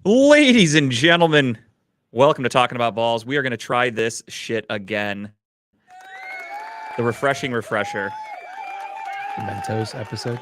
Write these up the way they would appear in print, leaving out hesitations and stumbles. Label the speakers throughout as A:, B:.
A: Ladies and gentlemen, welcome to Talking About Balls. We are going to try this shit again. The refreshing refresher.
B: Mentos episode.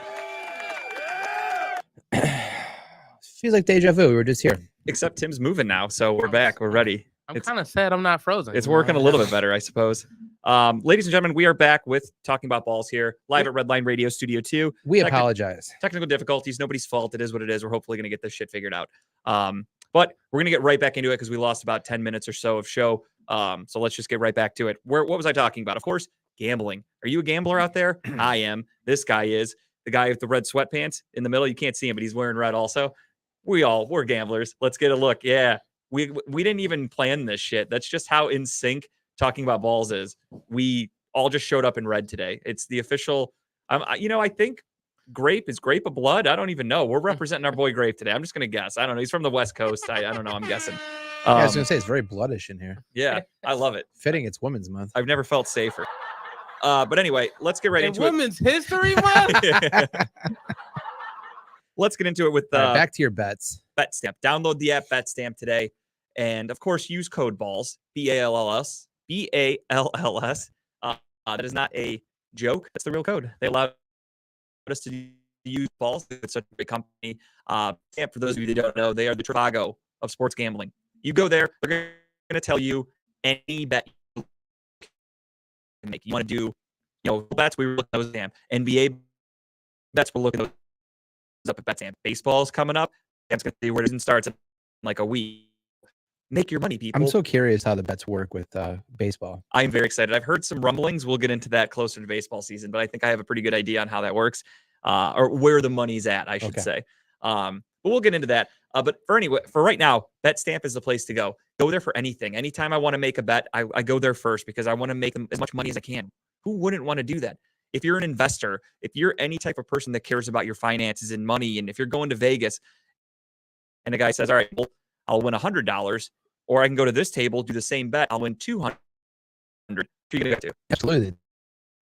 B: Feels like deja vu. We were just here.
A: Except Tim's moving now, so we're back. We're ready.
C: I'm kind of sad I'm not frozen.
A: It's working a little bit better, I suppose. Ladies and gentlemen, we are back with Talking About Balls here, live at Redline Radio Studio 2.
B: We apologize.
A: Technical difficulties, nobody's fault. It is what it is. We're hopefully going to get this shit figured out. But we're going to get right back into it because we lost about 10 minutes or so of show. So let's just get right back to it. What was I talking about? Of course, gambling. Are you a gambler out there? I am. This guy is. The guy with the red sweatpants in the middle. You can't see him, but he's wearing red also. We're gamblers. Let's get a look. Yeah. We didn't even plan this shit. That's just how in sync Talking About Balls is. We all just showed up in red today. It's the official. I think Grape is Grape of blood. I don't even know. We're representing our boy Grape today. I'm just gonna guess. I don't know. He's from the West Coast. I don't know. I'm guessing.
B: I was gonna say it's very bloodish in here.
A: Yeah, I love it.
B: Fitting it's Women's Month.
A: I've never felt safer. But anyway, let's get right into
C: Women's History Month.
A: it. Let's get into it with
B: All right, back to your bets.
A: BetStamp. Download the app BetStamp today, and of course, use code BALLS BALLS BALLS. That is not a joke. That's the real code. They allow us to use balls. It's such a big company. Stamp, for those of you that don't know, they are the Trivago of sports gambling. You go there, they're going to tell you any bet you can make. You want to do, bets, we were looking at those damn NBA bets, we're looking at those up at BetStamp. Baseball's coming up. That's going to see where it starts in like a week. Make your money, people.
B: I'm so curious how the bets work with baseball.
A: I'm very excited. I've heard some rumblings. We'll get into that closer to baseball season, but I think I have a pretty good idea on how that works, or where the money's at, I should say. But we'll get into that. But for right now, BetStamp is the place to go. Go there for anything. Anytime I want to make a bet, I go there first because I want to make as much money as I can. Who wouldn't want to do that? If you're an investor, if you're any type of person that cares about your finances and money, and if you're going to Vegas and a guy says, all right, well, I'll win $100, or I can go to this table, do the same bet, I'll win $200. Who are you going to go to?
B: Absolutely.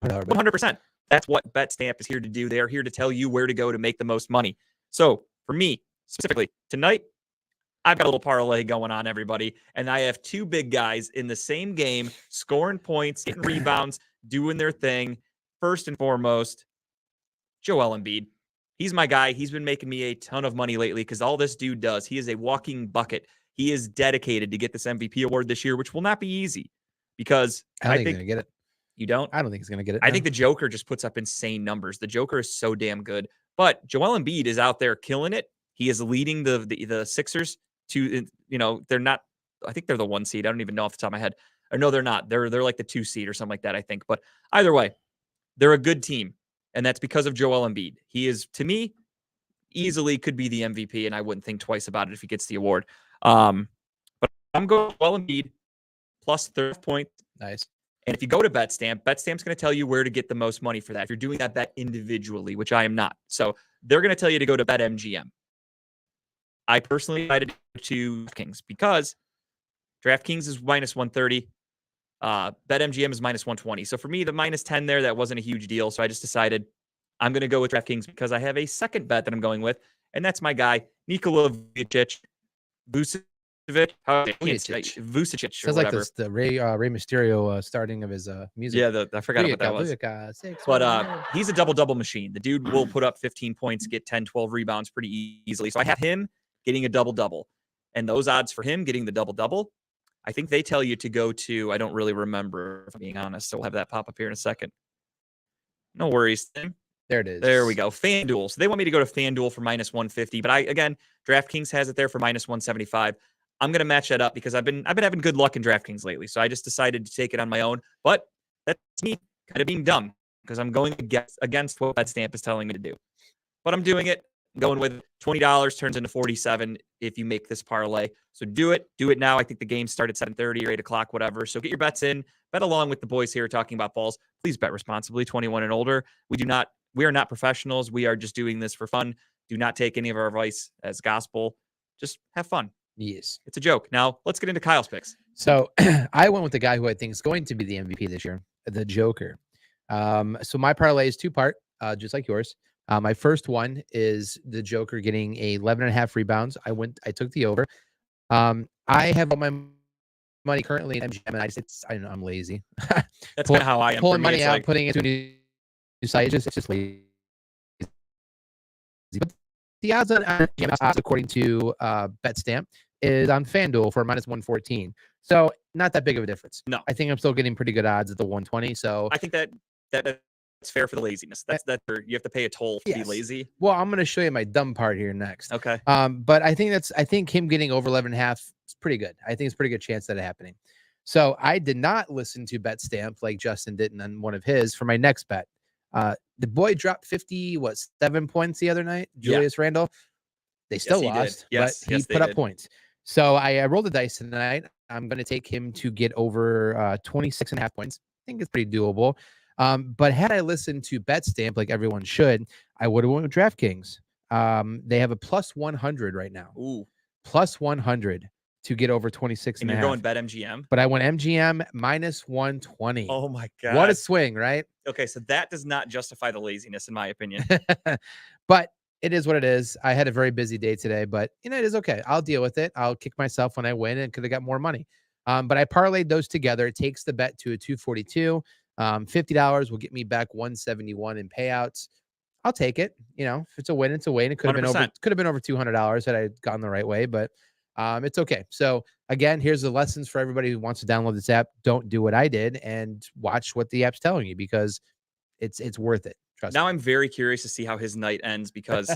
A: 100%. That's what BetStamp is here to do. They're here to tell you where to go to make the most money. So for me, specifically, tonight, I've got a little parlay going on, everybody. And I have two big guys in the same game, scoring points, getting rebounds, doing their thing. First and foremost, Joel Embiid. He's my guy. He's been making me a ton of money lately because all this dude does, he is a walking bucket. He is dedicated to get this MVP award this year, which will not be easy because
B: I think he's going to get it.
A: You don't?
B: I don't think he's going to get it.
A: I think the Joker just puts up insane numbers. The Joker is so damn good. But Joel Embiid is out there killing it. He is leading the Sixers to, they're not, I think they're the 1 seed. I don't even know off the top of my head. Or no, they're not. They're like the 2 seed or something like that, I think. But either way, they're a good team. And that's because of Joel Embiid. He is, to me, easily could be the MVP, and I wouldn't think twice about it if he gets the award. But I'm going Joel Embiid plus 30 points.
B: Nice.
A: And if you go to BetStamp, BetStamp's going to tell you where to get the most money for that. If you're doing that bet individually, which I am not. So they're going to tell you to go to BetMGM. I personally decided to DraftKings because DraftKings is minus 130. BetMGM is minus 120. So for me, the minus 10 there, that wasn't a huge deal. So I just decided I'm going to go with DraftKings because I have a second bet that I'm going with. And that's my guy, Nikola Vucevic. Vucevic.
B: Sounds like the Rey Mysterio starting of his music.
A: Yeah, I forgot what that was. But he's a double-double machine. The dude will put up 15 points, get 10, 12 rebounds pretty easily. So I have him getting a double-double. And those odds for him getting the double-double, I think they tell you to go to, I don't really remember, if I'm being honest. So we'll have that pop up here in a second. No worries, Tim.
B: There it is.
A: There we go. FanDuel. So they want me to go to FanDuel for minus 150. But DraftKings has it there for minus 175. I'm going to match that up because I've been having good luck in DraftKings lately. So I just decided to take it on my own. But that's me kind of being dumb because I'm going against what BetStamp is telling me to do. But I'm doing it. I'm going with $20 turns into $47 if you make this parlay. So do it. Do it now. I think the game started at 7:30 or 8 o'clock, whatever. So get your bets in. Bet along with the boys here talking about balls. Please bet responsibly, 21 and older. We are not professionals. We are just doing this for fun. Do not take any of our advice as gospel. Just have fun.
B: Yes.
A: It's a joke. Now, let's get into Kyle's picks.
B: So I went with the guy who I think is going to be the MVP this year, the Joker. So my parlay is 2-part, just like yours. My first one is the Joker getting 11.5 rebounds. I took the over. I have all my money currently in MGM, and I don't know, I'm lazy.
A: That's kind of how I am. For
B: Pulling
A: me,
B: money
A: it's
B: out,
A: like,
B: putting it into a new site. It's just lazy. But the odds on odds, according to BetStamp, is on FanDuel for -114. So not that big of a difference.
A: No.
B: I think I'm still getting pretty good odds at the 120. So
A: I think that's fair for the laziness. You have to pay a toll to be
B: Yes.
A: lazy.
B: well, I'm going to show you my dumb part here next.
A: Okay.
B: But I think him getting over 11.5 is pretty good. I think it's a pretty good chance that it happening. So I did not listen to BetStamp like Justin did on one of his for my next bet. The boy dropped 7 points the other night,
A: Yeah.
B: Julius Randle. They still
A: he did.
B: lost,
A: Yes,
B: but he
A: yes, they
B: put up
A: did.
B: points. So I rolled the dice tonight. I'm going to take him to get over 26.5 points. I think it's pretty doable. But had I listened to BetStamp like everyone should, I would have went with DraftKings. They have a +100 right now.
A: Ooh.
B: +100 to get over 26
A: And
B: and a
A: you're
B: half.
A: going BetMGM.
B: But I went MGM -120.
A: Oh my god.
B: What a swing, right?
A: Okay, so that does not justify the laziness, in my opinion.
B: But it is what it is. I had a very busy day today, but it is okay. I'll deal with it. I'll kick myself when I win and could have got more money. But I parlayed those together. It takes the bet to a 242. $50 will get me back 171 in payouts. I'll take it. If it's a win, it's a win. It could have been over 200 had I gone the right way, but it's okay. So again, here's the lessons for everybody who wants to download this app. Don't do what I did and watch what the app's telling you, because it's worth it. Trust
A: Now
B: me.
A: I'm very curious to see how his night ends, because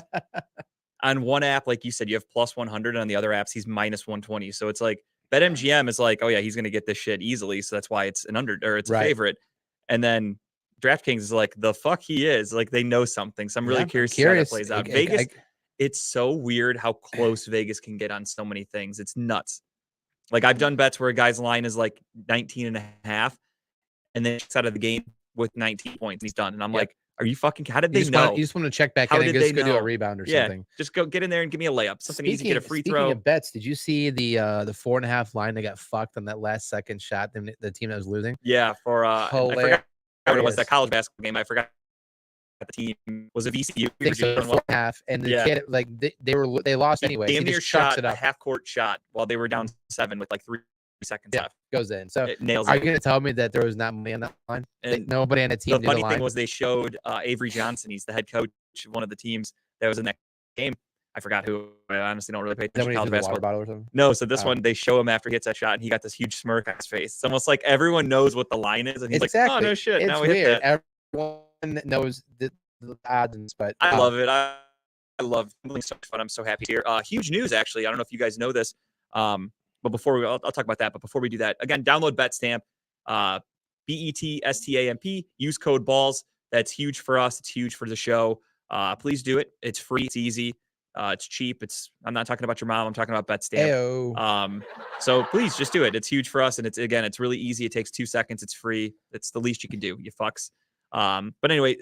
A: on one app, like you said, you have +100, and on the other apps, he's -120. So it's like BetMGM is like, oh yeah, he's gonna get this shit easily. So that's why it's it's a
B: Right.
A: favorite. And then DraftKings is like, the fuck he is. Like, they know something. So I'm really
B: Yeah,
A: curious to see how that plays out. Vegas, it's so weird how close Vegas can get on so many things. It's nuts. Like, I've done bets where a guy's line is like 19.5, and then it's out of the game with 19 points and he's done. And I'm
B: Yep.
A: like, are you fucking, how did
B: You
A: they
B: just
A: know?
B: want, you just want to check back
A: How
B: in and
A: did
B: just
A: they
B: go do a
A: know?
B: rebound or
A: Yeah,
B: something.
A: just go get in there and give me a layup. Something easy, get a free throw.
B: Of bets, did you see the 4.5 line that got fucked on that last second shot? The team that was losing.
A: Yeah, for I forgot what it was, that
B: Hilarious.
A: college basketball game. I forgot the team was a VCU.
B: I think so, 4.5, and the
A: Yeah.
B: kid, like they lost anyway.
A: Damn
B: He
A: near
B: just chucks
A: shot
B: it
A: a
B: up,
A: half court shot while they were down 7 with like 3 seconds
B: Yeah.
A: left.
B: goes in. So
A: It nails
B: are
A: it.
B: you gonna tell me that there was not money on that line?
A: And
B: Nobody on the team
A: the
B: knew
A: funny
B: the
A: thing
B: line?
A: was they showed Avery Johnson. He's the head coach of one of the teams that was in that game. I forgot who. I honestly don't really pay
B: Is that
A: attention
B: when
A: to
B: he
A: college
B: threw the water
A: basketball.
B: bottle or something?
A: No, so this
B: Oh.
A: one, they show him after he hits that shot, and he got this huge smirk on his face. It's almost like everyone knows what the line is, and he's like, oh, no shit,
B: It's
A: now we
B: weird.
A: hit that.
B: Everyone knows the odds, but
A: I love it. I love gambling. So much fun. I'm so happy here. Huge news, actually. I don't know if you guys know this, but I'll talk about that. But before we do that, again, download BetStamp, BETSTAMP. Use code BALLS. That's huge for us. It's huge for the show. Please do it. It's free. It's easy. It's cheap. I'm not talking about your mom. I'm talking about BetStamp.
B: Ayo.
A: So please just do it. It's huge for us, and it's really easy. It takes 2 seconds. It's free. It's the least you can do. You fucks. But anyway,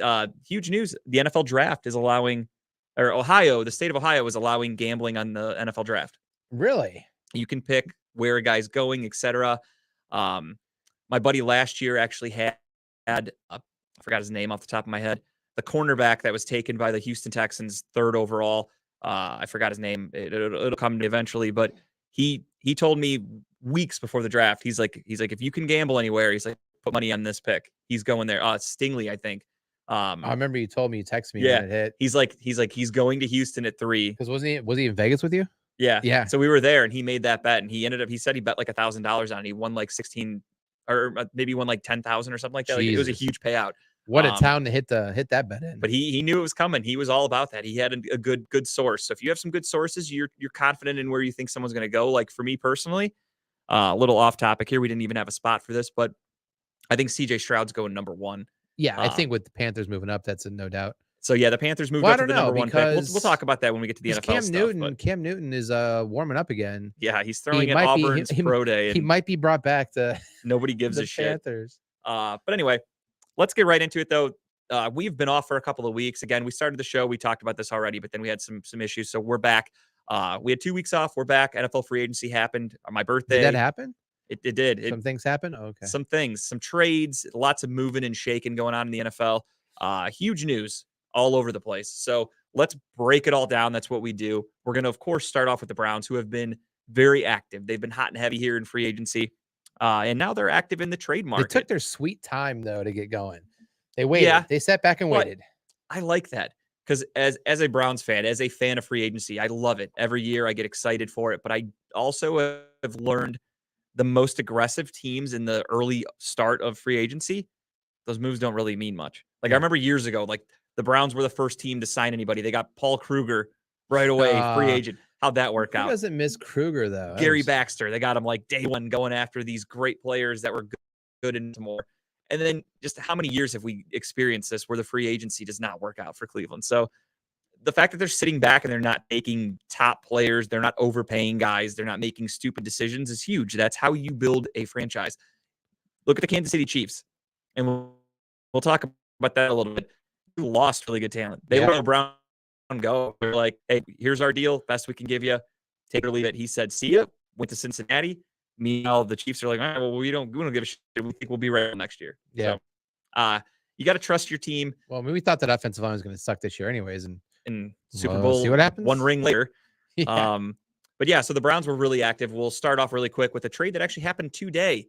A: huge news. The NFL draft is allowing, or the state of Ohio is allowing gambling on the NFL draft.
B: Really?
A: You can pick where a guy's going, etc. My buddy last year actually had I forgot his name off the top of my head, the cornerback that was taken by the Houston Texans 3rd overall. I forgot his name. It'll come to me eventually, but he told me weeks before the draft, he's like, if you can gamble anywhere, he's like, put money on this pick. He's going there. Stingley, I think.
B: I remember you told me, you texted me
A: Yeah.
B: when it hit.
A: He's going to Houston at 3.
B: Because was he in Vegas with you?
A: Yeah.
B: Yeah.
A: So we were there, and he made that bet, and he said he bet like $1,000 on it. He won like 16, or maybe won like 10,000 or something like that. Like, it was a
B: Jesus.
A: huge payout.
B: What a town to hit that bet in.
A: But he knew it was coming. He was all about that. He had a good source. So if you have some good sources, you're confident in where you think someone's going to go. Like for me personally, a little off topic here. We didn't even have a spot for this, but I think CJ Stroud's going number 1.
B: Yeah, I think with the Panthers moving up, that's a no doubt.
A: So yeah, the Panthers moved up to the number 1 pick. We'll talk about that when we get to the NFL
B: Cam Newton is warming up again.
A: Yeah, he's throwing at Auburn's pro day.
B: He might be brought back to
A: nobody gives
B: the
A: a shit.
B: Panthers.
A: But anyway, let's get right into it though. We've been off for a couple of weeks. Again, we started the show. We talked about this already, but then we had some issues. So we're back. We had 2 weeks off. We're back. NFL free agency happened on my birthday.
B: Did that happen?
A: It did.
B: Some things happen? Okay.
A: Some things, some trades, lots of moving and shaking going on in the NFL. Huge news. all over the place. So let's break it all down. That's what we do. We're going to, of course, start off with the Browns, who have been very active. They've been hot and heavy here in free agency. And now they're active in the trade market.
B: They took their sweet time, though, to get going. They waited.
A: Yeah,
B: they sat back and
A: but
B: waited.
A: I like that because as a Browns fan, as a fan of free agency, I love it. Every year I get excited for it. But I also have learned the most aggressive teams in the early start of free agency, those moves don't really mean much. Like I remember years ago, like the Browns were the first team to sign anybody. They got Paul Kruger right away, free agent. How'd that work
B: Who
A: out?
B: doesn't miss Kruger, though?
A: Gary Baxter. They got him like day one going after these great players that were good and more. And then just how many years have we experienced this where the free agency does not work out for Cleveland? So the fact that they're sitting back and they're not taking top players, they're not overpaying guys, they're not making stupid decisions is huge. That's how you build a franchise. Look at the Kansas City Chiefs. And we'll talk about that a little bit. They lost really good talent. They let Brown go. They're like, hey, here's our deal. Best we can give you. Take it or leave it. He said, see ya. Went to Cincinnati. Meanwhile, the Chiefs are like, all right, well, we don't give a shit. We think we'll be right next year.
B: Yeah.
A: So, you got to trust your team.
B: Well, I mean, we thought that offensive line was going to suck this year anyways. And
A: Super Bowl,
B: see what happens.
A: one ring later.
B: Yeah.
A: But yeah, so the Browns were really active. We'll start off really quick with a trade that actually happened today.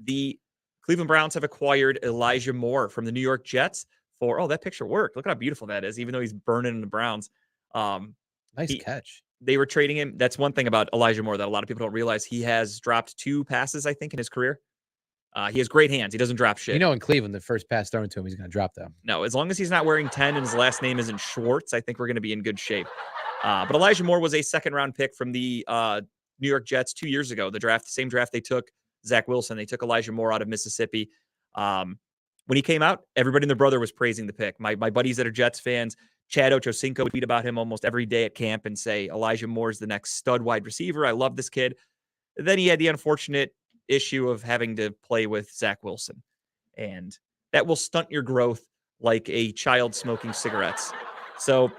A: The Cleveland Browns have acquired Elijah Moore from the New York Jets for, that picture worked. Look at how beautiful that is, even though he's burning in the Browns.
B: Nice catch.
A: They were trading him. That's one thing about Elijah Moore that a lot of people don't realize. He has dropped 2 passes, I think, in his career. He has great hands. He doesn't drop shit.
B: You know, in Cleveland, the first pass thrown to him, he's going to drop them.
A: No, as long as he's not wearing 10 and his last name isn't Schwartz, I think we're going to be in good shape. But Elijah Moore was a second-round pick from the New York Jets 2 years ago. The same draft they took Zach Wilson. They took Elijah Moore out of Mississippi. When he came out, everybody and their brother was praising the pick. My buddies that are Jets fans, Chad Ochocinco would tweet about him almost every day at camp and say, Elijah Moore is the next stud wide receiver. I love this kid. Then he had the unfortunate issue of having to play with Zach Wilson. And that will stunt your growth like a child smoking cigarettes. So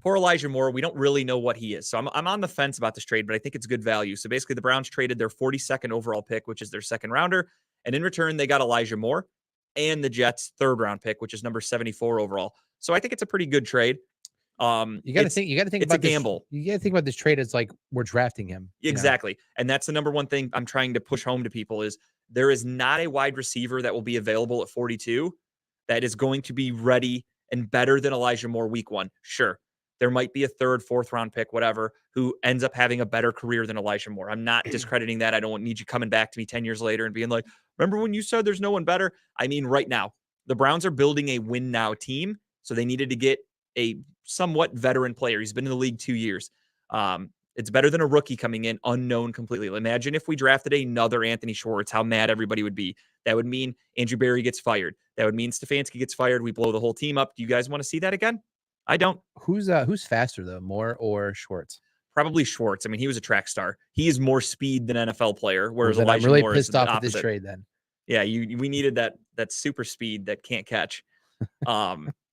A: poor Elijah Moore, we don't really know what he is. So I'm on the fence about this trade, but I think it's good value. So basically the Browns traded their 42nd overall pick, which is their second rounder. And in return, they got Elijah Moore and the Jets' third round pick, which is number 74 overall. So I think it's a pretty good trade.
B: You got to think
A: it's
B: about
A: a gamble.
B: You got to think about this trade as like we're drafting him.
A: Exactly. And that's the number one thing I'm trying to push home to people is there is not a wide receiver that will be available at 42 that is going to be ready and better than Elijah Moore week 1. Sure. There might be a third, fourth round pick, whatever, who ends up having a better career than Elijah Moore. I'm not discrediting that. I don't need you coming back to me 10 years later and being like, remember when you said there's no one better? I mean, right now, the Browns are building a win now team. So they needed to get a somewhat veteran player. He's been in the league 2 years. It's better than a rookie coming in unknown completely. Imagine if we drafted another Anthony Schwartz, how mad everybody would be. That would mean Andrew Berry gets fired. That would mean Stefanski gets fired. We blow the whole team up. Do you guys want to see that again? I don't.
B: Who's faster though, Moore or Schwartz?
A: Probably Schwartz. I mean, he was a track star. He is more speed than NFL player, whereas
B: Well,
A: Elijah
B: I'm really
A: Moore
B: pissed
A: is the
B: off at this
A: opposite.
B: trade then.
A: Yeah, we needed that super speed that can't catch.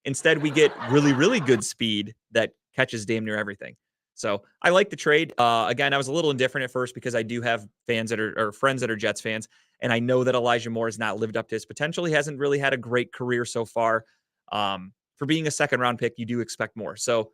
A: Instead, we get really, really good speed that catches damn near everything. So I like the trade. Again, I was a little indifferent at first because I do have fans that are friends that are Jets fans, and I know that Elijah Moore has not lived up to his potential. He hasn't really had a great career so far. For being a second round pick, you do expect more. So,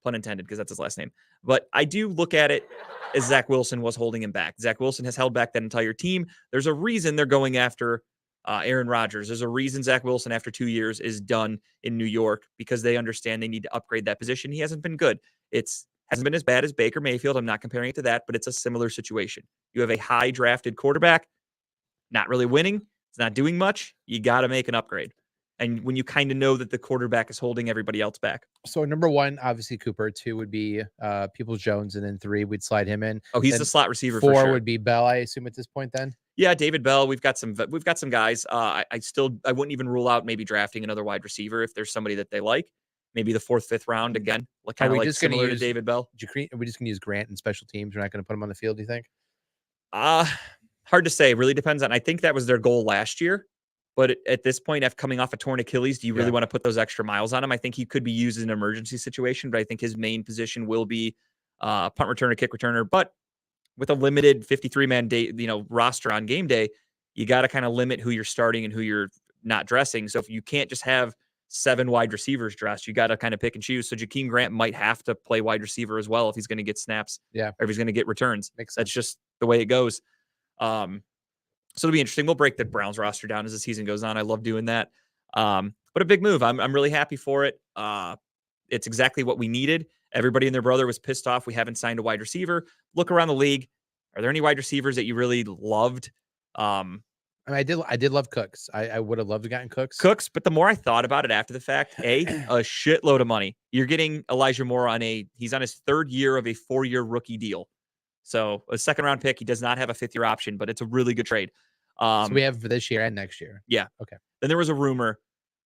A: pun intended, because that's his last name. But I do look at it as Zach Wilson was holding him back. Zach Wilson has held back that entire team. There's a reason they're going after Aaron Rodgers. There's a reason Zach Wilson, after 2 years, is done in New York because they understand they need to upgrade that position. He hasn't been good. Hasn't been as bad as Baker Mayfield. I'm not comparing it to that, but it's a similar situation. You have a high drafted quarterback, not really winning. It's not doing much. You got to make an upgrade. And when you kind of know that the quarterback is holding everybody else back.
B: So number 1, obviously Cooper. 2 would be Peoples-Jones, and then 3 we'd slide him in.
A: Oh, he's
B: then
A: the slot receiver.
B: 4
A: for sure.
B: would be Bell, I assume at this point. Then
A: yeah, David Bell. We've got some guys. I wouldn't even rule out maybe drafting another wide receiver if there's somebody that they like. Maybe the 4th, 5th round again. Kind of like similar to David Bell.
B: Are we just going to use Grant in special teams? We're not going to put him on the field. Do you think?
A: Hard to say. It really depends on. I think that was their goal last year. But at this point, after coming off a torn Achilles, do you really want to put those extra miles on him? I think he could be used in an emergency situation, but I think his main position will be punt returner, kick returner. But with a limited 53-man day, roster on game day, you got to kind of limit who you're starting and who you're not dressing. So if you can't just have 7 wide receivers dressed. You got to kind of pick and choose. So Jakeem Grant might have to play wide receiver as well if he's going to get snaps.
B: Yeah.
A: Or if he's going to get returns.
B: Makes sense.
A: That's just the way it goes. So it'll be interesting. We'll break the Browns roster down as the season goes on. I love doing that. But a big move. I'm really happy for it. It's exactly what we needed. Everybody and their brother was pissed off we haven't signed a wide receiver. Look around the league. Are there any wide receivers that you really loved?
B: I did love Cooks. I would have loved to gotten Cooks.
A: But the more I thought about it after the fact, a shitload of money. You're getting Elijah Moore he's on his 3rd year of a 4-year rookie deal. So a 2nd round pick. He does not have a 5th year option, but it's a really good trade.
B: So we have for this year and next year.
A: Yeah.
B: Okay.
A: Then there was a rumor,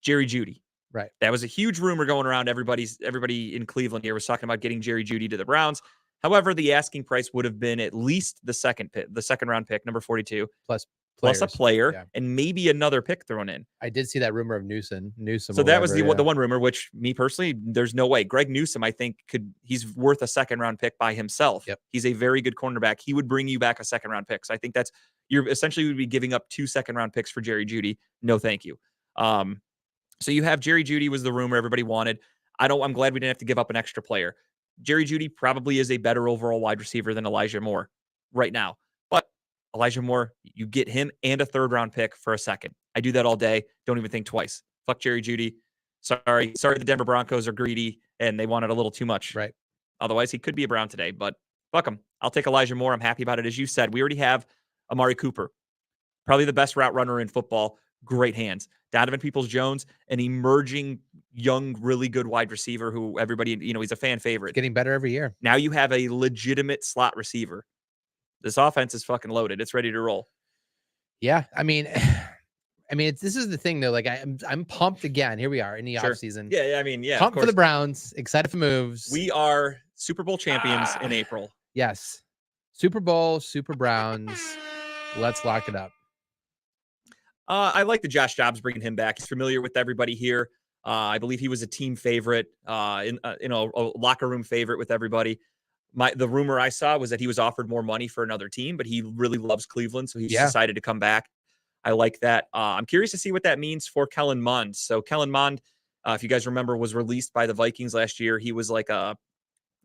A: Jerry Jeudy.
B: Right.
A: That was a huge rumor going around. Everybody in Cleveland here was talking about getting Jerry Jeudy to the Browns. However, the asking price would have been at least the second round pick, number 42,
B: plus
A: a player,
B: yeah.
A: and maybe another pick thrown in.
B: I did see that rumor of Newsom.
A: So that was the one rumor, which me personally, there's no way. Greg Newsom, I think, he's worth a 2nd round pick by himself.
B: Yep.
A: He's a very good cornerback. He would bring you back a 2nd round pick. So I think you're essentially would be giving up 2 2nd round picks for Jerry Jeudy. No, thank you. So you have Jerry Jeudy was the rumor everybody wanted. I'm glad we didn't have to give up an extra player. Jerry Jeudy probably is a better overall wide receiver than Elijah Moore right now. But Elijah Moore, you get him and a 3rd round pick for a 2nd. I do that all day. Don't even think twice. Fuck Jerry Jeudy. Sorry, the Denver Broncos are greedy and they wanted a little too much.
B: Right.
A: Otherwise, he could be a Brown today, but fuck him. I'll take Elijah Moore. I'm happy about it. As you said, we already have Amari Cooper, probably the best route runner in football. Great hands. Donovan Peoples-Jones, an emerging young, really good wide receiver who everybody, he's a fan favorite.
B: It's getting better every year.
A: Now you have a legitimate slot receiver. This offense is fucking loaded. It's ready to roll.
B: Yeah. I mean, this is the thing though. Like I'm pumped again. Here we are in the offseason.
A: Yeah.
B: Pumped for the Browns. Excited for moves.
A: We are Super Bowl champions in April.
B: Yes. Super Bowl, Super Browns. Let's lock it up.
A: I like the Josh Dobbs bringing him back. He's familiar with everybody here. I believe he was a team favorite, a locker room favorite with everybody. The rumor I saw was that he was offered more money for another team, but he really loves Cleveland, so he decided to come back. I like that. I'm curious to see what that means for Kellen Mond. So Kellen Mond, if you guys remember, was released by the Vikings last year. He was like a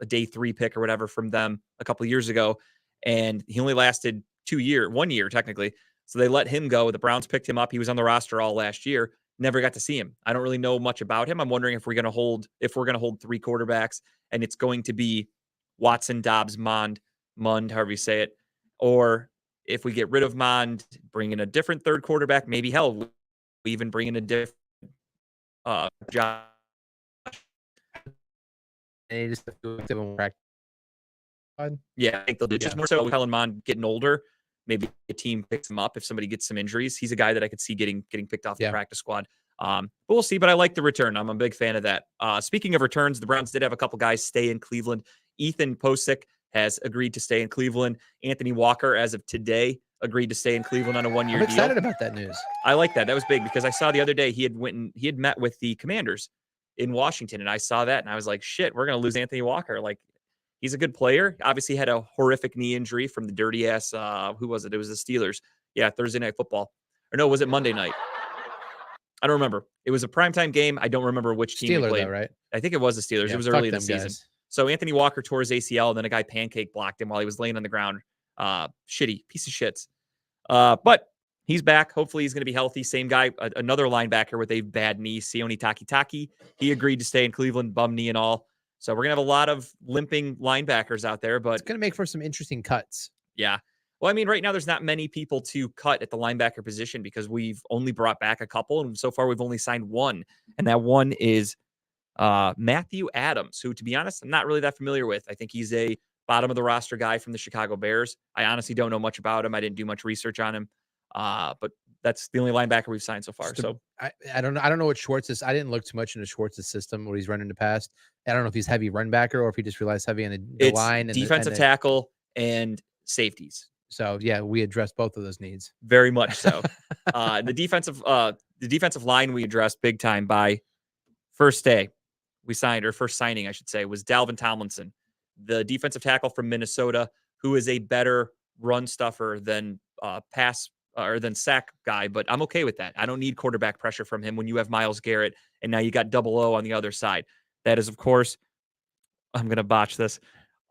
A: day 3 pick or whatever from them a couple of years ago, and he only lasted 1 year technically. So they let him go. The Browns picked him up. He was on the roster all last year. Never got to see him. I don't really know much about him. I'm wondering if we're going to hold 3 quarterbacks, and it's going to be Watson, Dobbs, Mond, however you say it, or if we get rid of Mond, bring in a different 3rd quarterback, maybe we even bring in a different Josh.
B: And just
A: Yeah, I think they'll do just more so with Kellen Mond getting older. Maybe a team picks him up if somebody gets some injuries. He's a guy that I could see getting picked off the practice squad. But we'll see. But I like the return. I'm a big fan of that. Speaking of returns, the Browns did have a couple guys stay in Cleveland. Ethan Posick has agreed to stay in Cleveland. Anthony Walker, as of today, agreed to stay in Cleveland on a 1-year deal.
B: I'm excited about that news.
A: I like that. That was big because I saw the other day he had met with the Commanders in Washington, and I saw that and I was like, shit, we're gonna lose Anthony Walker. Like, he's a good player. Obviously had a horrific knee injury from the dirty ass. Who was it? It was the Steelers. Yeah, Thursday Night Football. Or no, was it Monday night? I don't remember. It was a primetime game. I don't remember which team
B: Steelers,
A: played.
B: Though, right?
A: I think it was the Steelers.
B: Yeah,
A: it was early in the
B: them
A: season.
B: guys.
A: So Anthony Walker tore his ACL, and then a guy pancake blocked him while he was laying on the ground. Shitty piece of shits. But he's back. Hopefully he's going to be healthy. Same guy, another linebacker with a bad knee, Sione Takitaki. He agreed to stay in Cleveland, bum knee and all. So we're going to have a lot of limping linebackers out there. But
B: it's going to make for some interesting cuts.
A: Yeah. Well, I mean, right now there's not many people to cut at the linebacker position because we've only brought back a couple, and so far we've only signed one, and that one is Matthew Adams, who, to be honest, I'm not really that familiar with. I think he's a bottom of the roster guy from the Chicago Bears. I honestly don't know much about him. I didn't do much research on him, but that's the only linebacker we've signed so far. So
B: I don't know. I don't know what Schwartz is. I didn't look too much into Schwartz's system, what he's running the past. I don't know if he's heavy run backer or if he just realized heavy on the line and
A: defensive tackle and safeties.
B: So yeah, we addressed both of those needs.
A: Very much so. The defensive line we addressed big time by first day we signed, or first signing, I should say, was Dalvin Tomlinson, the defensive tackle from Minnesota, who is a better run stuffer than pass or than sack guy, but I'm okay with that. I don't need quarterback pressure from him when you have Myles Garrett and now you got Double O on the other side. That is, of course, I'm going to botch this.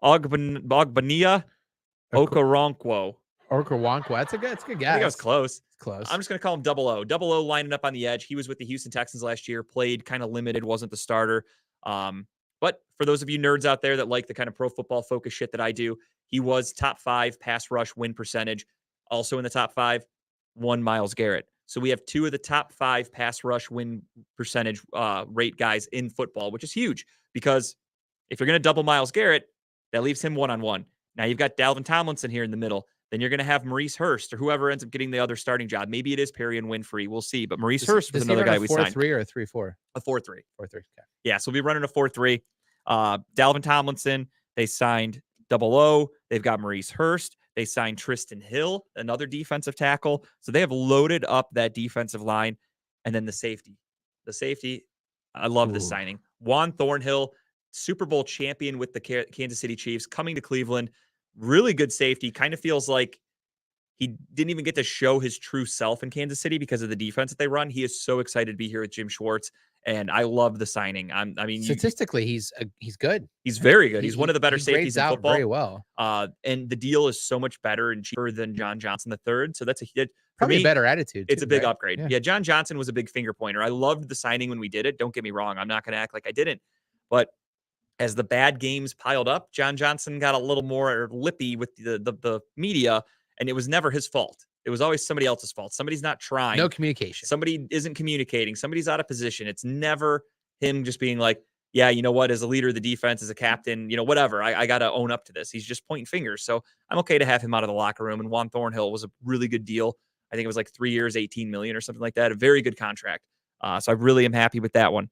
A: Ogbania Okoronkwo.
B: Okoronkwo. That's a good guess.
A: I think I was close.
B: It's close.
A: I'm just going to call him Double O. Double O lining up on the edge. He was with the Houston Texans last year, played kind of limited, wasn't the starter. But for those of you nerds out there that like the kind of pro football focus shit that I do, he was top 5 pass rush win percentage. Also in the top 5, one Myles Garrett. So we have 2 of the top 5 pass rush win percentage rate guys in football, which is huge because if you're going to double Myles Garrett, that leaves him one-on-one. Now you've got Dalvin Tomlinson here in the middle. Then you're going to have Maurice Hurst or whoever ends up getting the other starting job. Maybe it is Perry and Winfrey. We'll see. But Maurice Hurst was another guy we signed.
B: 4-3 or a 3-4?
A: A 4-3.
B: 4-3. Okay.
A: Yeah, so we'll be running a 4-3. Dalvin Tomlinson, they signed Double O. They've got Maurice Hurst. They signed Tristan Hill, another defensive tackle. So they have loaded up that defensive line. And then the safety. The safety, I love this signing. Juan Thornhill, Super Bowl champion with the Kansas City Chiefs, coming to Cleveland. Really good safety. Kind of feels like he didn't even get to show his true self in Kansas City because of the defense that they run. He is so excited to be here with Jim Schwartz, and I love the signing. I mean,
B: statistically, he's good.
A: He's very good. He's one of the better safeties in football.
B: Very well.
A: And the deal is so much better and cheaper than John Johnson III. So that's
B: probably a better attitude.
A: It's
B: too,
A: a big
B: right?
A: upgrade. Yeah, John Johnson was a big finger pointer. I loved the signing when we did it. Don't get me wrong. I'm not going to act like I didn't, but as the bad games piled up, John Johnson got a little more lippy with the media, and it was never his fault. It was always somebody else's fault. Somebody's not trying.
B: No communication.
A: Somebody isn't communicating. Somebody's out of position. It's never him just being like, yeah, you know what, as a leader of the defense, as a captain, whatever, I got to own up to this. He's just pointing fingers. So I'm okay to have him out of the locker room. And Juan Thornhill was a really good deal. I think it was like 3 years, $18 million or something like that. A very good contract. So I really am happy with that one.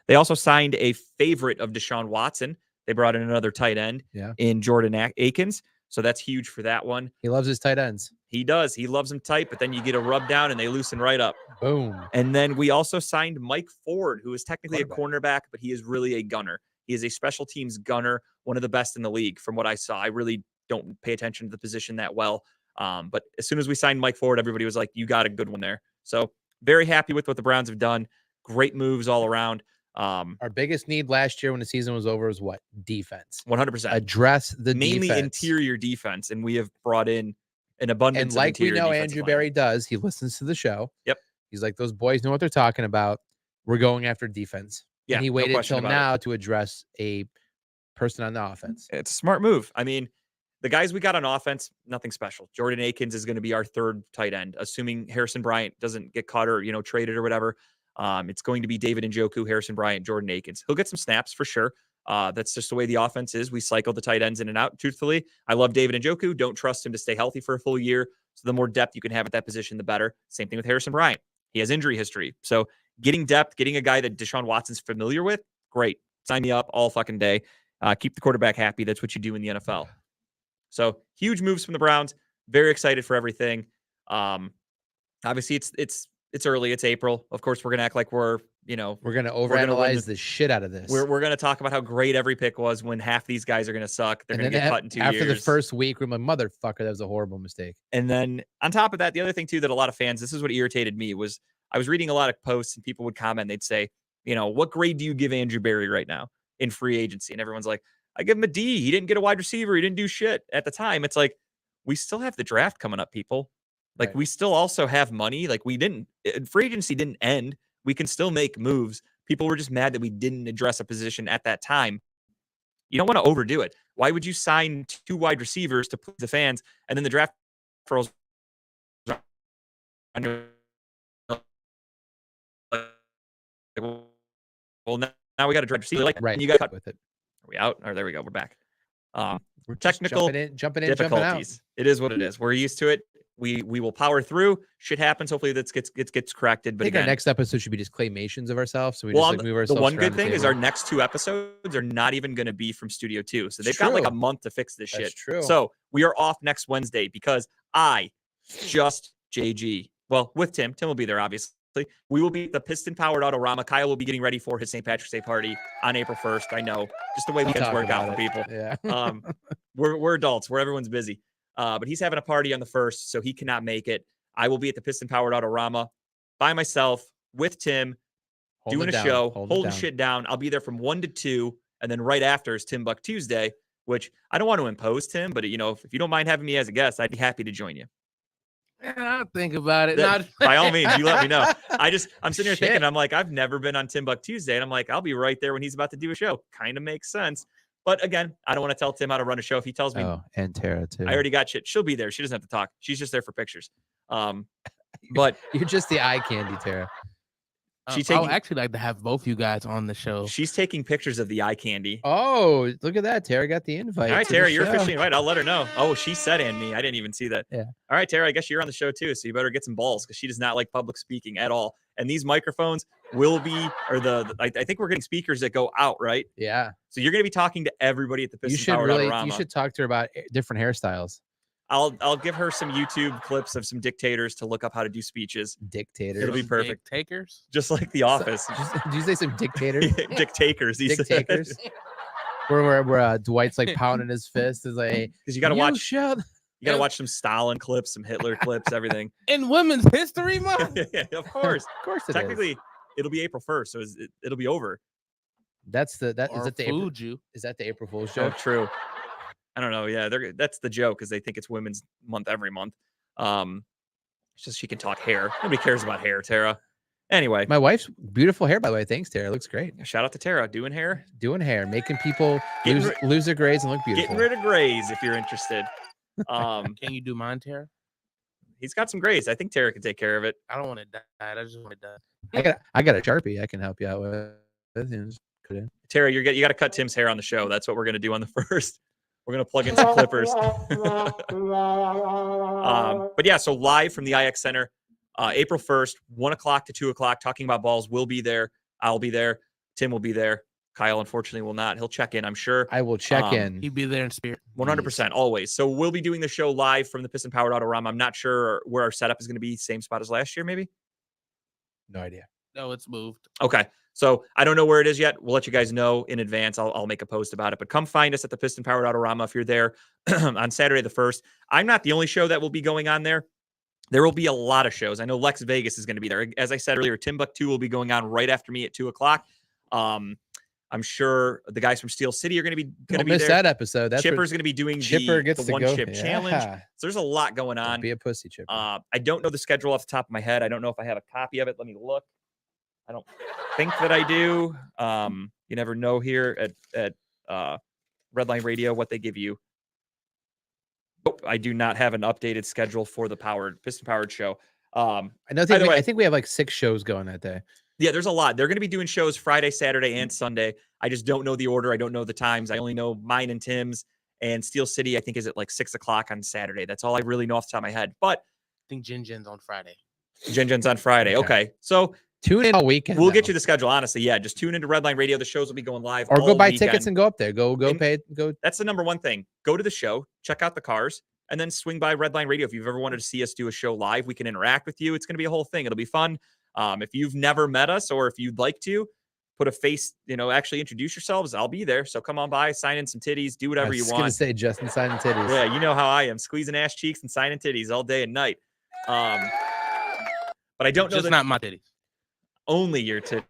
A: They also signed a favorite of Deshaun Watson. They brought in another tight end in Jordan Akins. So that's huge for that one.
B: He loves his tight ends.
A: He does. He loves them tight, but then you get a rub down and they loosen right up.
B: Boom.
A: And then we also signed Mike Ford, who is technically a cornerback, but he is really a gunner. He is a special teams gunner, one of the best in the league from what I saw. I really don't pay attention to the position that well. But as soon as we signed Mike Ford, everybody was like, you got a good one there. So very happy with what the Browns have done. Great moves all around.
B: Our biggest need last year when the season was over was what? Defense.
A: 100%.
B: Address the
A: mainly
B: defense.
A: Interior defense, and we have brought in an abundance
B: and like
A: of interior
B: we know Andrew Berry does, he listens to the show.
A: Yep.
B: He's like, those boys know what they're talking about. We're going after defense.
A: Yeah.
B: And he waited until now to address a person on the offense.
A: It's a smart move. I mean, the guys we got on offense, nothing special. Jordan Akins is going to be our third tight end, assuming Harrison Bryant doesn't get caught or, traded or whatever. It's going to be David Njoku, Harrison Bryant, Jordan Akins. He'll get some snaps for sure. That's just the way the offense is. We cycle the tight ends in and out. Truthfully, I love David Njoku. Don't trust him to stay healthy for a full year. So the more depth you can have at that position, the better. Same thing with Harrison Bryant. He has injury history. So getting depth, getting a guy that Deshaun Watson's familiar with, great. Sign me up all fucking day. Keep the quarterback happy. That's what you do in the NFL. So huge moves from the Browns. Very excited for everything. Obviously, it's early. It's April. Of course, we're gonna act like we're gonna
B: overanalyze the shit out of this.
A: We're gonna talk about how great every pick was when half these guys are gonna suck. They're gonna get cut in 2 years.
B: After the first week, we're like, motherfucker, that was a horrible mistake.
A: And then on top of that, the other thing too that a lot of fans, this is what irritated me, was I was reading a lot of posts and people would comment. They'd say, what grade do you give Andrew Berry right now in free agency? And everyone's like, I give him a D. He didn't get a wide receiver. He didn't do shit. At the time, it's like, we still have the draft coming up, people. Like,
B: right.
A: We still also have money. Like, free agency didn't end. We can still make moves. People were just mad that we didn't address a position at that time. You don't want to overdo it. Why would you sign 2 wide receivers to please the fans and then the draft rolls? Well, now we got to draft receiver.
B: Right.
A: You got to cut
B: with it.
A: Are we out? Or there we go. We're back.
B: We're
A: technical
B: jumping in,
A: difficulties.
B: jumping out.
A: It is what it is. We're used to it. We will power through. Shit happens. Hopefully that gets corrected. But
B: I think
A: again,
B: our next episode should be just claymations of ourselves. So we
A: well,
B: just move ourselves.
A: The one good
B: around
A: thing
B: the
A: is our next 2 episodes are not even going to be from Studio 2. So they've
B: It's
A: got like
B: true.
A: a month to fix this
B: That's
A: shit.
B: true.
A: So we are off next Wednesday because JG. Well, with Tim will be there, obviously. We will be at the piston-powered Autorama. Kyle will be getting ready for his St. Patrick's Day party on April 1st. I know. Just the way weekends work out for people.
B: Yeah.
A: We're adults. Everyone's busy. But he's having a party on the 1st, so he cannot make it. I will be at the Piston Powered Autorama by myself with Tim
B: Holding
A: doing
B: it
A: a
B: down,
A: show,
B: holding it
A: holding
B: down.
A: shit down. I'll be there from 1 to 2, and then right after is Tim Buck Tuesday, which I don't want to impose, Tim, but if you don't mind having me as a guest, I'd be happy to join you.
C: I'll think about it.
A: By all means, you let me know. I'm sitting here thinking,
B: Shit.
A: I'm like, I've never been on Tim Buck Tuesday, and I'm like, I'll be right there when he's about to do a show. Kind of makes sense. But again, I don't want to tell Tim how to run a show. If he tells me,
B: Oh, and Tara too.
A: I already got shit. She'll be there. She doesn't have to talk. She's just there for pictures. But
B: You're just the eye candy, Tara.
A: She
C: I
A: taking-
C: would actually like to have both you guys on the show.
A: she's taking pictures of the eye candy.
B: Oh, look at that. Tara got the invite.
A: All right,
B: to the
A: Tara, you're
B: show.
A: officially invited. I'll let her know. Oh, she said and me. I didn't even see that.
B: Yeah.
A: All right, Tara, I guess you're on the show too, so you better get some balls because she does not like public speaking at all. And these microphones will be, or I think we're getting speakers that go out, right?
B: Yeah.
A: So you're going to be talking to everybody at the
B: You
A: Piston
B: should
A: Powered
B: really,
A: Autorama.
B: you should talk to her about different hairstyles.
A: I'll give her some YouTube clips of some dictators to look up how to do speeches,
B: Dictators.
A: It'll be
C: Some
A: perfect.
C: Takers.
A: just like The Office.
B: Did you say some dictators?
A: Dictators. He said.
B: Dictators. where Dwight's like pounding his fist is like,
A: Because you got to
B: "You
A: watch.
B: shut-"
A: You got to watch some Stalin clips, some Hitler clips, everything.
C: In Women's History Month.
A: Of course.
B: Of course, it is.
A: Technically, it'll be April 1st, so it'll be over.
B: That's the that is
C: Or
B: that the April,
C: fooled you.
B: is that the April Fool's
A: Oh,
B: joke?
A: true. I don't know. Yeah, that's the joke because they think it's Women's Month every month. It's just she can talk hair. Nobody cares about hair, Tara. Anyway,
B: My wife's beautiful hair, by the way. Thanks, Tara. Looks great.
A: shout out to Tara doing hair,
B: Doing hair, making people
A: Getting
B: lose their grades and look beautiful.
A: getting rid of grays if you're interested.
C: Can you do mine, Tara?
A: He's got some grays. I think Tara can take care of it.
C: I don't want it dyed. I just want it done.
B: I got a Sharpie I can help you out with. And just put in.
A: Tara, you got to cut Tim's hair on the show. That's what we're gonna do on the first. We're gonna plug in some clippers. But yeah, so live from the IX Center, April 1st, 1 o'clock to 2 o'clock. Talking about balls. We'll be there. I'll be there. Tim will be there. Kyle, unfortunately, will not. He'll check in, I'm sure.
B: I will check in.
C: He'd be there in spirit.
A: 100%, always. So we'll be doing the show live from the Piston Powered Autorama. I'm not sure where our setup is going to be. Same spot as last year, maybe?
B: No idea.
C: No, it's moved.
A: Okay. So I don't know where it is yet. We'll let you guys know in advance. I'll make a post about it. But come find us at the Piston Powered Autorama if you're there on Saturday the 1st. I'm not the only show that will be going on there. There will be a lot of shows. I know Lex Vegas is going to be there. As I said earlier, Timbuktu will be going on right after me at 2 o'clock. I'm sure the guys from Steel City are going to be
B: Don't miss
A: there.
B: that episode. That's
A: Chipper's going to be doing
B: Chipper
A: the
B: gets to
A: one
B: go.
A: chip challenge.
B: Yeah.
A: So there's a lot going
B: Don't
A: on.
B: be a pussy, Chipper.
A: I don't know the schedule off the top of my head. I don't know if I have a copy of it. Let me look. I don't think that I do. You never know here at Redline Radio what they give you. Nope, I do not have an updated schedule for the Piston Powered show.
B: I know.
A: either way-
B: I think we have like 6 shows going that day.
A: Yeah, there's a lot. They're going to be doing shows Friday, Saturday, and Sunday. I just don't know the order. I don't know the times. I only know mine and Tim's, and Steel City, I think, is at like 6 o'clock on Saturday. That's all I really know off the top of my head. But
C: I think Jin Jin's on Friday.
A: Jin's on Friday.
B: Okay.
A: Okay. So
B: Tune in all weekend.
A: we'll get
B: though.
A: you the schedule, honestly. Yeah, just tune into Redline Radio. The shows will be going live.
B: or go
A: all
B: buy
A: weekend.
B: tickets and go up there. Go
A: And-
B: pay. Go.
A: That's the number one thing. Go to the show, check out the cars, and then swing by Redline Radio. If you've ever wanted to see us do a show live, we can interact with you. It's going to be a whole thing. It'll be fun. If you've never met us or if you'd like to put a face, actually introduce yourselves, I'll be there. So come on by, sign in some titties, do
B: I
A: whatever
B: was
A: you
B: just gonna
A: want.
B: say Justin signing titties.
A: Yeah, you know how I am, squeezing ass cheeks and signing titties all day and night. But I don't know
C: Just
A: that
C: not my titties.
A: only your titties.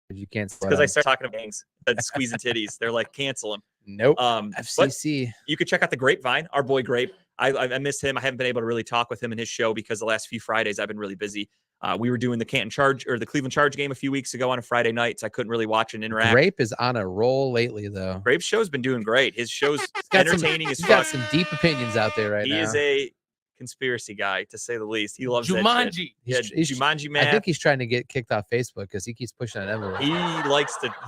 B: You can't.
A: Because I start talking to gangs that squeezing titties. They're like, cancel them.
B: Nope.
A: But
B: FCC.
A: you could check out the Grapevine, our boy Grape. I miss him. I haven't been able to really talk with him in his show because the last few Fridays I've been really busy. We were doing the Canton Charge or the Cleveland Charge game a few weeks ago on a Friday night, so I couldn't really watch and interact.
B: Grape is on a roll lately, though.
A: Grape's show's been doing great. His show's
B: got some-
A: entertaining as
B: He's got
A: fuck.
B: some deep opinions out there right
A: He
B: now.
A: is a conspiracy guy, to say the least. He loves that shit.
C: Jumanji.
A: Yeah,
B: He's-
A: Jumanji
B: I
A: man.
B: think he's trying to get kicked off Facebook because he keeps pushing that envelope.
A: He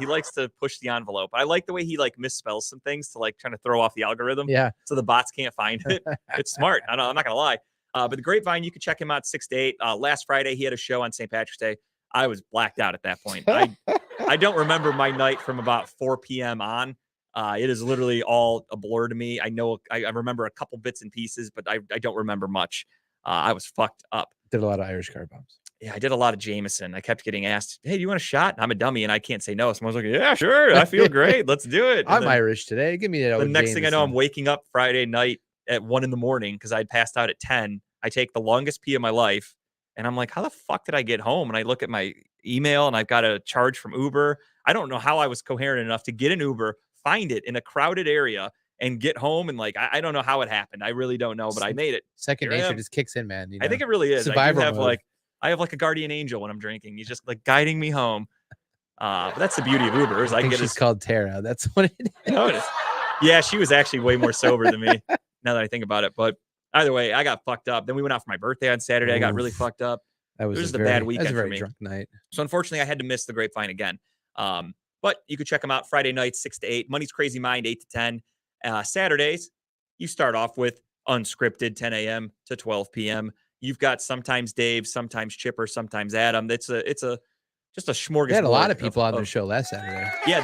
A: likes to push the envelope. I like the way he like misspells some things to like trying to throw off the algorithm.
B: Yeah.
A: So the bots can't find it. It's smart. I'm not gonna lie. But the Grapevine, you can check him out 6 to 8. Last Friday he had a show on St. Patrick's Day. I was blacked out at that point. I don't remember my night from about 4 p.m. on. It is literally all a blur to me. I know I remember a couple bits and pieces, but I don't remember much. I was fucked up.
B: Did a lot of Irish car bombs.
A: Yeah, I did a lot of Jameson. I kept getting asked, "Hey, do you want a shot?" And I'm a dummy, and I can't say no. Someone's like, "Yeah, sure. I feel great. Let's do it." And
B: I'm
A: then
B: Irish today. Give me that.
A: the
B: old
A: next thing I know, I'm
B: Jameson.
A: waking up Friday night at 1 a.m. because I'd passed out at 10. I take the longest pee of my life, and I'm like, "How the fuck did I get home?" And I look at my email, and I've got a charge from Uber. I don't know how I was coherent enough to get an Uber, find it in a crowded area, and get home. And like, I don't know how it happened. I really don't know, but I made it.
B: Second
A: Here I
B: nature
A: am.
B: just kicks in, man.
A: I think it really is.
B: Survivor mode.
A: I have like a guardian angel when I'm drinking. He's just like guiding me home. But that's the beauty of Ubers.
B: I
A: I
B: think
A: get
B: she's
A: his
B: called Tara. That's what it is.
A: notice. Yeah, she was actually way more sober than me now that I think about it. But either way, I got fucked up. Then we went out for my birthday on Saturday. I got really
B: Oof.
A: fucked up.
B: That was
A: It was
B: a
A: a bad
B: very- that
A: weekend
B: was a
A: for
B: very
A: me.
B: drunk night.
A: So unfortunately, I had to miss the Grapevine again. But you could check them out Friday nights, 6 to 8. Money's Crazy Mind, 8 to 10. Saturdays, you start off with unscripted, 10 a.m. to 12 p.m. You've got sometimes Dave, sometimes Chipper, sometimes Adam. It's just a smorgasbord.
B: They had a lot of people on their show last Saturday.
A: Yeah,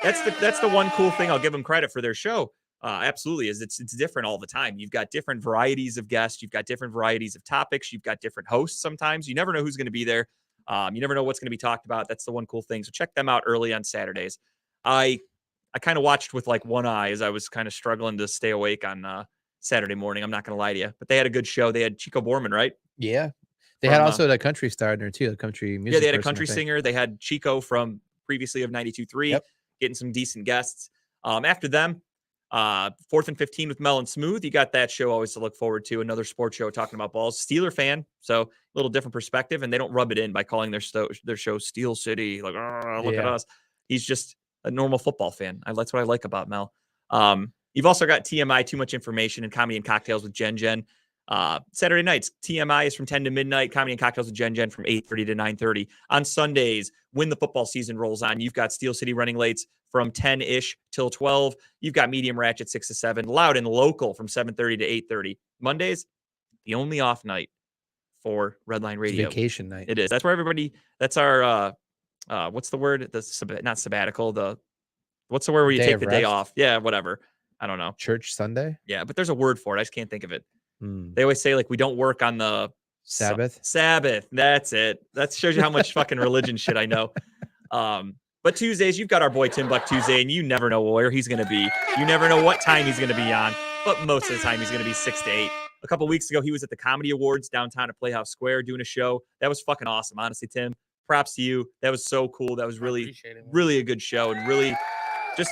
A: that's the one cool thing I'll give them credit for their show. Absolutely, is it's different all the time. You've got different varieties of guests, you've got different varieties of topics, you've got different hosts. Sometimes you never know who's going to be there. You never know what's going to be talked about. That's the one cool thing. So check them out early on Saturdays. I kind of watched with like one eye as I was kind of struggling to stay awake on Saturday morning. I'm not going to lie to you, but they had a good show. They had Chico Borman, right?
B: Yeah. They had
A: From,
B: also the country star in there too, the country music.
A: Yeah, they had a
B: person, I
A: country
B: think.
A: singer. They had Chico from previously of 92.3,
B: Yep.
A: getting some decent guests. After them, 4th and 15 with Mel and Smooth. You got that show always to look forward to. Another sports show talking about balls. Steeler fan, so a little different perspective, and they don't rub it in by calling their show Steel City. Like, look at
B: Yeah.
A: us. He's just a normal football fan. That's what I like about Mel. You've also got TMI, Too Much Information, and Comedy and Cocktails with Jen. Saturday nights, TMI is from 10 to midnight. Comedy and Cocktails with Jen from 8:30 to 9:30. On Sundays, when the football season rolls on, you've got Steel City Running Lates from 10-ish till 12. You've got Medium Ratchet 6 to 7. Loud and Local from 7:30 to 8:30. Mondays, the only off night for Redline
B: It's
A: Radio.
B: vacation night.
A: It is. That's where everybody. That's our. What's the word? Not sabbatical. What's the word where you
B: Day
A: take
B: of
A: the day
B: rest?
A: off? Yeah, whatever. I don't know.
B: Church Sunday.
A: Yeah, but there's a word for it. I just can't think of it.
B: Hmm.
A: They always say like we don't work on the
B: Sabbath.
A: Sabbath. That's it. That shows you how much fucking religion shit I know. But Tuesdays, you've got our boy Tim Buck Tuesday, and you never know where he's going to be. You never know what time he's going to be on, but most of the time he's going to be 6 to 8. A couple weeks ago, he was at the Comedy Awards downtown at Playhouse Square doing a show. That was fucking awesome, honestly, Tim. Props to you. That was so cool. That was really,
C: Appreciate it, man.
A: really a good show, and really just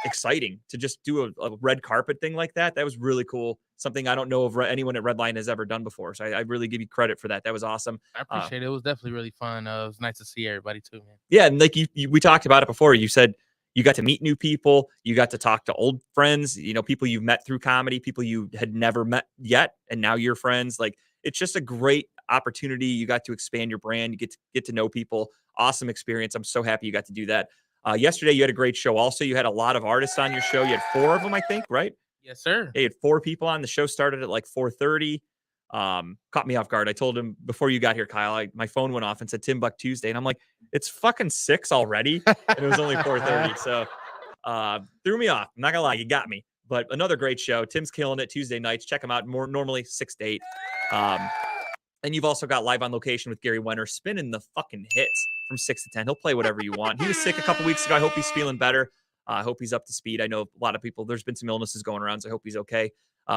A: exciting to just do a red carpet thing like that. That was really cool. Something I don't know of anyone at Redline has ever done before. So I really give you credit for that. That was awesome.
C: I appreciate it. It was definitely really fun. It was nice to see everybody too, man.
A: Yeah, and like we talked about it before. You said you got to meet new people. You got to talk to old friends. You know, people you've met through comedy, people you had never met yet, and now you're friends. Like it's just a great opportunity. You got to expand your brand. You get to know people. Awesome experience. I'm so happy you got to do that. Yesterday you had a great show. Also, you had a lot of artists on your show. You had 4 of them, I think, right?
C: Yes, sir.
A: You had 4 people on. The show started at like 4:30. Caught me off guard. I told him before you got here, Kyle, my phone went off and said Tim Buck Tuesday. And I'm like, it's fucking 6 already. And it was only 4:30. So threw me off. I'm not gonna lie, you got me. But another great show. Tim's killing it Tuesday nights. Check him out. More normally 6 to 8. And you've also got Live on Location with Gary Wenner spinning the fucking hits from 6 to 10. He'll play whatever you want. He was sick a couple weeks ago. I hope he's feeling better. I hope he's up to speed. I know a lot of people, there's been some illnesses going around, so I hope he's okay.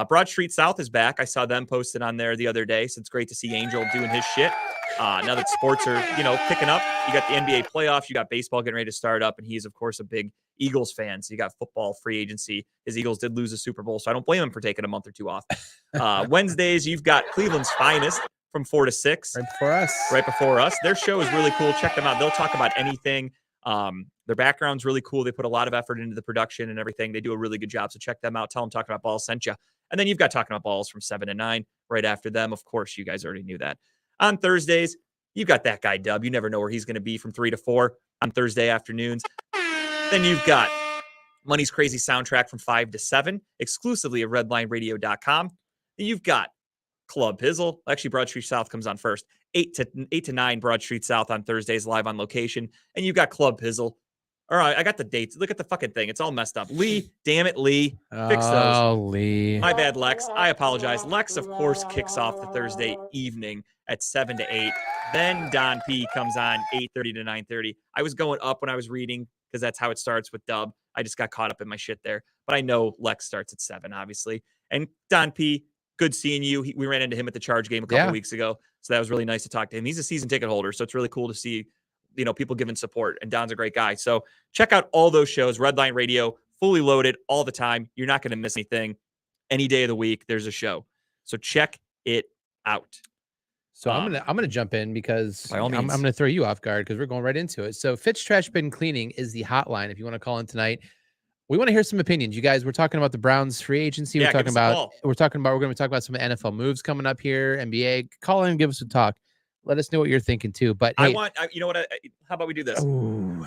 A: Broad Street South is back. I saw them posted on there the other day, so it's great to see Angel doing his shit. Now that sports are, picking up, you got the NBA playoffs, you got baseball getting ready to start up, and he's, of course, a big Eagles fan, so you got football, free agency. His Eagles did lose a Super Bowl, so I don't blame him for taking a month or 2 off. Wednesdays, you've got Cleveland's Finest from 4 to 6. Right before us. Their show is really cool. Check them out. They'll talk about anything. Their background's really cool. They put a lot of effort into the production and everything. They do a really good job. So check them out. Tell them Talking About Balls sent you. And then you've got Talking About Balls from 7 to 9 right after them. Of course, you guys already knew that. On Thursdays, you've got That Guy Dub. You never know where he's going to be from 3 to 4 on Thursday afternoons. Then you've got Money's Crazy Soundtrack from 5 to 7, exclusively at redlineradio.com. Then you've got Club Pizzle. Actually, Broad Street South comes on first. 8 to 9 Broad Street South on Thursdays, live on location. And you've got Club Pizzle. All right, I got the dates. Look at the fucking thing. It's all messed up. Lee, damn it, Lee. Fix those.
B: Oh, Lee.
A: My bad, Lex. I apologize. Lex, of course, kicks off the Thursday evening at 7 to 8. Then Don P comes on 8:30 to 9:30. I was going up when I was reading because that's how it starts with Dub. I just got caught up in my shit there. But I know Lex starts at 7, obviously. And Don P, good seeing you. We ran into him at the Charge game a couple weeks ago. So that was really nice to talk to him. He's a season ticket holder. So it's really cool to see, people giving support. And Don's a great guy. So check out all those shows. Redline Radio, fully loaded all the time. You're not going to miss anything. Any day of the week, there's a show. So check it out.
B: So I'm gonna jump in because
A: by all
B: I'm
A: means.
B: gonna throw you off guard because we're going right into it. So Fitch Trash Bin Cleaning is the hotline if you want to call in tonight. We want to hear some opinions, you guys. We're talking about the Browns free agency.
A: Yeah,
B: we're
A: give us a call.
B: we're going to talk about some NFL moves coming up here. NBA, call in, give us a talk. Let us know what you're thinking too. But hey,
A: you know what? How about we do this?
B: Ooh,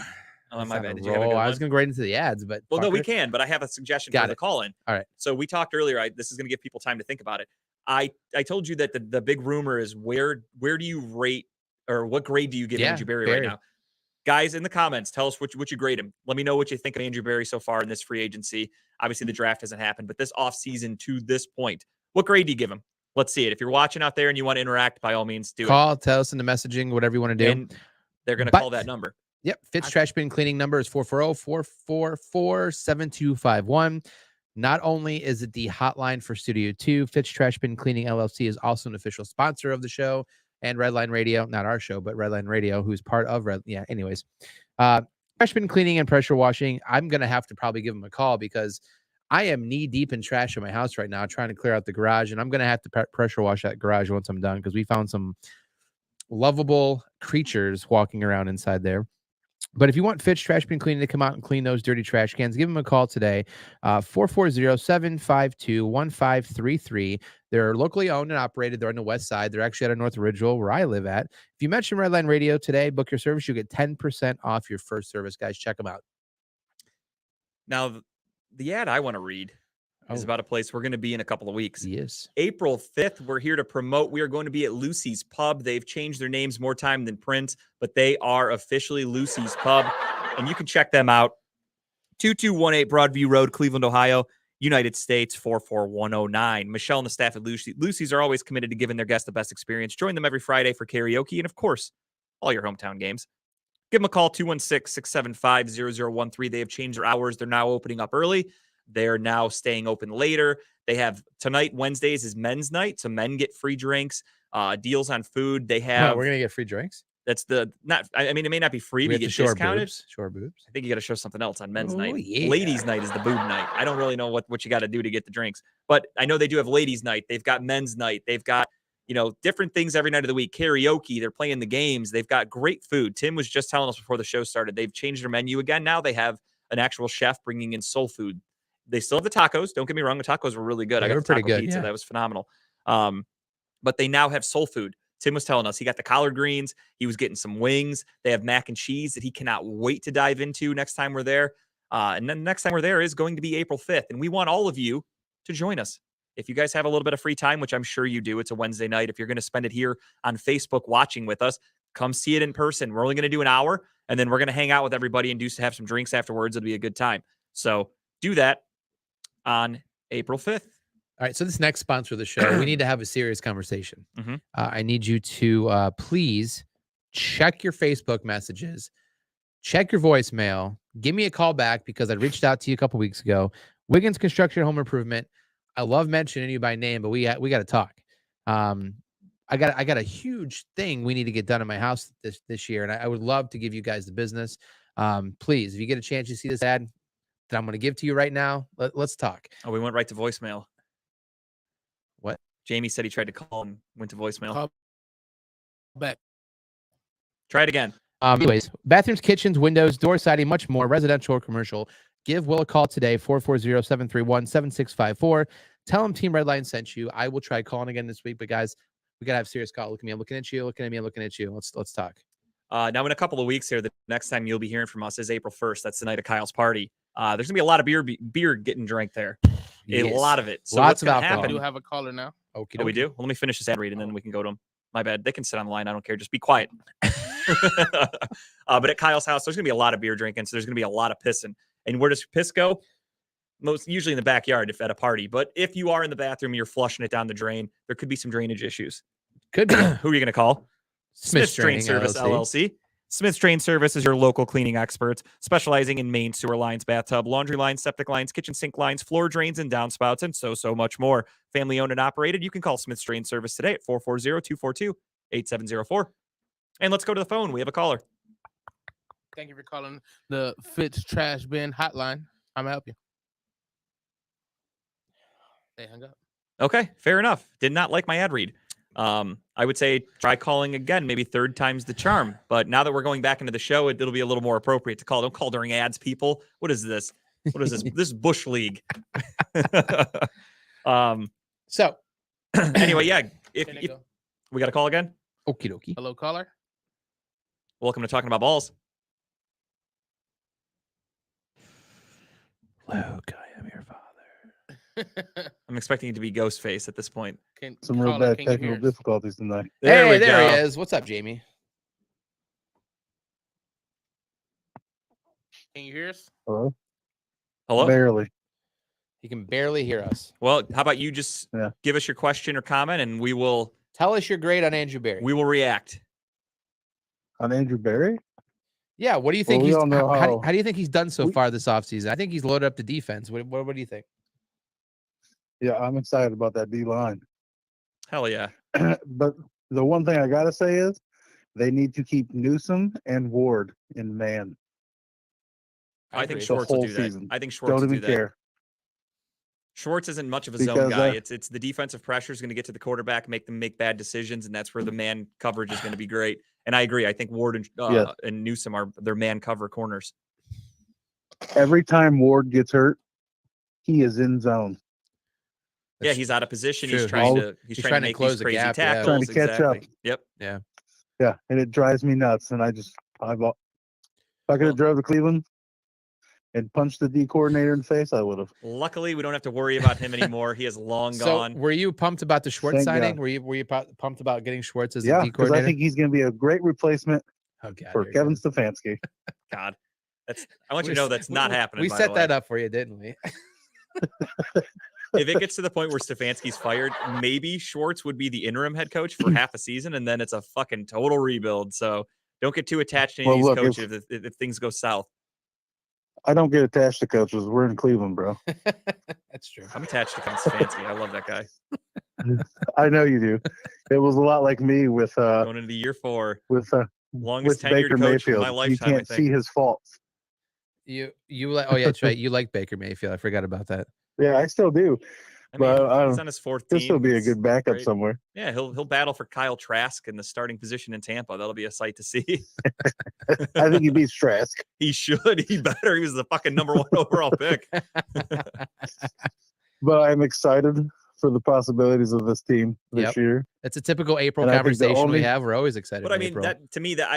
A: Oh, my bad.
B: on a
A: Did you have a good
B: roll. I
A: one?
B: was going to go right into the ads, but
A: Well, no, we
B: fucker.
A: can, but I have a suggestion
B: Got
A: for the
B: it.
A: call in.
B: All right.
A: So we talked earlier. This is going to give people time to think about it. I told you that the big rumor is where do you rate or what grade do you give Andrew Berry right now? Guys, in the comments, tell us what you grade him. Let me know what you think of Andrew Berry so far in this free agency. Obviously, the draft hasn't happened, but this offseason to this point, what grade do you give him? Let's see it. If you're watching out there and you want to interact, by all means, do
B: Call, tell us in the messaging, whatever you want to do.
A: And they're going to
B: But-
A: call that number.
B: Yep. Fitch Trash Bin Cleaning number is 440-444-7251. Not only is it the hotline for Studio 2, Fitch Trash Bin Cleaning LLC is also an official sponsor of the show and Redline Radio, not our show, but Redline Radio, who's part of anyways. Trash bin cleaning and pressure washing. I'm going to have to probably give them a call because I am knee deep in trash in my house right now, trying to clear out the garage, and I'm going to have to pressure wash that garage once I'm done because we found some lovable creatures walking around inside there. But if you want Fitch Trash Bin Cleaning to come out and clean those dirty trash cans, give them a call today, 440-752-1533. They're locally owned and operated. They're on the west side. They're actually out of North Ridgeville, where I live at. If you mention Redline Radio today, book your service, you'll get 10% off your first service. Guys, check them out.
A: Now, the ad I want to read is about a place we're going to be in a couple of weeks.
B: Yes.
A: April 5th, we're here to promote. We are going to be at Lucy's Pub. They've changed their names more time than Prince, but they are officially Lucy's Pub, and you can check them out. 2218 Broadview Road, Cleveland, Ohio, United States, 44109. Michelle and the staff at Lucy's are always committed to giving their guests the best experience. Join them every Friday for karaoke and, of course, all your hometown games. Give them a call, 216-675-0013. They have changed their hours. They're now opening up early. They're now staying open later. They have tonight, Wednesdays is men's night. So men get free drinks, deals on food. They have,
B: we're going to get free drinks.
A: That's it may not be free, but you get discounted.
B: Shore boobs.
A: I think you got to show something else on men's
B: Oh,
A: night.
B: yeah.
A: Ladies' night is the boob night. I don't really know what you got to do to get the drinks, but I know they do have ladies' night. They've got men's night. They've got, different things every night of the week. Karaoke. They're playing the games. They've got great food. Tim was just telling us before the show started. They've changed their menu again. Now they have an actual chef bringing in soul food. They still have the tacos. Don't get me wrong. The tacos were really good.
B: They
A: I got
B: were
A: the taco
B: pretty good,
A: pizza.
B: yeah.
A: That was phenomenal. But they now have soul food. Tim was telling us he got the collard greens. He was getting some wings. They have mac and cheese that he cannot wait to dive into next time we're there. And then next time we're there is going to be April 5th. And we want all of you to join us. If you guys have a little bit of free time, which I'm sure you do, it's a Wednesday night. If you're going to spend it here on Facebook watching with us, come see it in person. We're only going to do an hour, and then we're going to hang out with everybody and have some drinks afterwards. It'll be a good time. So do that on April 5th.
B: All right, so this next sponsor of the show, we need to have a serious conversation.
A: Mhm.
B: I need you to please check your Facebook messages, check your voicemail, give me a call back because I reached out to you a couple weeks ago. Wiggins Construction Home Improvement. I love mentioning you by name, but we got to talk. I got a huge thing we need to get done in my house this year, and I would love to give you guys the business. Please, if you get a chance, you see this ad that I'm going to give to you right now. Let's talk.
A: Oh, we went right to voicemail.
B: What?
A: Jamie said he tried to call and went to voicemail.
C: Call back.
A: Try it again.
B: Anyways, bathrooms, kitchens, windows, door siding, much more, residential or commercial. Give Will a call today, 440-731-7654. Tell him Team Redline sent you. I will try calling again this week, but guys, we got to have a serious call. Look at me. I'm looking at you. Looking at me. I'm looking at you. Let's talk.
A: Now, in a couple of weeks here, the next time you'll be hearing from us is April 1st. That's the night of Kyle's party. There's going to be a lot of beer getting drank there. A
B: Yes.
A: lot of it. So
B: Lots
A: what's
B: of
A: gonna
B: alcohol.
C: I
A: happen?
C: do have a caller now.
B: Okie
A: Oh, we
B: dokie.
A: do? Well, let me finish this ad read and then we can go to them. My bad. They can sit on the line. I don't care. Just be quiet. But at Kyle's house, there's going to be a lot of beer drinking. So there's going to be a lot of pissing. And where does piss go? Most usually in the backyard if at a party. But if you are in the bathroom, you're flushing it down the drain, there could be some drainage issues.
B: Could be.
A: Who are you going to call?
B: Smith's
A: Drain
B: Draining
A: Service LLC. Smith's Drain Service is your local cleaning experts, specializing in main sewer lines, bathtub, laundry lines, septic lines, kitchen sink lines, floor drains, and downspouts, and so much more. Family owned and operated. You can call Smith's Drain Service today at 440-242-8704. And let's go to the phone. We have a caller.
C: Thank you for calling the Fitz Trash Bin Hotline. I'm gonna help you. They hung up.
A: Okay, fair enough. Did not like my ad read. I would say try calling again, maybe third time's the charm. But now that we're going back into the show, it'll be a little more appropriate to call. Don't call during ads, people. What is this? What is this? This is Bush League.
B: So
A: Anyway, yeah. If
C: Can I go?
A: we got a call again,
B: okie dokie.
C: Hello, caller.
A: welcome to Talking About Balls.
B: Luke, I am your father.
A: I'm expecting it to be Ghostface at this point.
D: Some real
C: caller,
D: bad
C: can you hear
D: technical
C: us?
D: difficulties tonight.
A: There
B: Hey,
A: we
B: there
A: go.
B: he is. What's up, Jamie?
C: Can you hear us?
D: Hello?
A: Hello?
D: Barely.
B: He can barely hear us.
A: Well, how about you just
D: Yeah.
A: give us your question or comment and we will
B: Tell us your grade on Andrew Barry.
A: react.
D: On Andrew Barry?
B: Yeah, what do you think
D: we
B: he's
D: all know
B: how do you think he's done so
D: we-
B: far this offseason? I think he's loaded up the defense. What do you think?
D: Yeah, I'm excited about that D line.
A: Hell yeah.
D: But the one thing I gotta say is they need to keep Newsom and Ward in man.
A: I think
B: agree.
A: Schwartz will
D: whole
A: do that.
D: season.
A: I think Schwartz
D: Don't
A: will do
D: even
A: that.
D: care.
A: Schwartz isn't much of a zone
D: Because,
A: guy. It's the defensive pressure is going to get to the quarterback, make them make bad decisions, and that's where the man coverage is going to be great. And I agree. I think Ward
D: Yes.
A: and Newsom are their man cover corners.
D: Every time Ward gets hurt, he is in zone.
A: Yeah,
B: That's
A: he's out of position.
B: true.
A: He's trying to
B: He's
A: trying
B: trying
A: to
B: to
A: make
B: close
A: these
B: the
A: crazy
B: gap, yeah.
A: tackles.
D: Trying to catch up.
A: Exactly. Yep.
D: Yeah, and it drives me nuts. And if I could have drove to Cleveland and punched the D coordinator in the face, I would have.
A: Luckily, we don't have to worry about him anymore. He is long
B: So
A: gone.
B: were you pumped about the Schwartz
D: Thank
B: signing?
D: God.
B: Were you pumped about getting Schwartz as
D: Yeah,
B: the D
D: because I
B: coordinator?
D: think he's going to be a great replacement
B: Oh, God,
D: for
B: here it
D: Kevin
B: goes.
D: Stefanski.
A: God, I want you
B: We
A: to know
B: s-
A: that's
B: we-
A: not
B: we-
A: happening.
B: We
A: by
B: set
A: the
B: that
A: way.
B: up for you, didn't we?
A: If it gets to the point where Stefanski's fired, maybe Schwartz would be the interim head coach for half a season, and then it's a fucking total rebuild. So don't get too attached to any
D: Well,
A: of these
D: look,
A: coaches if things go south.
D: I don't get attached to coaches. We're in Cleveland, bro.
B: That's true.
A: I'm attached to Kevin Stefanski. I love that guy.
D: I know you do. It was a lot like me with
A: Going into the year 4,
D: with
A: longest
D: with
A: tenured
D: Baker
A: coach of
D: Mayfield.
A: my
D: You
A: lifetime. I
D: can't
A: think.
D: see his faults.
B: You like oh yeah, that's right. You like Baker Mayfield. I forgot about that.
D: Yeah, I still do.
A: I mean,
D: But I
A: he's
D: don't-
A: on his 4th
D: He'll
A: team.
D: still be a
A: It's
D: good backup
A: great.
D: somewhere.
A: Yeah, he'll battle for Kyle Trask in the starting position in Tampa. That'll be a sight to see.
D: I think he beats Trask.
A: He should. He better. He was the fucking number 1 overall pick.
D: But I'm excited for the possibilities of this team this
B: Yep.
D: year.
B: It's a typical April
D: And I think the
B: conversation we
D: only-
B: have. We're always excited.
A: But I
B: in
A: mean,
B: April.
A: that to me, that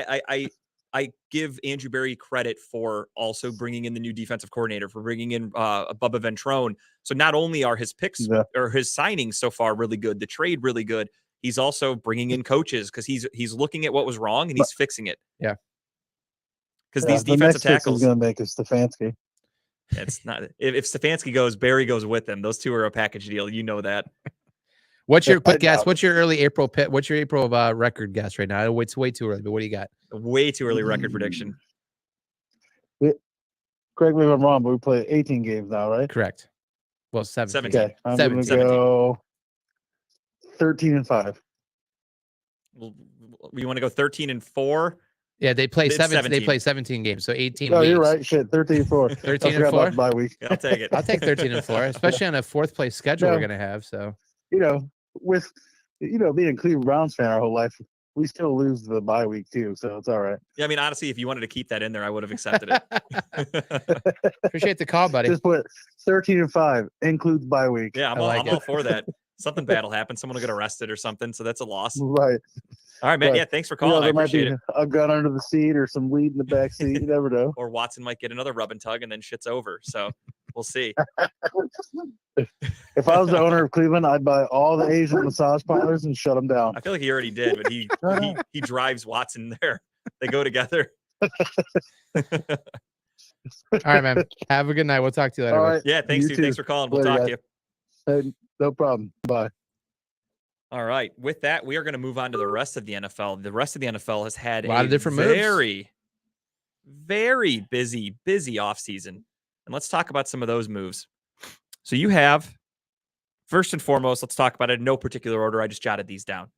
A: I give Andrew Berry credit for also bringing in the new defensive coordinator, for bringing in Bubba Ventrone. So not only are his picks
D: Yeah.
A: or his signings so far really good, the trade really good, he's also bringing in coaches because he's looking at what was wrong and he's fixing it.
B: Yeah.
A: Because
D: Yeah,
A: these
D: the
A: defensive
D: next fix is
A: tackles,
D: going to make is Stefanski.
A: it's not. If Stefanski goes, Berry goes with him. Those two are a package deal. You know that.
B: What's your
D: I
B: quick guess?
D: doubt
B: What's your early April pit? What's your April record guess right now? It's way too early, but what do you got?
A: Way too early record prediction.
D: Correct me if I'm wrong, but we play 18 games now, right?
B: Correct. Well, 17.
A: 17.
D: Okay, I'm
B: Seven-
D: going to
A: 17.
D: go 13-5.
A: We want to go 13-4.
B: Yeah, they play
A: It's
B: 17. They
A: 17.
B: play 17 games, so 18
D: Oh,
B: weeks.
D: you're right. Shit, 13-4.
B: 13 and 4.
D: Bye week.
A: Yeah, I'll take it.
B: I'll take 13 and 4, especially on a 4th place schedule we're
D: No.
B: gonna have. So
D: You know, with being a Cleveland Browns fan our whole life, we still lose the bye week too, so it's all right.
A: Yeah, I mean, honestly, if you wanted to keep that in there, I would have accepted it.
B: appreciate the call, buddy.
D: Just put 13-5 includes bye week.
A: Yeah, I'm,
B: I
A: all,
B: like
A: I'm
B: it.
A: all for that. Something bad will happen. Someone will get arrested or something. So that's a loss. All
D: Right.
A: right, man.
D: Right.
A: Yeah, thanks for
D: You know,
A: calling. I
D: there might
A: appreciate
D: be
A: it.
D: a gun under the seat or some weed in the back seat. You never know.
A: Or Watson might get another rub and tug and then shit's over. So we'll see.
D: If I was the owner of Cleveland, I'd buy all the Asian massage parlors and shut them down.
A: I feel like he already did, but he drives Watson there. They go together.
B: All right, man. Have a good night. We'll talk to you later.
D: All
B: bud.
D: right.
A: Yeah, thanks,
D: You
A: dude.
D: too.
A: Thanks for calling. We'll
D: Later,
A: talk to
D: guys.
A: you.
D: No problem. Bye.
A: All right. With that, we are going to move on to the rest of the NFL. The rest of the NFL has had
B: A lot of different moves.
A: very, very busy offseason. And let's talk about some of those moves. So you have, first and foremost, let's talk about it in no particular order. I just jotted these down.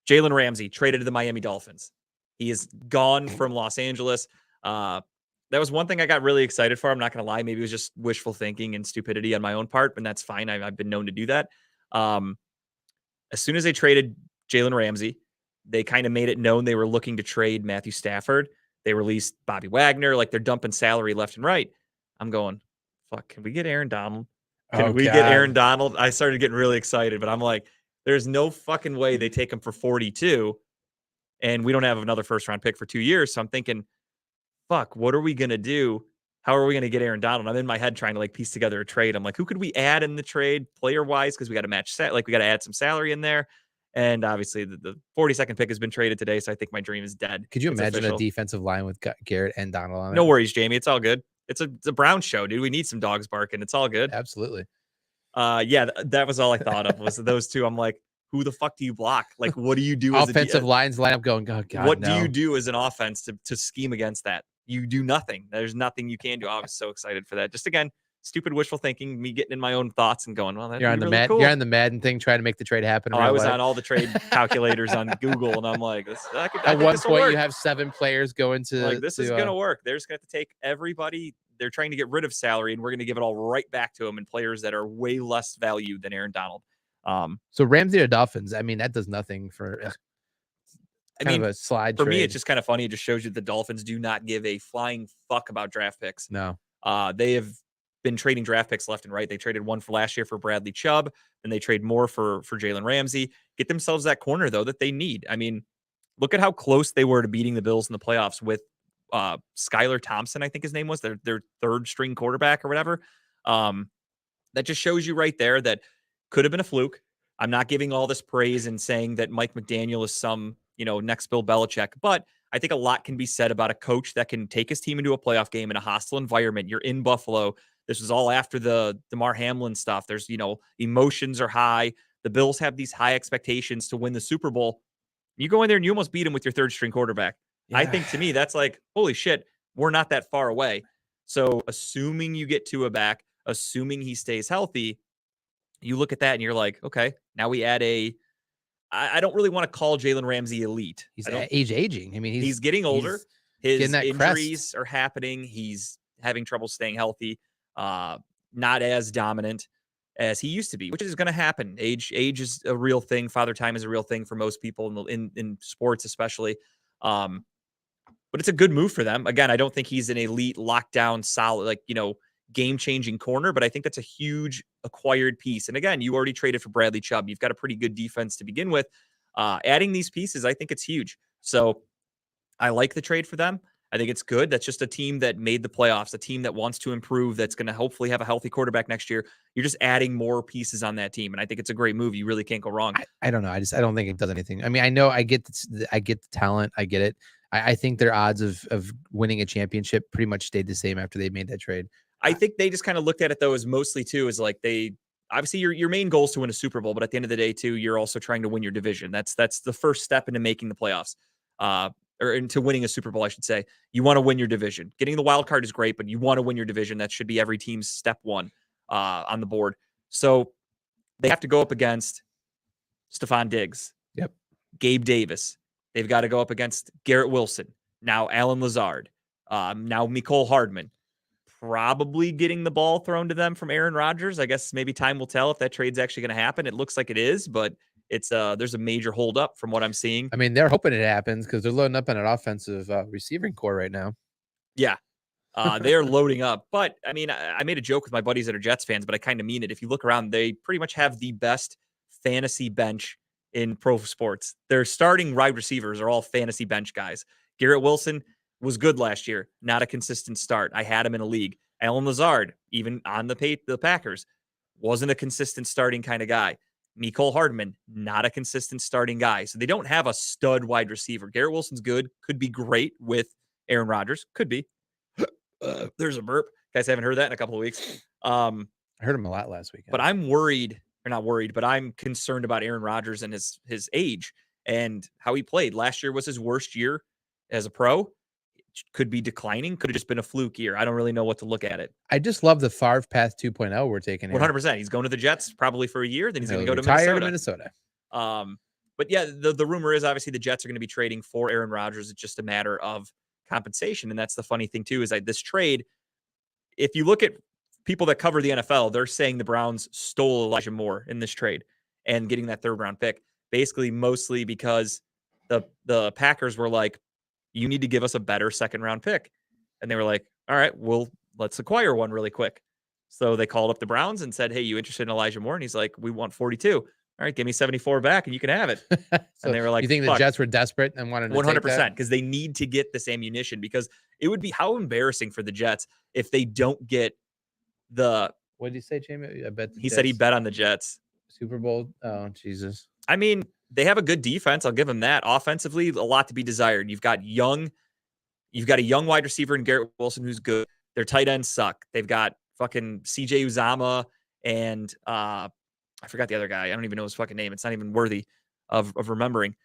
A: Jalen Ramsey traded to the Miami Dolphins. He is gone from Los Angeles. That was one thing I got really excited for. I'm not going to lie. Maybe it was just wishful thinking and stupidity on my own part, but that's fine. I've been known to do that. As soon as they traded Jalen Ramsey, they kind of made it known they were looking to trade Matthew Stafford. They released Bobby Wagner. Like, they're dumping salary left and right. I'm going, fuck, can we get Aaron Donald? Can we get Aaron Donald? I started getting really excited, but I'm like, there's no fucking way they take him for 42 and we don't have another first round pick for 2 years. So I'm thinking, fuck, what are we going to do? How are we going to get Aaron Donald? I'm in my head trying to like piece together a trade. I'm like, who could we add in the trade player wise? Because we got to match set. Like, we got to add some salary in there. And obviously the 42nd pick has been traded today. So I think my dream is dead.
B: Could you
A: It's
B: imagine
A: official.
B: a defensive line with Garrett and Donald on it?
A: No worries, Jamie. It's all good. It's a Brown show, dude. We need some dogs barking. It's all good.
B: Absolutely.
A: Yeah, that was all I thought of was those two. I'm like, who the fuck do you block? Like, what do you do as
B: Offensive lines line up going, oh, God,
A: what
B: no.
A: do you do as an offense to scheme against that? You do nothing. There's nothing you can do. I was so excited for that. Just again, stupid wishful thinking, me getting in my own thoughts and going, well, that'd
B: You're
A: be
B: on the
A: really
B: Mad,
A: cool.
B: You're on the Madden thing trying to make the trade happen. in
A: Oh, I
B: real
A: was
B: life.
A: on all the trade calculators on Google, and I'm like, I
B: At
A: think
B: one
A: this'll
B: point,
A: work.
B: you have 7 players going to.
A: Like, this is
B: to,
A: going to work. They're just going to have to take everybody. They're trying to get rid of salary, and we're going to give it all right back to them and players that are way less valued than Aaron Donald.
B: So Ramsey to Dolphins. I mean, that does nothing for.
A: I mean,
B: of a slide
A: for
B: trade.
A: me, it's just kind of funny. It just shows you the Dolphins do not give a flying fuck about draft picks.
B: no.
A: They have been trading draft picks left and right. They traded one for last year for Bradley Chubb, and they trade more for Jalen Ramsey. Get themselves that corner, though, that they need. I mean, look at how close they were to beating the Bills in the playoffs with Skylar Thompson, I think his name was, their third string quarterback or whatever. That just shows you right there that could have been a fluke. I'm not giving all this praise and saying that Mike McDaniel is some, next Bill Belichick, but I think a lot can be said about a coach that can take his team into a playoff game in a hostile environment. You're in Buffalo. This was all after the DeMar Hamlin stuff. There's, emotions are high. The Bills have these high expectations to win the Super Bowl. You go in there and you almost beat him with your third string quarterback.
B: Yeah.
A: I think to me, that's like, holy shit, we're not that far away. So assuming you get Tua back, assuming he stays healthy, you look at that and you're like, okay, now we add I don't really want to call Jalen Ramsey elite.
B: He's aging. I mean,
A: He's getting older.
B: getting
A: His
B: that
A: injuries are happening. He's having trouble staying healthy. Not as dominant as he used to be, which is going to happen. Age is a real thing. Father time is a real thing for most people in sports, especially. But it's a good move for them. Again, I don't think he's an elite, lockdown, solid, game-changing corner, but I think that's a huge acquired piece. And again, you already traded for Bradley Chubb. You've got a pretty good defense to begin with. Adding these pieces, I think it's huge. So I like the trade for them. I think it's good. That's just a team that made the playoffs, a team that wants to improve, that's going to hopefully have a healthy quarterback next year. You're just adding more pieces on that team, and I think it's a great move. You really can't go wrong.
B: I don't know. I don't think it does anything. I mean, I know I get the talent. I get it. I think their odds of winning a championship pretty much stayed the same after they made that trade.
A: I think they just kind of looked at it though as mostly too as like obviously your main goal is to win a Super Bowl, but at the end of the day too, you're also trying to win your division. That's the first step into making the playoffs, or into winning a Super Bowl, I should say. You want to win your division. Getting the wild card is great, but you want to win your division. That should be every team's step one on the board. So they have to go up against Stephon Diggs.
B: Yep.
A: Gabe Davis. They've got to go up against Garrett Wilson. Now Alan Lazard. Now Mecole Hardman. Probably getting the ball thrown to them from Aaron Rodgers. I guess maybe time will tell if that trade's actually going to happen. It looks like it is, but it's there's a major holdup from what I'm seeing.
B: I mean, they're hoping it happens because they're loading up on an offensive receiving core right now.
A: Yeah, they are loading up. But I mean, I made a joke with my buddies that are Jets fans, but I kind of mean it. If you look around, they pretty much have the best fantasy bench in pro sports. Their starting wide receivers are all fantasy bench guys. Garrett Wilson was good last year, not a consistent start. I had him in a league. Alan Lazard, even on the Packers, wasn't a consistent starting kind of guy. Mecole Hardman, not a consistent starting guy. So they don't have a stud wide receiver. Garrett Wilson's good, could be great with Aaron Rodgers, could be. There's a burp. Guys, haven't heard that in a couple of weeks.
B: I heard him a lot last weekend.
A: But I'm worried, or not worried, but I'm concerned about Aaron Rodgers and his age and how he played. Last year was his worst year as a pro. Could be declining. Could have just been a fluke year. I don't really know what to look at it.
B: I just love the Favre path 2.0 we're taking here.
A: 100%. He's going to the Jets probably for a year. Then he's going to go to
B: retire
A: Minnesota. But yeah, the rumor is obviously the Jets are going to be trading for Aaron Rodgers. It's just a matter of compensation. And that's the funny thing too, is like this trade, if you look at people that cover the NFL, they're saying the Browns stole Elijah Moore in this trade and getting that 3rd round pick, basically mostly because the Packers were like, you need to give us a better 2nd round pick. And they were like, all right, well, let's acquire one really quick. So they called up the Browns and said, hey, you interested in Elijah Moore? And he's like, we want 42. All right, give me 74 back and you can have it.
B: So
A: and they were like,
B: you think the Jets were desperate and wanted to
A: 100%, because they need to get this ammunition, because it would be how embarrassing for the Jets if they don't get the.
B: What did you say, Jamie? I bet
A: He said he bet on the Jets.
B: Super Bowl. Oh, Jesus.
A: I mean, they have a good defense. I'll give them that. Offensively, a lot to be desired. You've got a young wide receiver in Garrett Wilson who's good. Their tight ends suck. They've got fucking CJ Uzama and I forgot the other guy. I don't even know his fucking name. It's not even worthy of remembering.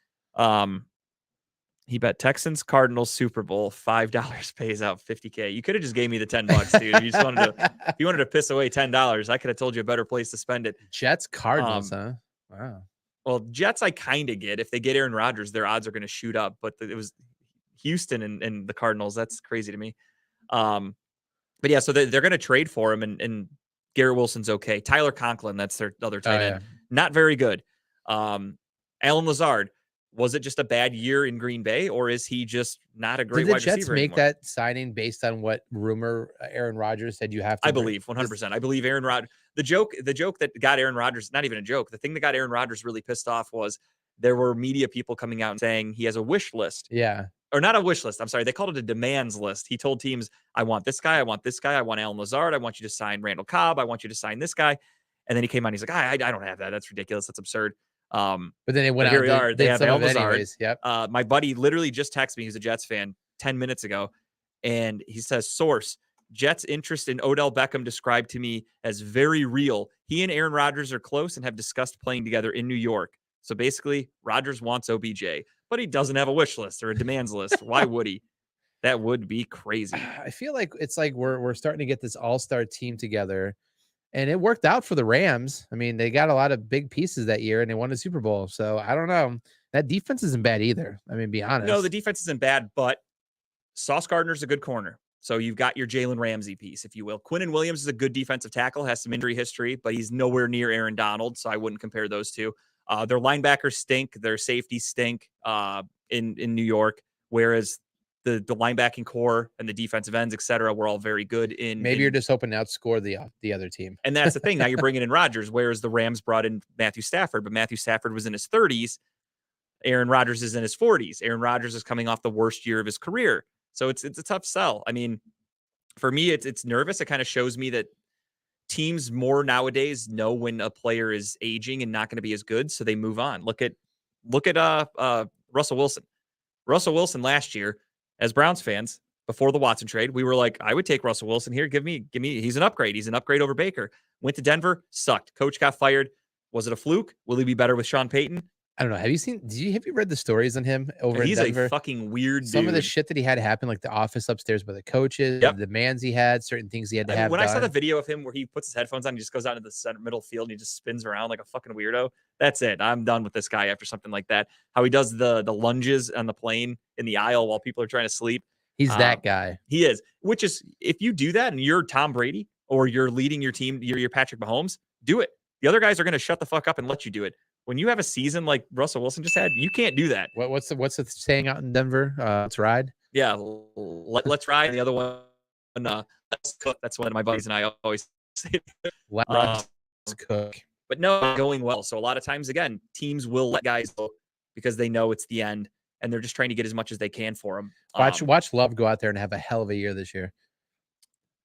A: He bet Texans Cardinals Super Bowl, $5 pays out $50K. You could have just gave me the $10, dude. If you just if you wanted to piss away $10, I could have told you a better place to spend it.
B: Jets Cardinals, huh? Wow.
A: Well, Jets I kind of get. If they get Aaron Rodgers, their odds are going to shoot up. But it was Houston and the Cardinals. That's crazy to me. But yeah, so they're going to trade for him, and Garrett Wilson's okay. Tyler Conklin, that's their other tight end. Not very good. Alan Lazard, was it just a bad year in Green Bay, or is he just not a great wide receiver?
B: Did the Jets make that signing based on what rumor Aaron Rodgers said you have to?
A: I believe 100%. I believe Aaron Rodgers. The joke that got Aaron Rodgers, not even a joke. The thing that got Aaron Rodgers really pissed off was there were media people coming out and saying he has a wish list.
B: Yeah.
A: Or not a wish list. I'm sorry. They called it a demands list. He told teams, I want this guy. I want this guy. I want Alan Lazard. I want you to sign Randall Cobb. I want you to sign this guy. And then he came out and he's like, I don't have that. That's ridiculous. That's absurd.
B: But then they went out.
A: Here we are. They have Alan Lazard.
B: Yep.
A: My buddy literally just texted me. He's a Jets fan 10 minutes ago. And he says, source, Jets' interest in Odell Beckham described to me as very real. He and Aaron Rodgers are close and have discussed playing together in New York. So basically, Rodgers wants OBJ, but he doesn't have a wish list or a demands list. Why would he? That would be crazy.
B: I feel like it's like we're starting to get this all-star team together, and it worked out for the Rams. I mean, they got a lot of big pieces that year, and they won the Super Bowl. So I don't know. That defense isn't bad either. I mean, be honest.
A: No, the defense isn't bad, but Sauce Gardner's a good corner. So you've got your Jalen Ramsey piece, if you will. Quinnen Williams is a good defensive tackle, has some injury history, but he's nowhere near Aaron Donald, so I wouldn't compare those two. Their linebackers stink. Their safeties stink in New York, whereas the linebacking core and the defensive ends, et cetera, were all very good.
B: Maybe you're just hoping to outscore the other team.
A: And that's the thing. Now you're bringing in Rodgers, whereas the Rams brought in Matthew Stafford, but Matthew Stafford was in his 30s. Aaron Rodgers is in his 40s. Aaron Rodgers is coming off the worst year of his career. So it's a tough sell. I mean, for me, it's nervous. It kind of shows me that teams more nowadays know when a player is aging and not going to be as good, so they move on. Look at Russell Wilson. Russell Wilson last year, as Browns fans, before the Watson trade, we were like, I would take Russell Wilson here. Give me. He's an upgrade. He's an upgrade over Baker. Went to Denver, sucked. Coach got fired. Was it a fluke? Will he be better with Sean Payton?
B: I don't know. Have you read the stories on him over in Denver?
A: He's a fucking weird dude.
B: Some of the shit that he had happen, like the office upstairs by the coaches, the demands he had, certain things he had to have
A: when
B: done.
A: I saw the video of him where he puts his headphones on, he just goes out into the middle field and he just spins around like a fucking weirdo. That's it. I'm done with this guy after something like that. How he does the lunges on the plane in the aisle while people are trying to sleep.
B: He's that guy.
A: He is. Which is, if you do that and you're Tom Brady or you're leading your team, you're Patrick Mahomes, do it. The other guys are going to shut the fuck up and let you do it. When you have a season like Russell Wilson just had, you can't do that.
B: What's the saying out in Denver? Let's ride.
A: Yeah, let's ride. And the other one, let's cook. That's one of my buddies and I always say.
B: Let's cook.
A: But no, going well. So a lot of times, again, teams will let guys go because they know it's the end, and they're just trying to get as much as they can for them.
B: Watch Love go out there and have a hell of a year this year.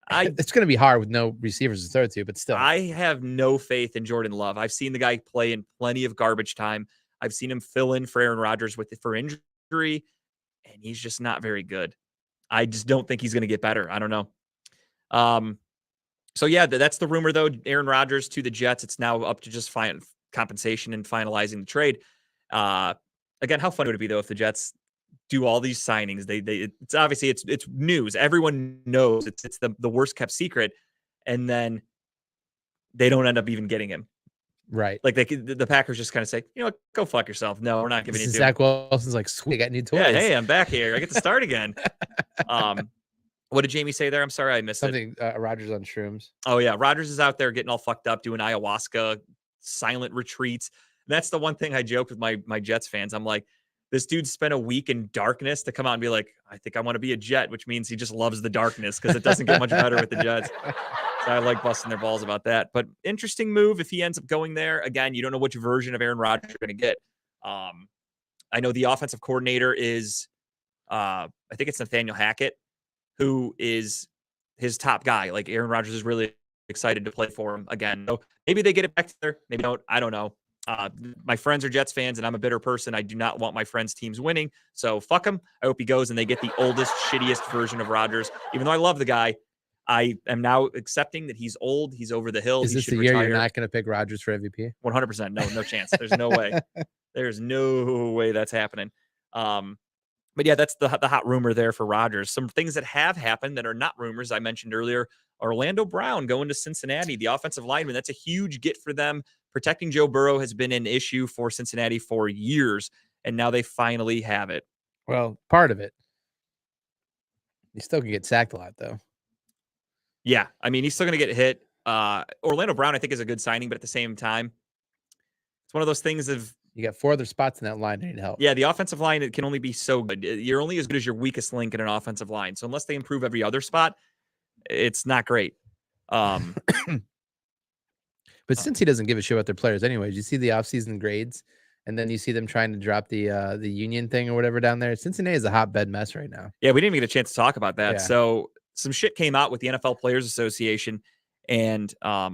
A: I
B: It's going to be hard with no receivers to throw to, but still.
A: I have no faith in Jordan Love. I've seen the guy play in plenty of garbage time. I've seen him fill in for Aaron Rodgers for injury, and he's just not very good. I just don't think he's going to get better. I don't know. So yeah, that's the rumor though. Aaron Rodgers to the Jets. It's now up to just compensation and finalizing the trade. Again, how fun would it be though if the Jets do all these signings? It's obviously it's news. Everyone knows it's the worst kept secret, and then they don't end up even getting him.
B: Right.
A: Like the Packers just kind of say, you know what, go fuck yourself. No, we're not giving you.
B: Zach Wilson's like, sweet, I got new toys.
A: Yeah, hey, I'm back here. I get to start again. What did Jamie say there? I'm sorry, I missed
B: Something Rodgers on shrooms.
A: Oh yeah, Rodgers is out there getting all fucked up, doing ayahuasca, silent retreats. And that's the one thing I joked with my Jets fans. I'm like, this dude spent a week in darkness to come out and be like, I think I want to be a Jet, which means he just loves the darkness because it doesn't get much better with the Jets. So I like busting their balls about that. But interesting move if he ends up going there. Again, you don't know which version of Aaron Rodgers you're going to get. I know the offensive coordinator is, I think it's Nathaniel Hackett, who is his top guy. Like Aaron Rodgers is really excited to play for him again. So maybe they get it back there. Maybe don't. I don't know. My friends are Jets fans, and I'm a bitter person. I do not want my friends' teams winning. So fuck him. I hope he goes and they get the oldest, shittiest version of Rodgers. Even though I love the guy, I am now accepting that he's old. He's over the hill.
B: Is
A: He
B: this
A: should
B: the year
A: retire.
B: you're not going to pick Rodgers for MVP?
A: 100%. No chance. There's no way. There's no way that's happening. But yeah, that's the hot rumor there for Rodgers. Some things that have happened that are not rumors. I mentioned earlier, Orlando Brown going to Cincinnati, the offensive lineman. That's a huge get for them. Protecting Joe Burrow has been an issue for Cincinnati for years, and now they finally have it.
B: Well, part of it. You still can get sacked a lot, though.
A: Yeah, I mean, he's still going to get hit. Orlando Brown, I think, is a good signing, but at the same time, it's one of those things of,
B: You got 4 other spots in that line that need help.
A: yeah, the offensive line, it can only be so good. You're only as good as your weakest link in an offensive line. So unless they improve every other spot, it's not great.
B: But since he doesn't give a shit about their players anyways, you see the offseason grades, and then you see them trying to drop the union thing or whatever down there. Cincinnati is a hotbed mess right now.
A: Yeah, we didn't even get a chance to talk about that.
B: Yeah.
A: So some shit came out with the NFL Players Association, and I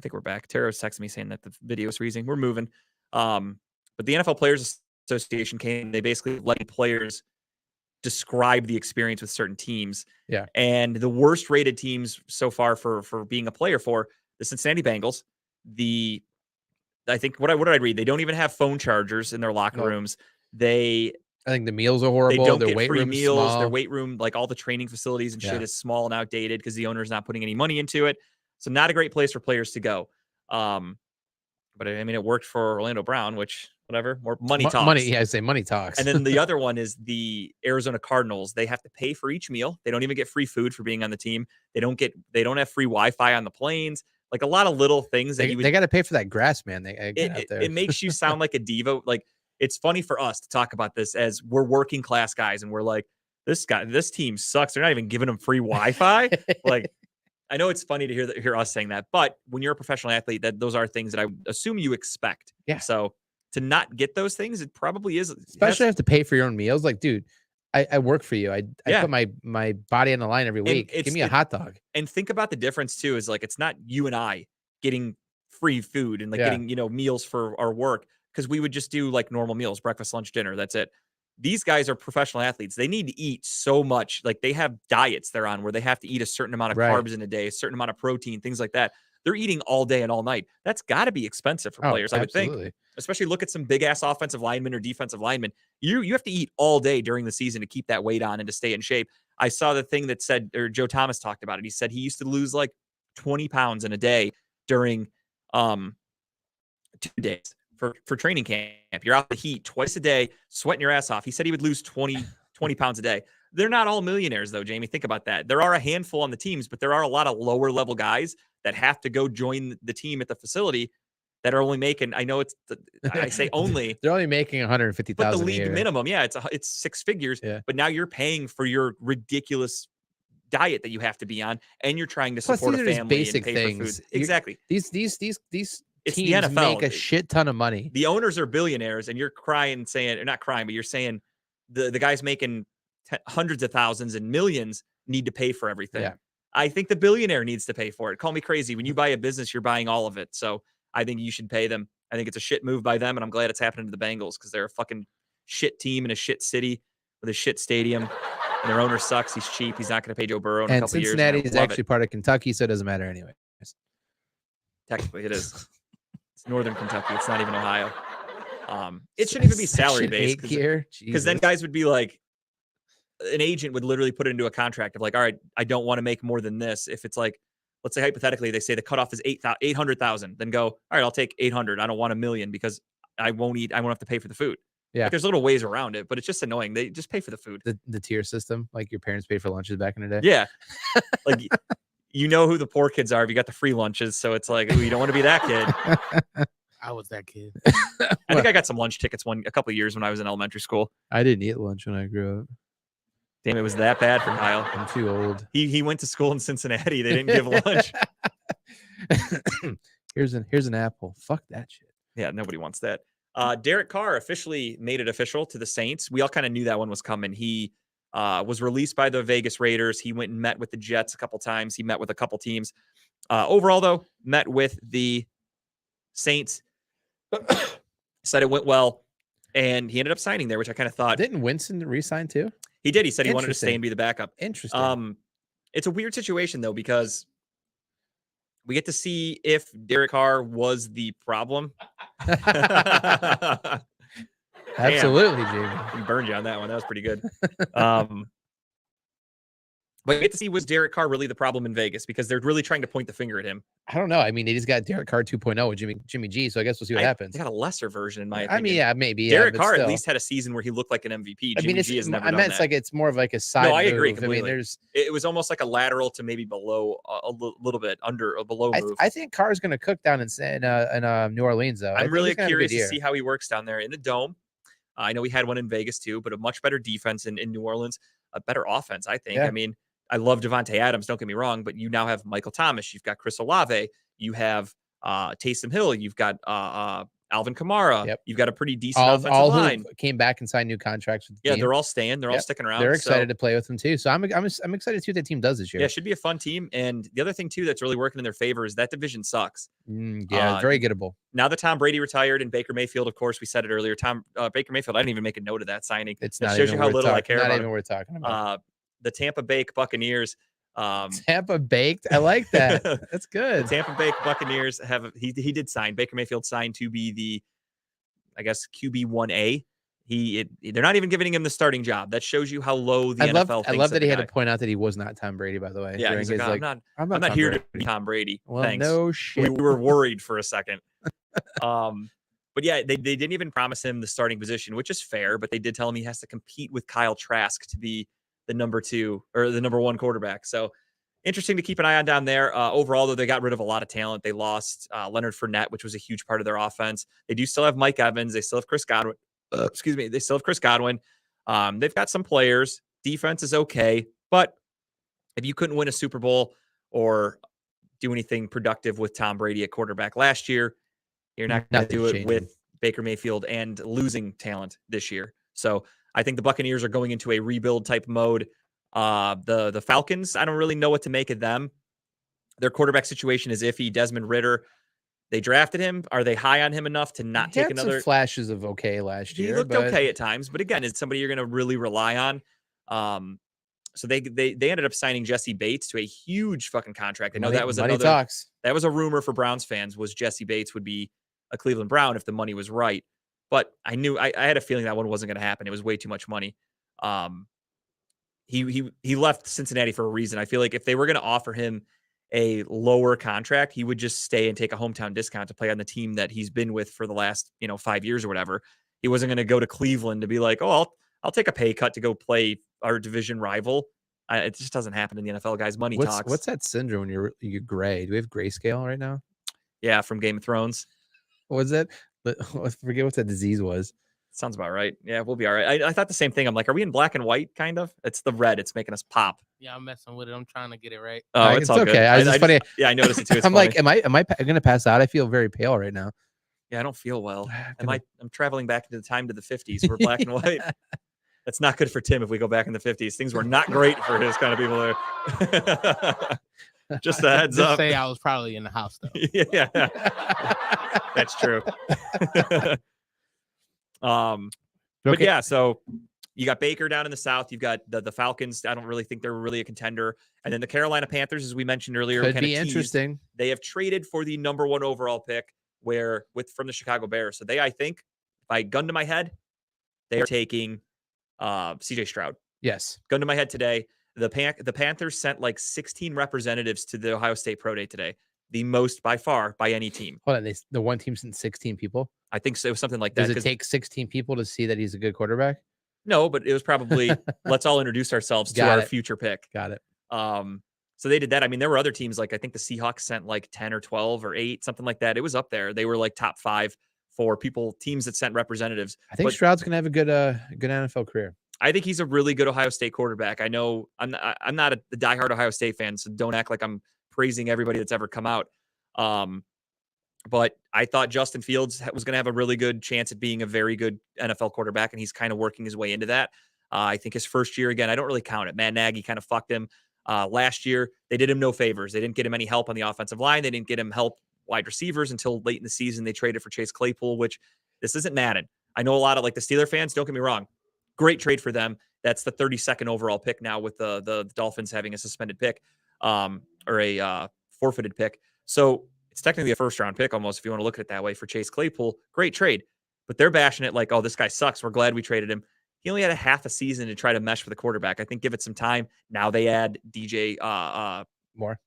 A: think we're back. Tara's texting me saying that the video is freezing. We're moving. But the NFL Players Association came. They basically let players describe the experience with certain teams.
B: Yeah.
A: And the worst rated teams so far for being a player for the Cincinnati Bengals. I think what did I read? They don't even have phone chargers in their locker
B: No.
A: rooms.
B: I think the meals are
A: They
B: horrible.
A: don't
B: Their
A: get
B: weight
A: free
B: room's
A: meals.
B: small.
A: Their weight room, like all the training facilities and shit,
B: Yeah.
A: is small and outdated because the owner's not putting any money into it. So not a great place for players to go. But I mean, it worked for Orlando Brown, which whatever, more money talks.
B: Money, yeah, I say money talks.
A: And then the other one is the Arizona Cardinals. They have to pay for each meal. They don't even get free food for being on the team. They don't have free Wi-Fi on the planes. Like a lot of little things that
B: they got to pay for that grass, man. They get out
A: it,
B: there.
A: it makes you sound like a diva. Like it's funny for us to talk about this as we're working class guys and we're like, this team sucks. They're not even giving them free Wi-Fi. Like, I know it's funny to hear us saying that, but when you're a professional athlete, those are things that I assume you expect.
B: Yeah.
A: So to not get those things, it probably is.
B: Especially have to pay for your own meals. Like, dude, I work for you. I
A: Yeah.
B: put my body on the line every week. Give me a hot dog.
A: And think about the difference too, is like, it's not you and I getting free food and like
B: Yeah.
A: getting, meals for our work. Cause we would just do like normal meals, breakfast, lunch, dinner. That's it. These guys are professional athletes. They need to eat so much. Like they have diets they're on where they have to eat a certain amount of
B: Right.
A: carbs in a day, a certain amount of protein, things like that. They're eating all day and all night. That's got to be expensive for players, I would think.
B: Absolutely.
A: Especially look at some big ass offensive linemen or defensive linemen. You have to eat all day during the season to keep that weight on and to stay in shape. I saw the thing that said, or Joe Thomas talked about it. He said he used to lose like 20 pounds in a day during 2 days for training camp. You're out the heat twice a day, sweating your ass off. He said he would lose 20 pounds a day. They're not all millionaires though, Jamie. Think about that. There are a handful on the teams, but there are a lot of lower level guys that have to go join the team at the facility that are only making, I know I say only,
B: They're only making
A: but
B: 150,000
A: the
B: a
A: league
B: year.
A: minimum, yeah, it's 6 figures,
B: Yeah.
A: but now you're paying for your ridiculous diet that you have to be on, and you're trying to
B: Plus,
A: support
B: these
A: a
B: are just
A: family
B: basic
A: and pay for
B: things.
A: food. Exactly.
B: These
A: It's the
B: teams
A: NFL.
B: make a shit ton of money.
A: The owners are billionaires, and you're crying, saying, or not crying, but you're saying the guys making hundreds of thousands and millions need to pay for everything.
B: Yeah.
A: I think the billionaire needs to pay for it. Call me crazy. When you buy a business, you're buying all of it. So I think you should pay them. I think it's a shit move by them, and I'm glad it's happening to the Bengals because they're a fucking shit team in a shit city with a shit stadium. And their owner sucks. He's cheap. He's not going to pay Joe Burrow in a
B: And
A: couple years.
B: Cincinnati
A: and I
B: is
A: love
B: actually
A: it.
B: part of Kentucky, so it doesn't matter anyway.
A: Technically, it is. It's northern Kentucky. It's not even Ohio. It shouldn't even be salary based because then guys would be like, an agent would literally put it into a contract of like, all right, I don't want to make more than this. If it's like, let's say hypothetically, they say the cutoff is 800,000, then go, all right, I'll take 800. I don't want $1 million because I won't have to pay for the food.
B: Yeah.
A: Like, there's little ways around it, but it's just annoying. They just pay for the food.
B: The tier system, like your parents paid for lunches back in the day.
A: Yeah. Like, you know who the poor kids are if you got the free lunches. So it's like, ooh, you don't want to be that kid.
C: I was that kid.
A: I think I got some lunch tickets a couple of years when I was in elementary school.
B: I didn't eat lunch when I grew up.
A: Damn, it was that bad for Kyle.
B: I'm too old.
A: He went to school in Cincinnati. They didn't give lunch.
B: Here's an apple. Fuck that shit.
A: Yeah, nobody wants that. Derek Carr officially made it official to the Saints. We all kind of knew that one was coming. He was released by the Vegas Raiders. He went and met with the Jets a couple times. He met with a couple teams. Overall, though, met with the Saints. Said it went well, and he ended up signing there, which I kind of thought.
B: Didn't Winston resign too?
A: He did. He said he wanted to stay
B: Interesting.
A: and be the backup.
B: Interesting.
A: It's a weird situation, though, because we get to see if Derek Carr was the problem.
B: Absolutely, Jamie.
A: He burned you on that one. That was pretty good. But you get to see, was Derek Carr really the problem in Vegas? Because they're really trying to point the finger at him.
B: I don't know. I mean, they just got Derek Carr 2.0 with Jimmy G, so I guess we'll see what happens.
A: They got a lesser version, in my opinion.
B: I mean, yeah, maybe.
A: Derek
B: yeah,
A: Carr
B: still.
A: at least had a season where he looked like an MVP.
B: I mean,
A: Jimmy G has never
B: I
A: done
B: meant
A: that.
B: it's like it's more of like a side.
A: No, I agree
B: move.
A: completely.
B: I mean,
A: It was almost like a lateral to maybe below a little bit under a below move.
B: I think Carr's going to cook down in New Orleans, though. I
A: I'm
B: think
A: really
B: he's gonna have a
A: curious
B: good
A: to
B: year.
A: see how he works down there in the dome. I know we had one in Vegas too, but a much better defense in New Orleans, a better offense, I think.
B: Yeah.
A: I mean, I love Devontae Adams, don't get me wrong, but you now have Michael Thomas, you've got Chris Olave, you have Taysom Hill, you've got Alvin Kamara,
B: Yep.
A: you've got a pretty decent
B: all
A: offensive line.
B: who came back and signed new contracts with the
A: Yeah,
B: team.
A: they're all staying, they're all
B: Yep.
A: sticking around.
B: They're
A: so-
B: excited to play with them too. So I'm excited to see what the team does this year.
A: Yeah, it should be a fun team. And the other thing too that's really working in their favor is that division sucks.
B: Very gettable.
A: Now that Tom Brady retired and Baker Mayfield, of course, we said it earlier. Baker Mayfield, I didn't even make a note of that signing.
B: It's
A: That
B: not
A: shows
B: even
A: you how
B: worth
A: little I
B: talking-
A: care
B: Not
A: about
B: even
A: him.
B: worth talking about.
A: The Tampa Bay Buccaneers.
B: Tampa baked. I like that. That's
A: The
B: good.
A: Tampa Bay Buccaneers he did sign. Baker Mayfield signed to be the, I guess, QB1A. They're not even giving him the starting job. That shows you how low the NFL thinks.
B: I love that
A: of
B: he
A: the
B: had to
A: guy.
B: point out that he was not Tom Brady, by the way.
A: Yeah,
B: during
A: he's
B: his,
A: like, I'm not
B: Tom
A: here
B: Brady.
A: to be Tom Brady.
B: Well,
A: Thanks.
B: no
A: we
B: shit.
A: were worried for a second. But yeah, they didn't even promise him the starting position, which is fair, but they did tell him he has to compete with Kyle Trask to be the number 2 or the number 1 quarterback. So interesting to keep an eye on down there. Overall, though, they got rid of a lot of talent. They lost Leonard Fournette, which was a huge part of their offense. They do still have Mike Evans. They still have Chris Godwin. They still have Chris Godwin. They've got some players. Defense is okay, but if you couldn't win a Super Bowl or do anything productive with Tom Brady at quarterback last year, you're not going to do it
B: Nothing's
A: with Baker Mayfield and losing talent this year. So I think the Buccaneers are going into a rebuild type mode. The Falcons, I don't really know what to make of them. Their quarterback situation is iffy. Desmond Ridder, they drafted him. Are they high on him enough to not
B: He
A: take
B: had some
A: another?
B: flashes of okay last
A: He
B: year.
A: looked
B: but
A: okay at times, but again, it's somebody you're going to really rely on. So they ended up signing Jesse Bates to a huge fucking contract. I know that was
B: money
A: another.
B: talks.
A: That was a rumor for Browns fans, was Jesse Bates would be a Cleveland Brown if the money was right. But I knew I had a feeling that one wasn't going to happen. It was way too much money. He left Cincinnati for a reason. I feel like if they were going to offer him a lower contract, he would just stay and take a hometown discount to play on the team that he's been with for the last 5 years or whatever. He wasn't going to go to Cleveland to be like, oh, I'll take a pay cut to go play our division rival. It just doesn't happen in the NFL, guys. Money talks.
B: What's that syndrome when you're gray? Do we have grayscale right now?
A: Yeah, from Game of Thrones.
B: What was it? I forget what that disease was.
A: Sounds about right. Yeah, we'll be all right. I thought the same thing. I'm like, are we in black and white? Kind of. It's the red. It's making us pop.
C: Yeah, I'm messing with it. I'm trying to get it right.
A: Oh,
B: Like,
A: it's
B: it's
A: all good.
B: okay. I was just funny.
A: Yeah, I noticed it too. It's
B: I'm
A: funny.
B: like, am I going to pass out? I feel very pale right now.
A: Yeah, I don't feel well.
B: Gonna-
A: I'm traveling back into the time to the 50s. We're black and white. That's not good for Tim if we go back in the 50s. Things were not great for his kind of people there. Just a heads
C: Just
A: up.
C: say I was probably in the house though.
A: Yeah, that's true. But
B: Okay.
A: yeah, so you got Baker down in the South. You've got the Falcons. I don't really think they're really a contender. And then the Carolina Panthers, as we mentioned earlier,
B: Could
A: kinda
B: be
A: teased.
B: interesting.
A: They have traded for the number 1 overall pick from the Chicago Bears. So I think, if I gun to my head, they are taking CJ Stroud.
B: Yes.
A: Gun to my head today. The Panthers sent like 16 representatives to the Ohio State Pro Day today, the most by far by any team.
B: Hold on. The one team sent 16 people.
A: I think so, something like that.
B: Does it
A: 'cause-
B: take 16 people to see that he's a good quarterback?
A: No, but it was probably let's all introduce ourselves to
B: Got
A: our
B: it.
A: future pick.
B: Got it.
A: So they did that. I mean, there were other teams like I think the Seahawks sent like 10 or 12 or 8, something like that. It was up there. They were like top 5 for teams that sent representatives.
B: I think
A: But
B: Stroud's gonna have a good NFL career.
A: I think he's a really good Ohio State quarterback. I know I'm not a diehard Ohio State fan, so don't act like I'm praising everybody that's ever come out. But I thought Justin Fields was going to have a really good chance at being a very good NFL quarterback, and he's kind of working his way into that. I think his first year, again, I don't really count it. Matt Nagy kind of fucked him. Last year, they did him no favors. They didn't get him any help on the offensive line. They didn't get him help wide receivers until late in the season. They traded for Chase Claypool, which this isn't Madden. I know a lot of like the Steeler fans, don't get me wrong. Great trade for them. That's the 32nd overall pick now with the Dolphins having a suspended pick or a forfeited pick. So it's technically a first-round pick almost if you want to look at it that way for Chase Claypool. Great trade. But they're bashing it like, oh, this guy sucks. We're glad we traded him. He only had a half a season to try to mesh with a quarterback. I think give it some time. Now they add DJ
B: More.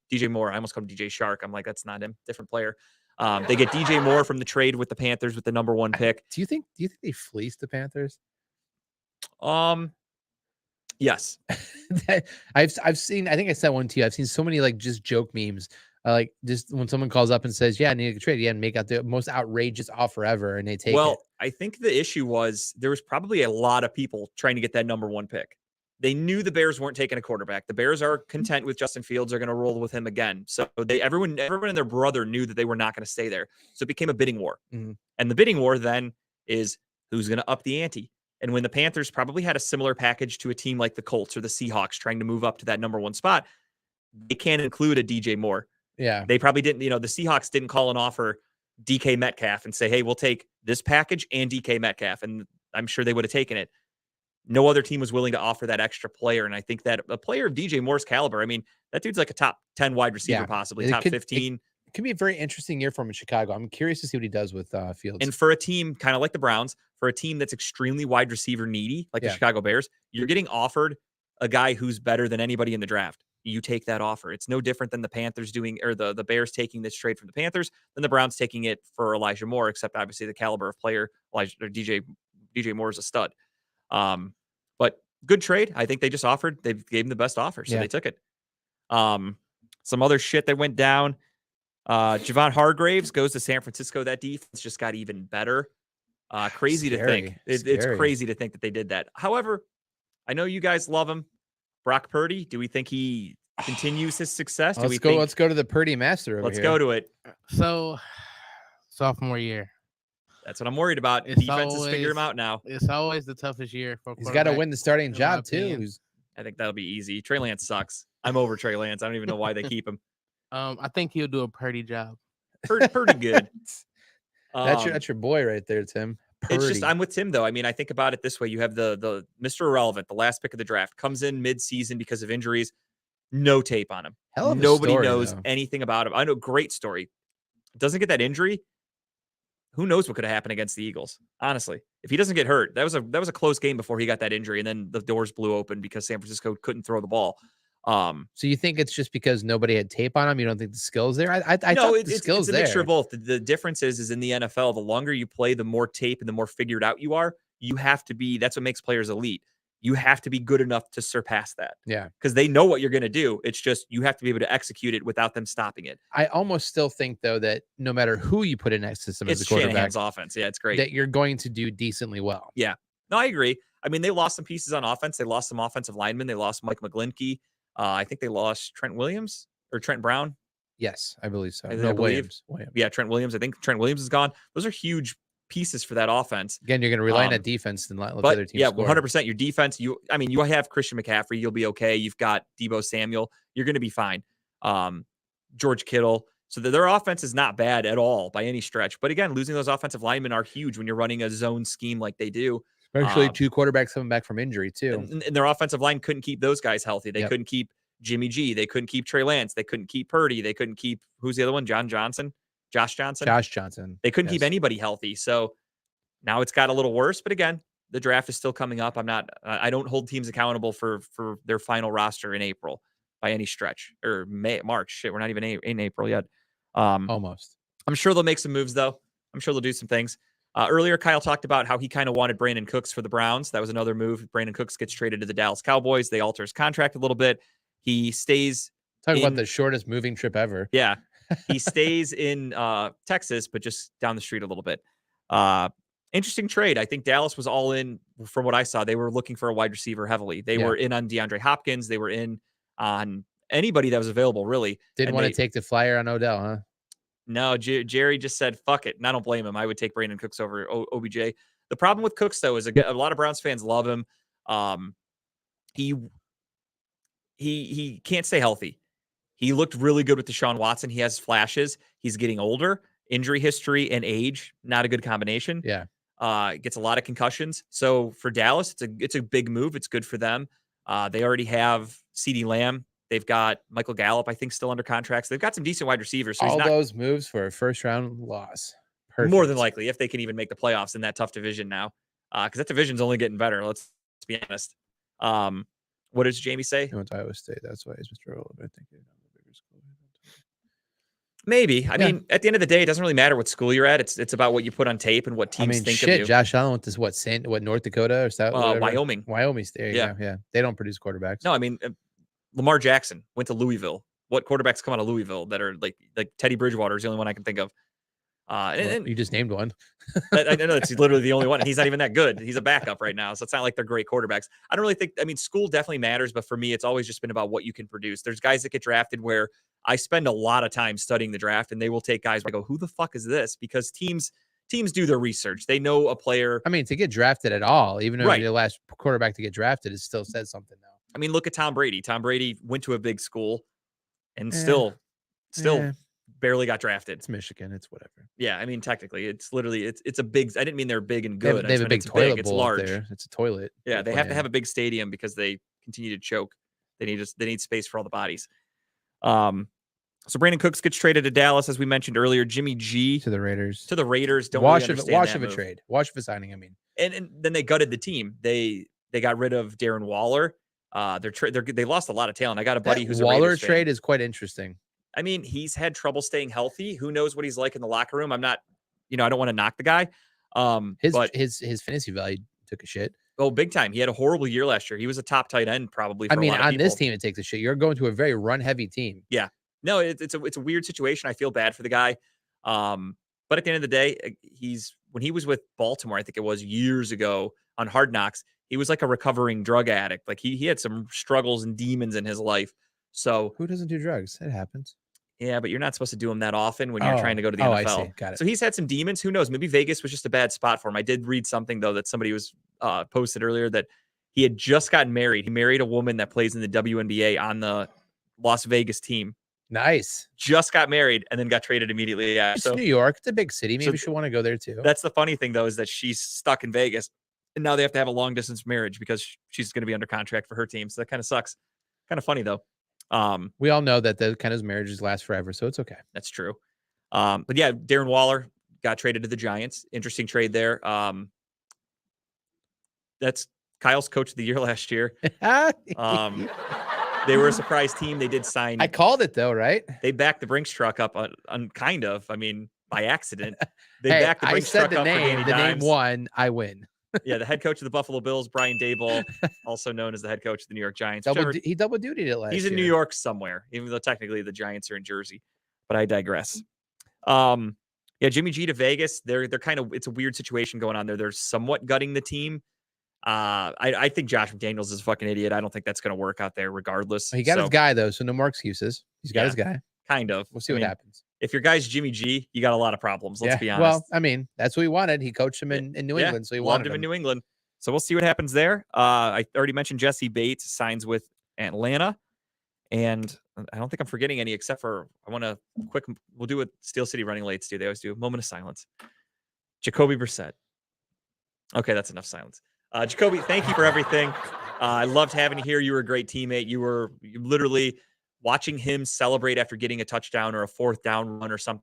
A: I almost called him DJ Shark. I'm like, that's not him. Different player. They get DJ Moore from the trade with the Panthers with the number 1 pick.
B: Do you think they fleeced the Panthers?
A: Yes.
B: I've seen. I think I sent one to you. I've seen so many like just joke memes. Like just when someone calls up and says, "Yeah, I need a trade," yeah, and make out the most outrageous offer ever, and they take it.
A: I think the issue was there was probably a lot of people trying to get that number 1 pick. They knew the Bears weren't taking a quarterback. The Bears are content with Justin Fields. They're going to roll with him again. So everyone and their brother knew that they were not going to stay there. So it became a bidding war.
B: Mhm.
A: And the bidding war then is who's going to up the ante. And when the Panthers probably had a similar package to a team like the Colts or the Seahawks trying to move up to that number 1 spot, they can't include a DJ Moore.
B: Yeah.
A: They probably didn't, the Seahawks didn't call an offer DK Metcalf and say, hey, we'll take this package and DK Metcalf. And I'm sure they would have taken it. No other team was willing to offer that extra player. And I think that a player of DJ Moore's caliber, I mean, that dude's like a top 10 wide receiver,
B: Yeah.
A: possibly
B: It
A: top
B: could-
A: 15.
B: It could be a very interesting year for him in Chicago. I'm curious to see what he does with Fields.
A: And for a team kind of like the Browns, for a team that's extremely wide receiver needy, like the
B: Yeah.
A: Chicago Bears, you're getting offered a guy who's better than anybody in the draft. You take that offer. It's no different than the Panthers doing, or the Bears taking this trade from the Panthers, than the Browns taking it for Elijah Moore, except obviously the caliber of player, DJ Moore is a stud. But good trade. I think they just gave him the best offer, so
B: Yeah.
A: they took it. Some other shit that went down. Javon Hargraves goes to San Francisco. That defense just got even better. Crazy to think.
B: Scary.
A: It's
B: Scary.
A: crazy to think that they did that. However, I know you guys love him. Brock Purdy, do we think he continues his success?
B: Let's go to the Purdy master over
A: Let's
B: here.
A: go to it.
C: So, sophomore year,
A: That's what I'm worried about.
C: It's
A: Defenses figure him
C: always-
A: out now.
C: it's always the toughest year for. a
B: He's got to
C: quarterback.
B: win the starting
C: in my
B: job too.
C: opinion.
B: Who's-
A: I think that'll be easy. Trey Lance sucks. I'm over Trey Lance. I don't even know why they keep him.
C: I think he'll do a Purdy job.
A: Pretty good.
B: That's your boy right there, Tim.
A: It's just
B: Purdy.
A: I'm with Tim though. I mean, I think about it this way: you have the Mr. Irrelevant, the last pick of the draft, comes in mid-season because of injuries, no tape on him.
B: Hell of a
A: Nobody
B: story,
A: knows
B: though.
A: anything about him. I know, great story. Doesn't get that injury. Who knows what could have happened against the Eagles? Honestly, if he doesn't get hurt, that was a close game before he got that injury, and then the doors blew open because San Francisco couldn't throw the ball.
B: So you think it's just because nobody had tape on him? You don't think the skills there? I
A: No,
B: thought the skills
A: it's a
B: there.
A: mixture of both. The difference is in the NFL, the longer you play, the more tape and the more figured out you are. You have to be. That's what makes players elite. You have to be good enough to surpass that.
B: Yeah.
A: Because they know what you're going to do. It's just you have to be able to execute it without them stopping it.
B: I almost still think though that no matter who you put in next to them as a
A: It's
B: quarterback,
A: Shanahan's offense. Yeah, it's great.
B: that you're going to do decently well.
A: No, I agree. I mean, they lost some pieces on offense. They lost some offensive linemen. They lost Mike McGlinchey. I think they lost Trent Williams or Trent Brown.
B: Yes, I believe so.
A: I
B: No,
A: believe.
B: Williams.
A: Yeah, Trent Williams. I think Trent Williams is gone. Those are huge pieces for that offense.
B: Again, you're going to rely on
A: Um,
B: that defense and let the
A: But
B: other team
A: yeah,
B: score.
A: 100%. Your defense, you have Christian McCaffrey. You'll be okay. You've got Debo Samuel. You're going to be fine. George Kittle. So their offense is not bad at all by any stretch. But again, losing those offensive linemen are huge when you're running a zone scheme like they do.
B: Especially 2 quarterbacks coming back from injury too.
A: And their offensive line couldn't keep those guys healthy. They
B: Yep.
A: couldn't keep Jimmy G. They couldn't keep Trey Lance. They couldn't keep Purdy. They couldn't keep, who's the other one? Josh Johnson.
B: Josh Johnson.
A: They couldn't keep
B: Yes.
A: anybody healthy. So now it's got a little worse. But again, the draft is still coming up. I don't hold teams accountable for their final roster in April by any stretch, or March. Shit, we're not even in April yet.
B: Almost.
A: I'm sure they'll make some moves though. I'm sure they'll do some things. Earlier, Kyle talked about how he kind of wanted Brandon Cooks for the Browns. That was another move. Brandon Cooks gets traded to the Dallas Cowboys. They alter his contract a little bit. He stays.
B: Talk
A: in-
B: about the shortest moving trip ever.
A: Yeah. He stays in Texas, but just down the street a little bit. Interesting trade. I think Dallas was all in from what I saw. They were looking for a wide receiver heavily. They
B: Yeah.
A: were in on DeAndre Hopkins. They were in on anybody that was available, really.
B: Didn't
A: And
B: want
A: they-
B: to take the flyer on Odell, huh?
A: No, Jerry just said, fuck it. And I don't blame him. I would take Brandon Cooks over OBJ. The problem with Cooks, though, is a lot of Browns fans love him. He can't stay healthy. He looked really good with Deshaun Watson. He has flashes. He's getting older. Injury history and age, not a good combination.
B: Yeah.
A: Gets a lot of concussions. So for Dallas, it's a big move. It's good for them. They already have CeeDee Lamb. They've got Michael Gallup, I think, still under contracts. They've got some decent wide receivers. So
B: All
A: he's not
B: those moves for a first round loss.
A: more than
B: Perfect.
A: likely, if they can even make the playoffs in that tough division now, because that division's only getting better. Let's be honest. What does Jamie say?
B: He went to Iowa State. That's why he's Mr. Relevant. I think.
A: Maybe. I
B: Yeah.
A: mean, at the end of the day, it doesn't really matter what school you're at. It's about what you put on tape and what
B: I
A: teams
B: mean,
A: think
B: shit.
A: of you.
B: Josh Allen went to what North Dakota or South? whatever.
A: Wyoming.
B: Wyoming State.
A: Yeah.
B: Yeah. They don't produce quarterbacks.
A: No, I mean, Lamar Jackson went to Louisville. What quarterbacks come out of Louisville that are like Teddy Bridgewater is the only one I can think of.
B: Well,
A: And
B: you just named one.
A: I know it's literally the only one. He's not even that good. He's a backup right now. So it's not like they're great quarterbacks. I don't really think, I mean, school definitely matters, but for me, it's always just been about what you can produce. There's guys that get drafted where I spend a lot of time studying the draft, and they will take guys where I go, who the fuck is this? Because teams do their research. They know a player.
B: I mean, to get drafted at all, even if
A: Right.
B: you're the last quarterback to get drafted, it still says something now.
A: I mean, look at Tom Brady. Tom Brady went to a big school and
B: Eh,
A: still
B: Eh,
A: barely got drafted.
B: it's Michigan. It's whatever.
A: Yeah, I mean, technically, it's literally it's a big. I didn't mean they're big and
B: They have,
A: good. I
B: they have
A: just
B: a
A: meant
B: big
A: it's
B: toilet
A: It's
B: bowl up
A: large.
B: there. It's a toilet.
A: Yeah, they have to
B: play
A: have a big stadium because they continue to choke. They need space for all the bodies. So Brandon Cooks gets traded to Dallas, as we mentioned earlier. Jimmy G
B: in to the Raiders.
A: to the Raiders. Don't
B: wash
A: really
B: of
A: understand
B: wash
A: that
B: of a
A: move.
B: trade. Wash of a signing. I mean,
A: And then they gutted the team. They got rid of Darren Waller. They lost a lot of talent. I got a buddy
B: that
A: who's a
B: Waller
A: Raiders fan.
B: trade is quite interesting.
A: I mean, he's had trouble staying healthy. Who knows what he's like in the locker room? I'm not, I don't want to knock the guy. But
B: His fantasy value took a shit.
A: big time. He had a horrible year last year. He was a top tight end probably. For
B: I mean,
A: a lot of
B: on this
A: people.
B: team, it takes a shit. You're going to a very run heavy team.
A: No, it's a weird situation. I feel bad for the guy. But at the end of the day, when he was with Baltimore, I think it was years ago on Hard Knocks, he was like a recovering drug addict. Like he had some struggles and demons in his life. So
B: Who doesn't do drugs? It happens.
A: yeah, but you're not supposed to do them that often when you're trying to go to the
B: I
A: NFL.
B: see. Got it.
A: So he's had some demons. Who knows? Maybe Vegas was just a bad spot for him. I did read something though that somebody was posted earlier that he had just gotten married. He married a woman that plays in the WNBA on the Las Vegas team.
B: Nice.
A: Just got married and then got traded immediately. Yeah.
B: It's
A: So
B: New York. It's a big city. Maybe
A: so
B: you should want to go there too.
A: that's the funny thing though, is that she's stuck in Vegas and now they have to have a long distance marriage because she's going to be under contract for her team. So that kind of sucks. Kind of funny though.
B: We all know that the kind of marriages last forever, so it's okay.
A: That's true. But yeah, Darren Waller got traded to the Giants. Interesting trade there. That's Kyle's coach of the year last year. They were a surprise team. They did sign.
B: I called it though, right?
A: They backed the Brinks truck up on kind of. I mean, by accident. They
B: Hey,
A: backed the
B: I
A: Brinks
B: said
A: truck
B: the
A: up for
B: name.
A: Danny
B: The name
A: Dimes.
B: won. I win.
A: Yeah, the head coach of the Buffalo Bills, Brian Daboll, also known as the head coach of the New York Giants. Whichever-
B: He double dutied it last
A: he's
B: year.
A: in New York somewhere, even though technically the Giants are in Jersey. But I digress. Yeah, Jimmy G to Vegas. They're kind of, it's a weird situation going on there. They're somewhat gutting the team. I think Josh McDaniels is a fucking idiot. I don't think that's going to work out there regardless.
B: He got his
A: So,
B: guy though, so no more excuses. He's got
A: Yeah.
B: his guy.
A: kind of.
B: We'll see
A: I
B: what
A: mean,
B: happens.
A: if your guy's Jimmy G, you got a lot of problems. Let's be honest.
B: Well, I mean, that's what he wanted. He coached him
A: Yeah.
B: in New
A: Yeah,
B: England, so he
A: loved
B: wanted
A: him
B: him.
A: in New England. So we'll see what happens there. I already mentioned Jesse Bates signs with Atlanta, and I don't think I'm forgetting any except for I want to we'll do what Steel City Running Lates do. They always do a moment of silence. Jacoby Brissett. Okay, that's enough silence. Jacoby, thank you for everything. I loved having you here. You were a great teammate. You literally watching him celebrate after getting a touchdown or a fourth down run or something,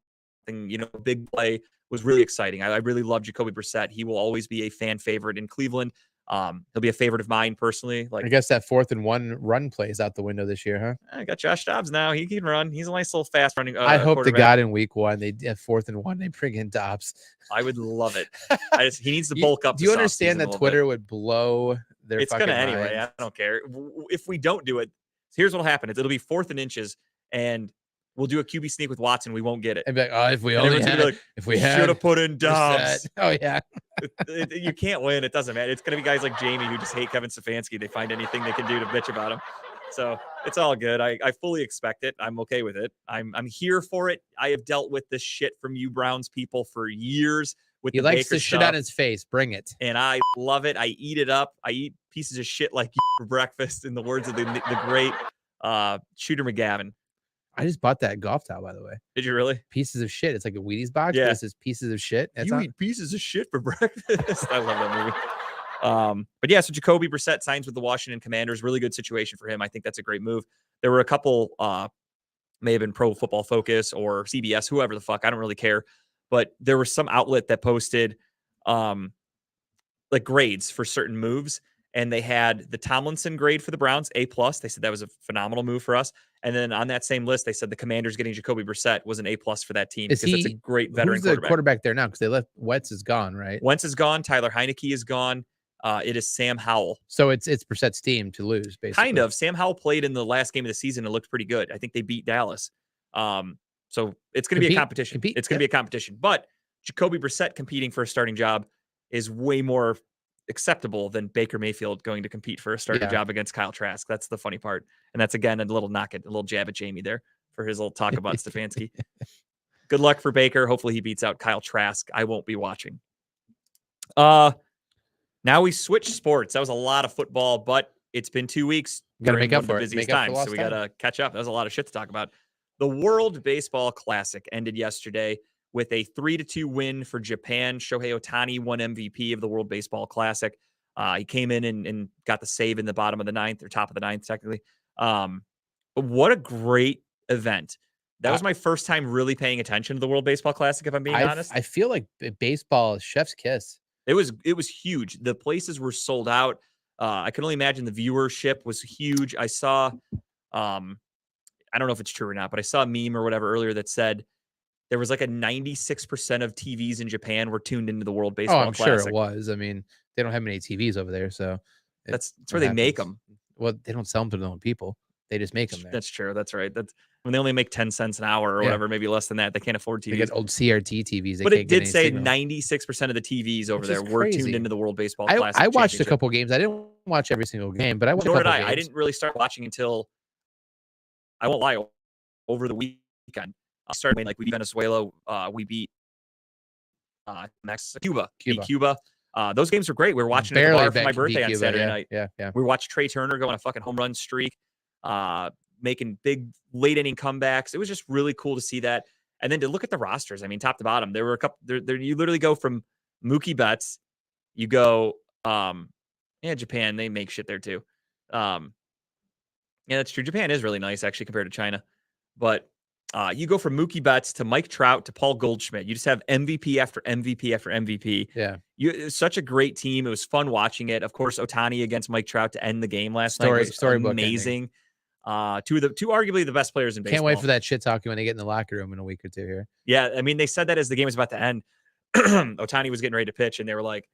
A: big play was really exciting. I really love Jacoby Brissett. He will always be a fan favorite in Cleveland. He'll be a favorite of mine personally.
B: I guess that 4th and 1 run plays out the window this year, huh?
A: I got Josh Dobbs now. He can run. He's a nice little fast running.
B: I hope to
A: quarterback.
B: God in week 1 they at 4th and 1 they bring in Dobbs.
A: I would love it. He needs to
B: You-
A: bulk up.
B: Do you
A: this
B: understand
A: offseason a
B: that
A: little
B: Twitter
A: bit.
B: would blow their
A: It's
B: fucking
A: gonna anyway.
B: minds?
A: I don't care. If we don't do it, here's what'll happen. It'll be 4th and inches, and we'll do a QB sneak with Watson. We won't get it.
B: I'd be like, oh, if we
A: And
B: only
A: everyone's gonna
B: had,
A: be like,
B: if we
A: should
B: had
A: have put in Dobbs.
B: Brissett." Oh yeah,
A: You can't win. It doesn't matter. It's going to be guys like Jamie who just hate Kevin Stefanski. They find anything they can do to bitch about him. So it's all good. I fully expect it. I'm okay with it. I'm here for it. I have dealt with this shit from you Browns people for years with
B: he
A: the
B: likes
A: Baker
B: to shit
A: stuff,
B: on his face. Bring it.
A: and I love it. I eat it up. I eat pieces of shit like you for breakfast, in the words of the great Shooter McGavin.
B: I just bought that golf towel, by the way.
A: Did you really?
B: Pieces of shit. It's like a Wheaties box.
A: Yeah.
B: But it says pieces of shit. That's
A: You
B: not-
A: eat pieces of shit for breakfast. I love that movie. But yeah, so Jacoby Brissett signs with the Washington Commanders. Really good situation for him. I think that's a great move. There were a couple, may have been Pro Football Focus or CBS, whoever the fuck. I don't really care. But there was some outlet that posted like grades for certain moves. And they had the Tomlinson grade for the Browns, A+. They said that was a phenomenal move for us. And then on that same list, they said the Commanders getting Jacoby Brissett was an A+ for that team
B: Is
A: because it's a
B: he-
A: great veteran
B: Who's the
A: quarterback.
B: quarterback there now? Because they left Wentz is gone, right?
A: Wentz is gone. Tyler Heineke is gone. It is Sam Howell.
B: So it's Brissett's team to lose, basically.
A: Kind of. Sam Howell played in the last game of the season and looked pretty good. I think they beat Dallas. So it's going to be a
B: Compete,
A: competition.
B: compete,
A: It's going to be a competition. But Jacoby Brissett competing for a starting job is way more acceptable than Baker Mayfield going to compete for a starting
B: Yeah.
A: job against Kyle Trask. That's the funny part. And that's, again, a little jab at Jamie there for his little talk about Stefanski. Good luck for Baker. Hopefully he beats out Kyle Trask. I won't be watching. Now we switch sports. That was a lot of football, but it's been 2 weeks.
B: Gotta
A: during
B: make
A: one
B: up
A: of the
B: for it.
A: busiest
B: Make up for
A: times,
B: lost
A: so we
B: time.
A: gotta catch up. That was a lot of shit to talk about. The World Baseball Classic ended yesterday with a 3-2 win for Japan. Shohei Ohtani won MVP of the World Baseball Classic. He came in and got the save in the bottom of the ninth, or top of the ninth, technically. But what a great event. That was my first time really paying attention to the World Baseball Classic, if I'm being honest.
B: I feel like baseball is chef's kiss.
A: It was huge. The places were sold out. I can only imagine the viewership was huge. I saw, I don't know if it's true or not, but I saw a meme or whatever earlier that said there was like a 96% of TVs in Japan were tuned into the World Baseball
B: Oh, I'm
A: Classic.
B: sure it was. I mean, they don't have many TVs over there, so
A: That's
B: what
A: where they make
B: happens.
A: them.
B: Well, they don't sell them to their own people. They just make them there.
A: That's true. That's right. That's when they only make 10 cents an hour or
B: Yeah.
A: whatever, maybe less than that. They can't afford
B: They
A: TVs.
B: get old CRT TVs. They
A: But
B: can't
A: it
B: get
A: did
B: any
A: say
B: signal.
A: 96% of the TVs over
B: Which
A: there
B: is
A: were tuned
B: crazy.
A: into the World Baseball
B: I
A: Classic.
B: watched a
A: Championship.
B: couple games. I didn't watch every single game, but I watched.
A: Nor
B: a
A: did
B: couple
A: I. I
B: games.
A: didn't really start watching until, I won't lie, over the weekend. I started like we beat Venezuela. We beat Cuba. Beat Cuba. Those games were great. We were watching at the bar for my birthday on Saturday night.
B: Yeah.
A: We watched Trey Turner go on a fucking home run streak, making big late inning comebacks. It was just really cool to see that. And then to look at the rosters, I mean, top to bottom, there were a couple. There you literally go from Mookie Betts, you go, Japan, they make shit there too. Yeah, that's true. Japan is really nice actually compared to China, but you go from Mookie Betts to Mike Trout to Paul Goldschmidt. You just have MVP after MVP after MVP.
B: Yeah.
A: It's such a great team. It was fun watching it. Of course, Ohtani against Mike Trout to end the game last night was
B: Storybook
A: amazing. Two arguably the best players in baseball.
B: Can't wait for that shit talking when they get in the locker room in a week or two here.
A: Yeah, I mean, they said that as the game was about to end. Ohtani was getting ready to pitch, and they were like,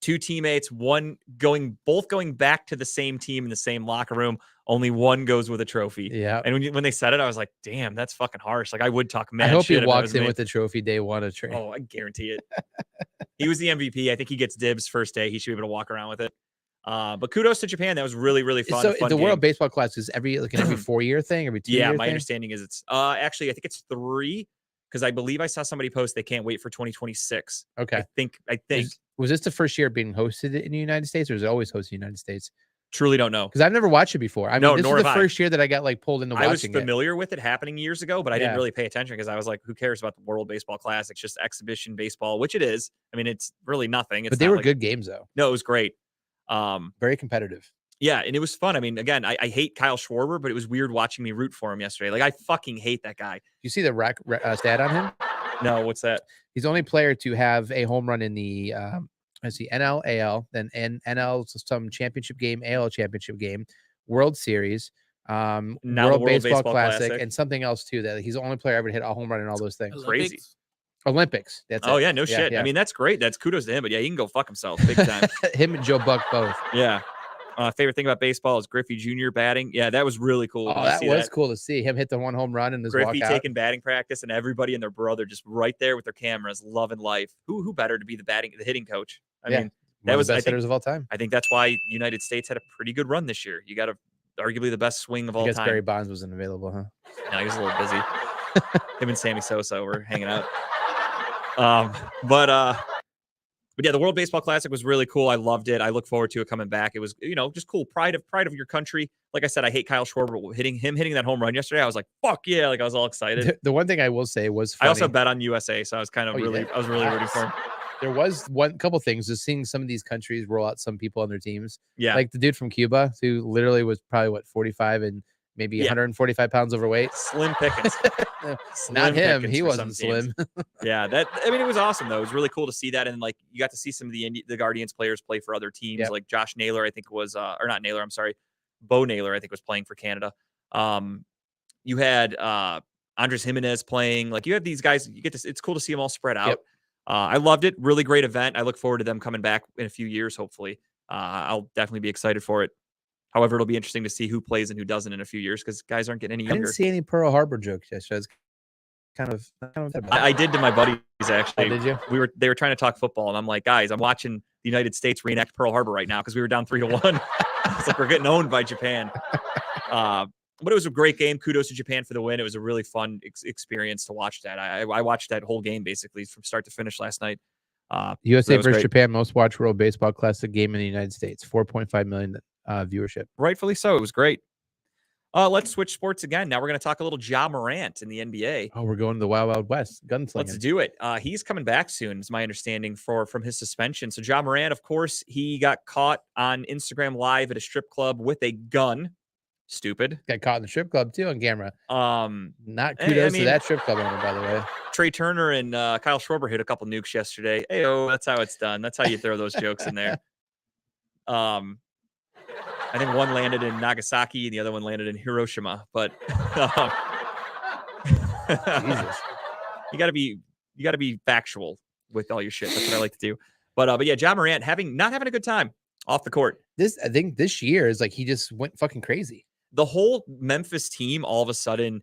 A: two teammates, both going back to the same team in the same locker room. Only one goes with a trophy.
B: Yeah.
A: And when they said it, I was like, damn, that's fucking harsh. Like, I would talk mad
B: I hope
A: shit
B: he
A: if that
B: walks
A: was
B: in
A: me.
B: with the trophy day one of trade.
A: Oh, I guarantee it. He was the MVP. I think he gets dibs first day. He should be able to walk around with it. But kudos to Japan. That was really, really fun.
B: So
A: a fun
B: the World
A: game.
B: Baseball Classic is every 4-year thing, every 2
A: Yeah,
B: year
A: my
B: thing.
A: understanding is it's actually I think it's 3 because I believe I saw somebody post they can't wait for 2026.
B: Okay.
A: I think
B: Was this the first year being hosted in the United States, or is it always hosted in the United States?
A: truly don't know.
B: Because I've never watched it before. I
A: No,
B: mean, this
A: nor
B: was the
A: have I.
B: first year that I got like pulled into
A: I was
B: watching it.
A: familiar with it happening years ago, but I didn't
B: Yeah.
A: really pay attention because I was like, who cares about the World Baseball Classic? It's just exhibition baseball, which it is. I mean, it's really nothing. It's
B: But they
A: not
B: were
A: like-
B: good games though.
A: No, it was great.
B: Very competitive.
A: Yeah, and it was fun. I mean, again, I hate Kyle Schwarber, but it was weird watching me root for him yesterday. Like, I fucking hate that guy.
B: You see the stat on him?
A: No, what's that?
B: He's the only player to have a home run in the let's see, NL, AL, then NL some championship game, AL championship game, World Series,
A: Now the
B: World Baseball Classic, and something else too. That he's the only player ever to hit a home run in all those things.
A: Crazy.
B: Olympics. That's
A: Oh
B: it.
A: yeah, no shit.
B: Yeah.
A: I mean, that's great. That's kudos to him. But yeah, he can go fuck himself big time.
B: Him and Joe Buck both.
A: Yeah. Favorite thing about baseball is Griffey Jr. batting. Yeah, that was really cool.
B: Oh,
A: Did you
B: that
A: see
B: was cool to see him hit the one home run and his
A: Griffey
B: walkout.
A: taking batting practice and everybody and their brother just right there with their cameras, loving life. Who better to be the hitting coach? I
B: Yeah.
A: mean,
B: One of
A: was-
B: the
A: I
B: best
A: think-
B: hitters of all time.
A: I think that's why United States had a pretty good run this year. You got arguably the best swing of
B: I
A: all
B: guess
A: time.
B: Barry Bonds wasn't available, huh?
A: No, he was a little busy. Him and Sammy Sosa were hanging out. But yeah, the World Baseball Classic was really cool. I loved it. I look forward to it coming back. It was, just cool. Pride of your country. Like I said, I hate Kyle Schwarber hitting that home run yesterday. I was like, fuck yeah. Like I was all excited.
B: The one thing I will say was
A: I
B: funny.
A: also bet on USA, so I was kind of
B: Oh, you did?
A: I was really rooting for him.
B: There was couple things, just seeing some of these countries roll out some people on their teams.
A: Yeah.
B: Like the dude from Cuba who literally was probably 45 and maybe
A: Yeah.
B: 145 pounds overweight.
A: Slim pickings.
B: Not
A: Slim
B: him.
A: pickings
B: He
A: for
B: wasn't
A: some teams.
B: slim.
A: Yeah, it was awesome though. It was really cool to see that, and like you got to see some of the Guardians players play for other teams.
B: Yep.
A: Like Josh Naylor, I think was, or not Naylor. I'm sorry, Bo Naylor, I think was playing for Canada. You had Andres Jimenez playing. Like you have these guys. It's cool to see them all spread out.
B: Yep.
A: I loved it. Really great event. I look forward to them coming back in a few years. Hopefully, I'll definitely be excited for it. However, it'll be interesting to see who plays and who doesn't in a few years because guys aren't getting any
B: I
A: younger.
B: didn't see any Pearl Harbor jokes yesterday. I was kind of upset about
A: I did to my buddies
B: it.
A: actually.
B: Did you?
A: They were trying to talk football, and I'm like, guys, I'm watching the United States reenact Pearl Harbor right now because we were down 3-1. It's like we're getting owned by Japan. But it was a great game. Kudos to Japan for the win. It was a really fun experience to watch that. I watched that whole game basically from start to finish last night.
B: USA
A: that was
B: versus
A: great.
B: Japan, most watched World Baseball Classic game in the United States. 4.5 million viewership.
A: Rightfully so. It was great. Let's switch sports again. Now we're going to talk a little Ja Morant in the NBA.
B: Oh, we're going to the Wild Wild West. Gunslinging.
A: Let's do it. He's coming back soon, is my understanding from his suspension. So Ja Morant, of course, he got caught on Instagram Live at a strip club with a gun. Stupid.
B: Got caught in the strip club too on camera. Not
A: I
B: kudos
A: mean-
B: to that strip club owner, by the way.
A: Trey Turner and Kyle Schwarber hit a couple nukes yesterday. Ayo, that's how it's done. That's how you throw those jokes in there. I think one landed in Nagasaki and the other one landed in Hiroshima. But
B: Jesus.
A: you got to be factual with all your shit. That's what I like to do. But yeah, Ja Morant not having a good time off the court.
B: I think this year is like he just went fucking crazy.
A: The whole Memphis team all of a sudden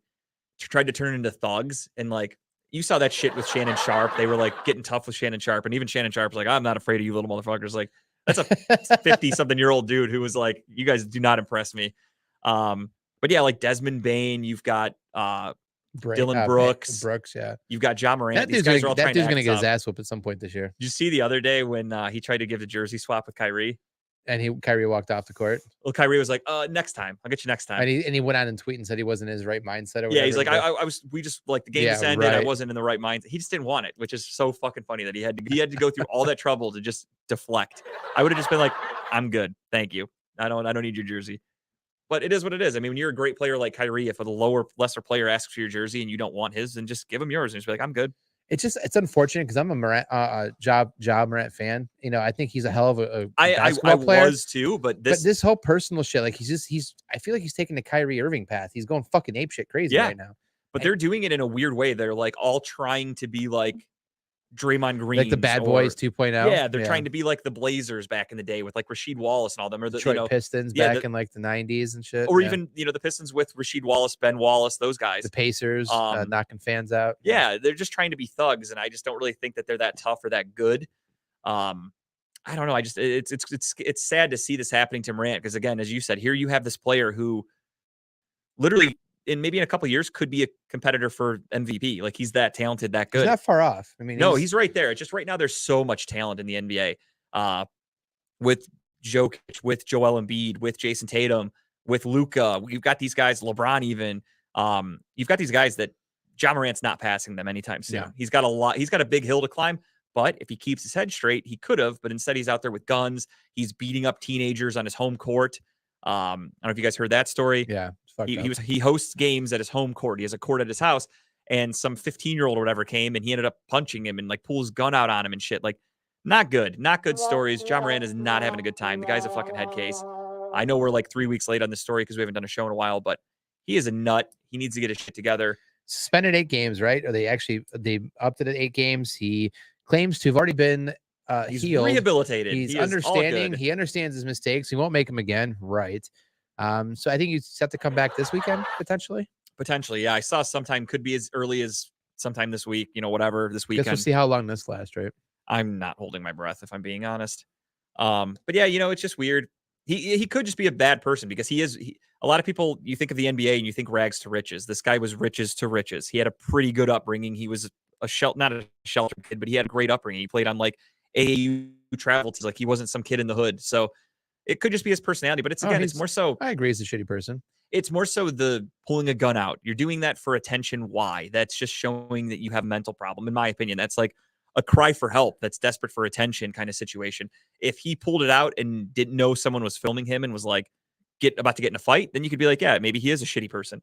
A: tried to turn into thugs, and like you saw that shit with Shannon Sharp. They were like getting tough with Shannon Sharp, and even Shannon Sharp was like, "I'm not afraid of you, little motherfuckers." Like that's a 50-something-year-old dude who was like, "You guys do not impress me." But yeah, like Desmond Bain, you've got Dylan Brooks.
B: Brooks, yeah.
A: you've got Ja Morant.
B: That
A: These
B: dude's
A: guys
B: gonna,
A: are all
B: that
A: trying
B: dude's
A: to
B: gonna
A: act
B: get his
A: tough.
B: ass whooped at some point this year.
A: Did you see the other day when he tried to give the jersey swap with Kyrie?
B: And Kyrie walked off the court.
A: Well, Kyrie was like, next time. I'll get you next time.
B: And he went on and tweet and said he wasn't in his right mindset. Or
A: Yeah, he's
B: whatever,
A: like,
B: but-
A: I was. We just like the game
B: Yeah,
A: just ended. I
B: right.
A: wasn't in the right mind. He just didn't want it, which is so fucking funny that he had to go through all that trouble to just deflect. I would have just been like, I'm good, thank you. I don't need your jersey. But it is what it is. I mean, when you're a great player like Kyrie, if a lesser player asks for your jersey and you don't want his, then just give him yours and just be like, I'm good.
B: It's unfortunate because I'm a Morant, Ja Morant fan. You know, I think he's a hell of a
A: I
B: basketball player.
A: was too, but
B: But this whole personal shit, like I feel like he's taking the Kyrie Irving path. He's going fucking apeshit crazy
A: Yeah.
B: right now.
A: but they're doing it in a weird way. They're like all trying to be like Draymond Green,
B: Like the Bad Boys 2.0.
A: Yeah, they're trying to be like the Blazers back in the day with like Rasheed Wallace and all them, or the
B: Detroit Pistons
A: yeah,
B: back in like the 90s and shit.
A: or
B: yeah.
A: even the Pistons with Rasheed Wallace, Ben Wallace, those guys.
B: the Pacers
A: um,
B: knocking fans out.
A: Yeah, they're just trying to be thugs, and I just don't really think that they're that tough or that good. I don't know. I just it's sad to see this happening to Morant because again, as you said, here you have this player who literally in maybe in a couple of years could be a competitor for MVP. Like he's that talented, that
B: He's
A: good.
B: not far off. I mean,
A: No, he's right there. It's just right now there's so much talent in the NBA. With Jokic, with Joel Embiid, with Jason Tatum, with Luka. You've got these guys, LeBron even. You've got these guys that Ja Morant's not passing them anytime soon.
B: Yeah.
A: He's got a big hill to climb, but if he keeps his head straight, he could have, but instead he's out there with guns. He's beating up teenagers on his home court. I don't know if you guys heard that story.
B: yeah. It's fucked up.
A: He hosts games at his home court. He has a court at his house, and some 15-year-old or whatever came and he ended up punching him and like pull his gun out on him and shit. Like, not good. Not good stories. Ja Morant is not having a good time. The guy's a fucking head case. I know we're like 3 weeks late on this story because we haven't done a show in a while, but he is a nut. He needs to get his shit together.
B: Suspended 8 games, right? Or they upped it at 8 games. He claims to have already been
A: He's
B: healed.
A: rehabilitated.
B: He's
A: He is all
B: understanding.
A: good.
B: He understands his mistakes. He won't make them again. Right. So I think he's set to come back this weekend, potentially.
A: Potentially, yeah. I saw sometime could be as early as sometime this week, whatever, this
B: Guess we'll
A: weekend.
B: see how long this lasts, right?
A: I'm not holding my breath if I'm being honest. But yeah, it's just weird. He could just be a bad person because a lot of people, you think of the NBA and you think rags to riches. This guy was riches to riches. He had a pretty good upbringing. He was not a shelter kid, but he had a great upbringing. He played on like AAU travel teams. Like he wasn't some kid in the hood. So it could just be his personality, but it's more so.
B: I agree. He's a shitty person.
A: It's more so the pulling a gun out. You're doing that for attention. Why? That's just showing that you have a mental problem. In my opinion, that's like a cry for help. That's desperate for attention kind of situation. If he pulled it out and didn't know someone was filming him and was like about to get in a fight, then you could be like, yeah, maybe he is a shitty person.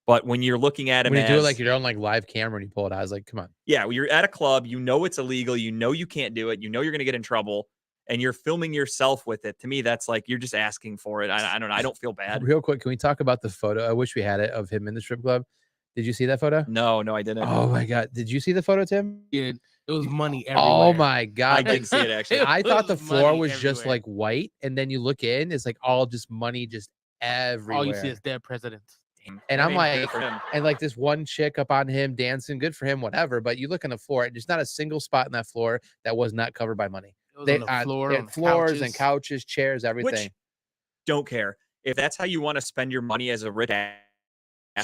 A: But when you're looking at him,
B: When you do it like you're on like live camera and you pull it out, I was like, come on.
A: yeah, when you're at a club, it's illegal. You can't do it. You're going to get in trouble. And you're filming yourself with it. To me, that's like you're just asking for it. I don't know. I don't feel bad.
B: Real quick, can we talk about the photo? I wish we had it of him in the strip club. Did you see that photo?
A: No, I didn't.
B: Oh my god! Did you see the photo, Tim?
C: Yeah, it was money everywhere.
B: Oh my
A: I
B: god!
A: didn't see it actually.
B: I thought the
C: It was
B: floor
C: money
B: was just
C: everywhere.
B: like white, and then you look in, it's like all just money, just everywhere.
C: All you see is dead presidents.
B: And I'm
A: good
B: like,
A: for him.
B: and like this one chick up on him dancing, good for him, whatever. But you look on the floor, and there's not a single spot in that floor that was not covered by money.
C: It was
B: They
C: on the
B: had
C: floor, on the
B: floors and
C: couches.
B: couches, chairs, everything.
A: Don't care if that's how you want to spend your money as a rich athlete.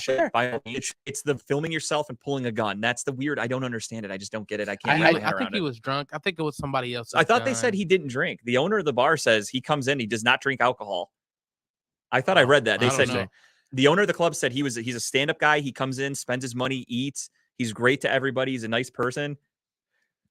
B: Sure.
A: By all means, it's the filming yourself and pulling a gun. That's the weird. I don't understand it. I just don't get it. I can't.
C: I,
A: wrap my
C: I
A: head
C: think
A: around
C: he
A: it.
C: was drunk. I think it was somebody else.
A: I thought they said he didn't drink. The owner of the bar says he comes in, he does not drink alcohol. I thought I read that. They
C: I don't
A: said
C: know.
A: the owner of the club said he's a stand-up guy. He comes in, spends his money, eats. He's great to everybody. He's a nice person.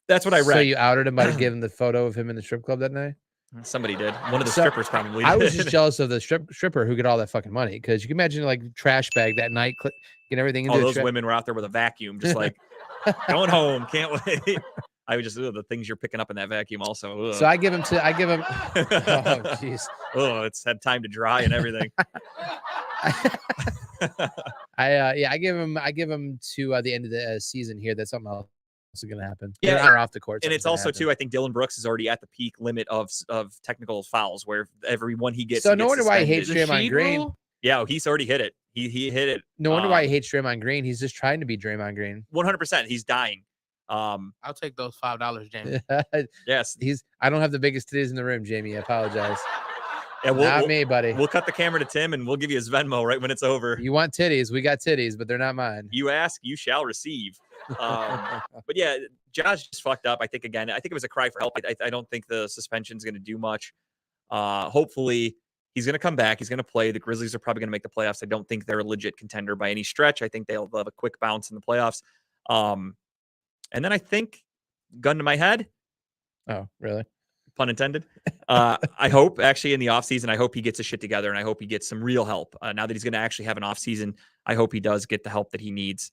A: That's what I read.
B: So you outed him by giving the photo of him in the strip club that night?
A: Somebody did. One of the
B: So,
A: strippers probably.
B: I was
A: did.
B: just jealous of the stripper who got all that fucking money, because you can imagine like trash bag that night, get everything into
A: All
B: the
A: those
B: tra-
A: women were out there with a vacuum, just like going home. Can't wait. I would just the things you're picking up in that vacuum. Also,
B: So I give him. Oh jeez.
A: It's had time to dry and everything.
B: I give him to the end of the season here. That's something else is going to happen.
A: Yeah,
B: Or off the court.
A: And it's
B: something's
A: also
B: gonna
A: too, I think Dylan Brooks is already at the peak limit of technical fouls, where every one he gets.
B: So
A: he
B: no
A: gets
B: wonder why he hates
A: suspended.
B: Draymond
C: Sheet
B: Green.
C: rule?
A: Yeah, he's already hit it. He hit it.
B: No wonder why he hates Draymond Green. He's just trying to be Draymond Green.
A: 100%. He's dying.
C: I'll take those $5, James.
A: Yes.
B: I don't have the biggest titties in the room, Jamie. I apologize.
A: Yeah,
B: Not me, buddy.
A: We'll cut the camera to Tim and we'll give you his Venmo right when it's over.
B: You want titties? We got titties, but they're not mine.
A: You ask, you shall receive. But yeah, Josh just fucked up. I think it was a cry for help. I don't think the suspension's going to do much. Hopefully he's going to come back. He's going to play. The Grizzlies are probably going to make the playoffs. I don't think they're a legit contender by any stretch. I think they'll have a quick bounce in the playoffs. And then I think, gun to my head,
B: Oh, really?
A: pun intended. I hope actually in the offseason, I hope he gets his shit together and I hope he gets some real help. Now that he's going to actually have an offseason, I hope he does get the help that he needs.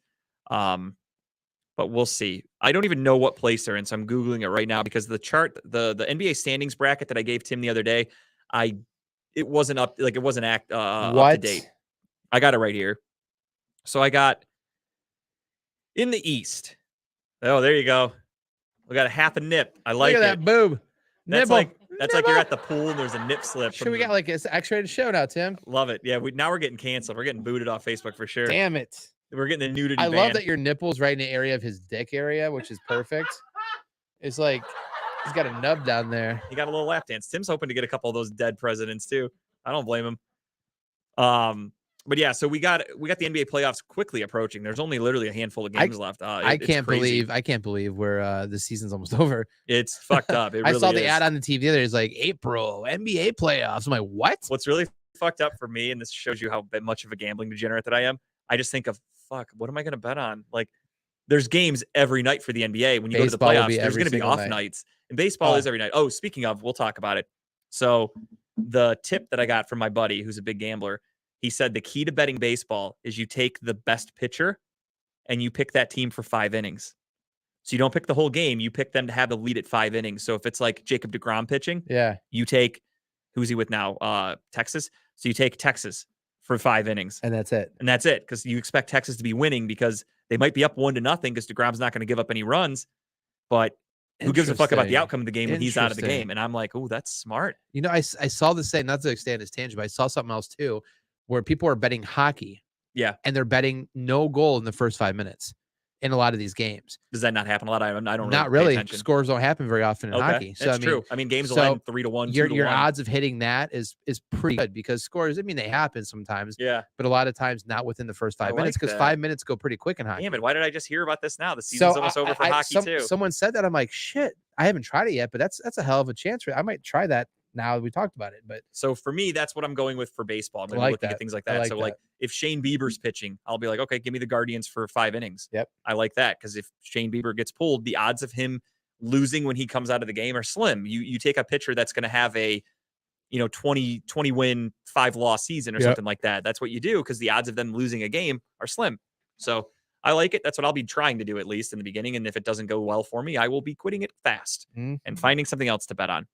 A: But we'll see. I don't even know what place they're in, so I'm Googling it right now because the chart, the NBA standings bracket that I gave Tim the other day, it wasn't up to date. I got it right here. So I got in the East. Oh, there you go. We got a half a nip. I like
B: Look at
A: it.
B: that boob.
A: That's
B: Nibble.
A: like you're
B: Nibble.
A: at the pool and there's a nip slip.
B: Should
A: from
B: we
A: the-
B: got like this X-rated show now, Tim?
A: Love it. Yeah, now we're getting canceled. We're getting booted off Facebook for sure.
B: Damn it.
A: We're getting the nudity
B: I
A: ban.
B: love that your nipple's right in the area of his dick area, which is perfect. It's like He's got a nub down there.
A: He got a little lap dance. Tim's hoping to get a couple of those dead presidents too. I don't blame him. But yeah, so we got the NBA playoffs quickly approaching. There's only literally a handful of games left.
B: I can't believe we're the season's almost over.
A: It's fucked up. It
B: I
A: really
B: saw the
A: is.
B: ad on the TV. There's like April NBA playoffs. I'm like, what?
A: What's really fucked up for me, and this shows you how much of a gambling degenerate that I am. I just think of fuck, what am I going to bet on? Like, there's games every night for the NBA. When you
B: Baseball
A: go
B: will
A: to the
B: be
A: playoffs, there's
B: every
A: going to be
B: single
A: off
B: night.
A: nights, and baseball
B: Oh.
A: is every night. Oh, speaking of, we'll talk about it. So, the tip that I got from my buddy, who's a big gambler, he said the key to betting baseball is you take the best pitcher and you pick that team for 5 innings. So you don't pick the whole game. You pick them to have the lead at 5 innings. So if it's like Jacob deGrom pitching,
B: Yeah.
A: you take, who's he with now? Texas. So you take Texas for 5 innings.
B: And that's it.
A: And that's it, because you expect Texas to be winning because they might be up 1-0 because DeGrom's not going to give up any runs. But who gives a fuck about the
B: Interesting.
A: outcome of the game when he's out of the
B: Interesting.
A: game? And I'm like, oh, that's smart.
B: You know, I saw the same, not to extend this tangent, but I saw something else too, where people are betting hockey.
A: Yeah.
B: And they're betting no goal in the first 5 minutes in a lot of these games.
A: Does that not happen a lot? I don't
B: Not
A: pay
B: really.
A: attention.
B: Scores don't happen very often in
A: Okay,
B: hockey. So
A: that's
B: I mean,
A: true. I mean, games will
B: so
A: end 3-1,
B: your
A: 2-1.
B: odds of hitting that is pretty good because scores, I mean, they happen sometimes,
A: Yeah.
B: but a lot of times not within the first 5
A: I
B: minutes
A: like
B: because
A: that.
B: 5 minutes go pretty quick in hockey.
A: Damn it. Why did I just hear about this now? The season's almost over for hockey too.
B: Someone said that. I'm like, shit, I haven't tried it yet, but that's a hell of a chance. I might try that now that we talked about it. But
A: So for me, that's what I'm going with for baseball. I'm going to
B: like
A: be looking
B: that.
A: at things like
B: I
A: that.
B: like
A: So like if Shane Bieber's pitching, I'll be like, okay, give me the Guardians for 5 innings.
B: Yep.
A: I like that because if Shane Bieber gets pulled, the odds of him losing when he comes out of the game are slim. You take a pitcher that's going to have a 20 win, 5 loss season or
B: Yep.
A: something like that. That's what you do because the odds of them losing a game are slim. So I like it. That's what I'll be trying to do at least in the beginning. And if it doesn't go well for me, I will be quitting it fast and finding something else to bet on.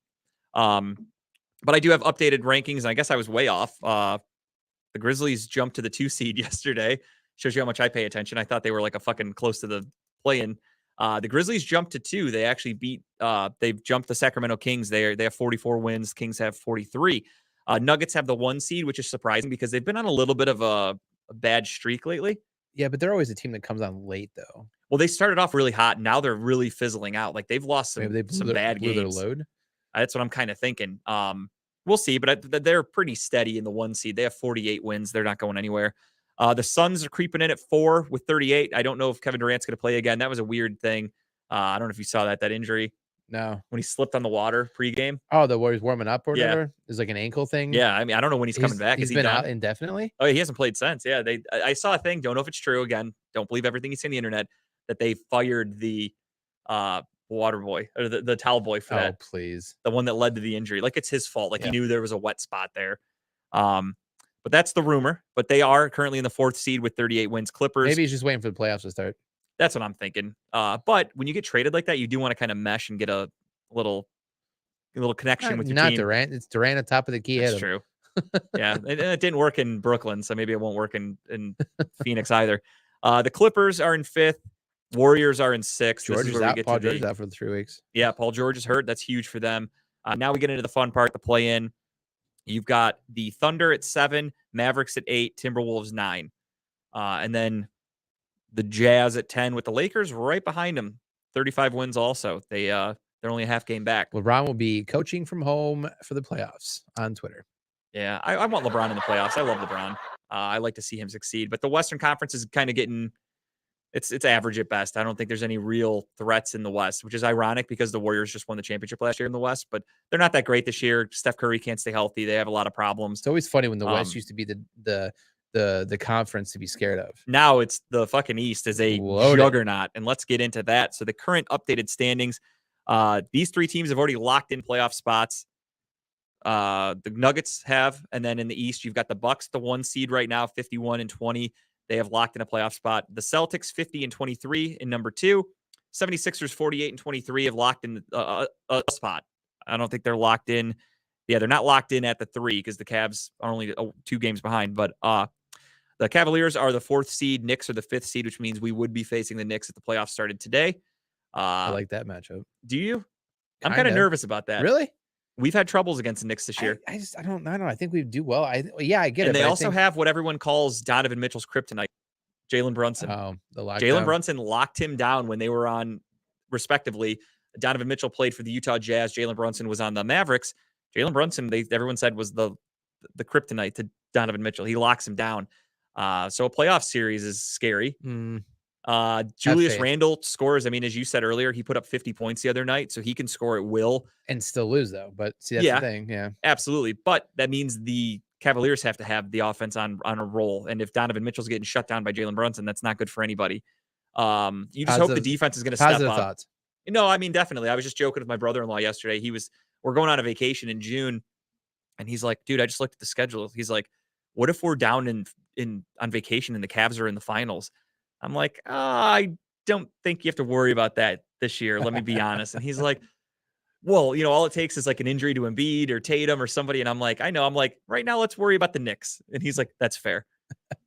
A: But I do have updated rankings, and I guess I was way off. The Grizzlies jumped to the 2 seed yesterday. Shows you how much I pay attention. I thought they were like a fucking close to the play-in. The Grizzlies jumped to 2. They actually beat. They've jumped the Sacramento Kings. They have 44 wins. Kings have 43. Nuggets have the 1 seed, which is surprising because they've been on a little bit of a bad streak lately.
B: yeah, but they're always a team that comes on late though.
A: Well, they started off really hot. Now they're really fizzling out. Like they've lost some,
B: Maybe they blew
A: some
B: their,
A: bad
B: blew their
A: games.
B: load.
A: That's what I'm kind of thinking. We'll see, but they're pretty steady in the 1 seed. They have 48 wins. They're not going anywhere. The Suns are creeping in at 4 with 38. I don't know if Kevin Durant's going to play again. That was a weird thing. I don't know if you saw that injury
B: No.
A: when he slipped on the water pregame.
B: Oh, the Warriors warming up or
A: Yeah.
B: whatever. There's like an ankle thing.
A: Yeah, I mean, I don't know when he's coming back.
B: He's
A: Is he
B: been
A: done?
B: out indefinitely.
A: Oh, he hasn't played since. Yeah, I saw a thing. Don't know if it's true. Again, don't believe everything you see on the internet. That they fired the water boy or the towel boy for
B: Oh,
A: that.
B: please.
A: The one that led to the injury. Like it's his fault. Like
B: Yeah.
A: he knew there was a wet spot there. But that's the rumor. But they are currently in the 4th seed with 38 wins. Clippers.
B: Maybe he's just waiting for the playoffs to start.
A: That's what I'm thinking. But when you get traded like that, you do want to kind of mesh and get a little connection with your
B: Not
A: team.
B: Durant. It's Durant at top of the key.
A: That's
B: hit him.
A: true. Yeah, and it didn't work in Brooklyn, so maybe it won't work in Phoenix either. The Clippers are in 5th. Warriors are in 6th.
B: George
A: This is
B: is
A: where we
B: out.
A: get
B: Paul
A: to
B: George is
A: the
B: out for 3 weeks.
A: yeah. Paul George is hurt. That's huge for them. Now we get into the fun part, the play-in. You've got the Thunder at 7, Mavericks at 8, Timberwolves 9, and then the Jazz at 10 with the Lakers right behind them. 35 wins also. They're only a half game back.
B: LeBron will be coaching from home for the playoffs on Twitter.
A: Yeah, I want LeBron in the playoffs. I love LeBron. I like to see him succeed. But the Western Conference is kind of getting it's average at best. I don't think there's any real threats in the West, which is ironic because the Warriors just won the championship last year in the West, but they're not that great this year. Steph Curry can't stay healthy. They have a lot of problems.
B: It's always funny when the West
A: Um,
B: used to be the conference to be scared of.
A: Now it's the fucking East is a
B: Loaded.
A: juggernaut, and let's get into that. So the current updated standings, these 3 teams have already locked in playoff spots. The Nuggets have, and then in the East, you've got the Bucks, the 1 seed right now, 51-20. They have locked in a playoff spot. The Celtics, 50-23 in number 2. 76ers, 48-23 have locked in a spot. I don't think they're locked in. Yeah, they're not locked in at the 3 because the Cavs are only 2 games behind. But the Cavaliers are the 4th seed. Knicks are the 5th seed, which means we would be facing the Knicks if the playoffs started today.
B: I like that matchup.
A: Do you? I'm kind of
B: Kinda.
A: nervous about that.
B: Really?
A: We've had troubles against the Knicks this year.
B: I don't know. I think we do well. I get it.
A: And they
B: but I
A: also
B: think-
A: have what everyone calls Donovan Mitchell's kryptonite, Jalen Brunson.
B: the lockdown.
A: Jalen Brunson locked him down when they were on, respectively, Donovan Mitchell played for the Utah Jazz. Jalen Brunson was on the Mavericks. Jalen Brunson, everyone said was the kryptonite to Donovan Mitchell. He locks him down. So a playoff series is scary. Julius
B: faith.
A: Randle scores. I mean, as you said earlier, he put up 50 points the other night, so he can score at will.
B: And still lose though. But see, that's
A: Yeah.
B: the thing. Yeah.
A: Absolutely. But that means the Cavaliers have to have the offense on a roll. And if Donovan Mitchell's getting shut down by Jalen Brunson, that's not good for anybody. You just hope the defense is going to step
B: Positive
A: up.
B: thoughts.
A: No, I mean, definitely. I was just joking with my brother-in-law yesterday. We're going on a vacation in June, and he's like, dude, I just looked at the schedule. He's like, what if we're down on vacation and the Cavs are in the finals? I'm like, I don't think you have to worry about that this year. Let me be honest. And he's like, well, all it takes is like an injury to Embiid or Tatum or somebody. And I'm like, I know. I'm like, right now, let's worry about the Knicks. And he's like, that's fair.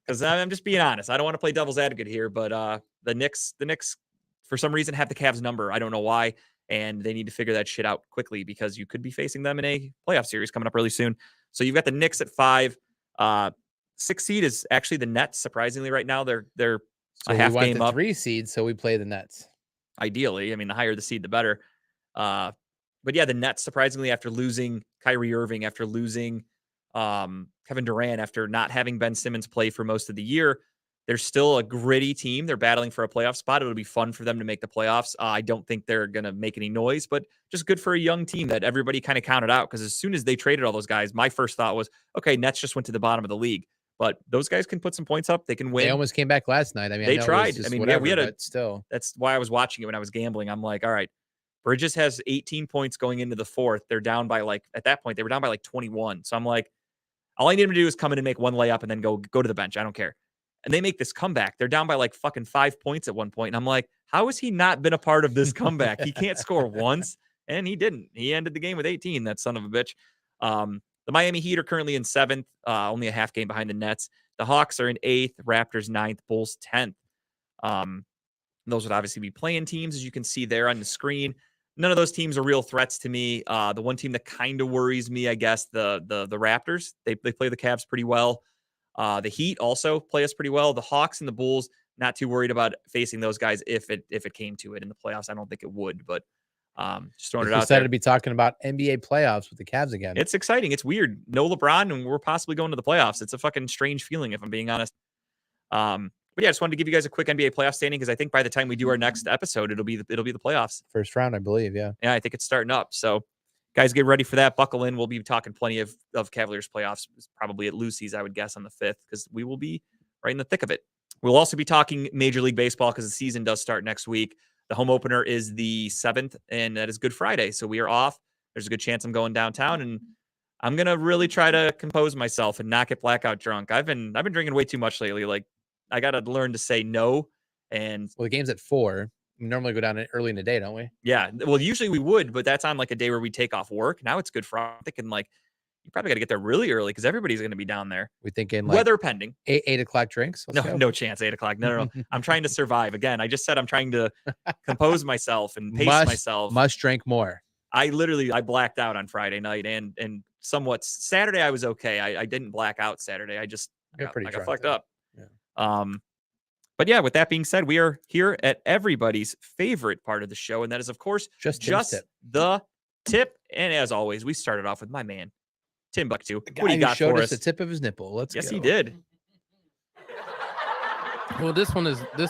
A: Because I'm just being honest. I don't want to play devil's advocate here, but the Knicks, for some reason, have the Cavs number. I don't know why. And they need to figure that shit out quickly because you could be facing them in a playoff series coming up really soon. So you've got the Knicks at 5. 6 seed is actually the Nets. Surprisingly, right now, they're
B: So
A: a half
B: we want
A: game
B: the
A: up.
B: 3 seed, so we play the Nets.
A: Ideally, I mean, the higher the seed, the better. But yeah, the Nets, surprisingly, after losing Kyrie Irving, after losing Kevin Durant, after not having Ben Simmons play for most of the year, they're still a gritty team. They're battling for a playoff spot. It'll be fun for them to make the playoffs. I don't think they're going to make any noise, but just good for a young team that everybody kind of counted out. Because as soon as they traded all those guys, my first thought was, okay, Nets just went to the bottom of the league. But those guys can put some points up. They can win.
B: They almost came back last night. I mean,
A: They
B: I know it was
A: tried.
B: just
A: I mean,
B: whatever,
A: we had
B: but still.
A: That's why I was watching it when I was gambling. I'm like, all right, Bridges has 18 points going into the 4th. They're down by at that point, they were down by 21. So I'm like, all I need him to do is come in and make one layup and then go to the bench. I don't care. And they make this comeback. They're down by fucking 5 points at one point. And I'm like, how has he not been a part of this comeback? He can't score once. And he didn't. He ended the game with 18, that son of a bitch. The Miami Heat are currently in 7th, only a half game behind the Nets. The Hawks are in 8th, Raptors 9th, Bulls 10th. Those would obviously be playing teams, as you can see there on the screen. None of those teams are real threats to me. The one team that kind of worries me, I guess, the Raptors. They play the Cavs pretty well. The Heat also play us pretty well. The Hawks and the Bulls, not too worried about facing those guys if it came to it in the playoffs. I don't think it would, but just throwing it out
B: Excited
A: there.
B: to be talking about NBA playoffs with the Cavs again.
A: It's exciting. It's weird. No LeBron, and we're possibly going to the playoffs. It's a fucking strange feeling, if I'm being honest. But yeah, I just wanted to give you guys a quick NBA playoff standing because I think by the time we do our next episode, it'll be the playoffs.
B: First round, I believe. Yeah.
A: Yeah, I think it's starting up. So, guys, get ready for that. Buckle in. We'll be talking plenty of Cavaliers playoffs, probably at Lucy's, I would guess, on the 5th, because we will be right in the thick of it. We'll also be talking Major League Baseball because the season does start next week. The home opener is the 7th, and that is Good Friday. So we are off. There's a good chance I'm going downtown, and I'm gonna really try to compose myself and not get blackout drunk. I've been drinking way too much lately. I gotta learn to say no. And
B: Well, the game's at 4. We normally go down early in the day, don't we?
A: yeah, well, usually we would, but that's on a day where we take off work. Now it's Good Friday. I'm thinking you probably got to get there really early because everybody's going to be down there.
B: We thinking
A: Weather pending.
B: 8 o'clock drinks. Let's go.
A: No chance. 8 o'clock. No. I'm trying to survive. Again, I just said I'm trying to compose myself and pace myself.
B: Must drink more.
A: I blacked out on Friday night and somewhat Saturday. I was okay. I didn't black out Saturday. I got fucked up.
B: Yeah.
A: But yeah, with that being said, we are here at everybody's favorite part of the show, and that is, of course,
B: Just
A: the tip. And as always, we started off with my man, Timbuktu.
B: The guy
A: What do you
B: who
A: got
B: showed
A: for
B: us
A: us?
B: the tip of his nipple. Let's
A: Yes,
B: go.
A: he did.
C: Well, this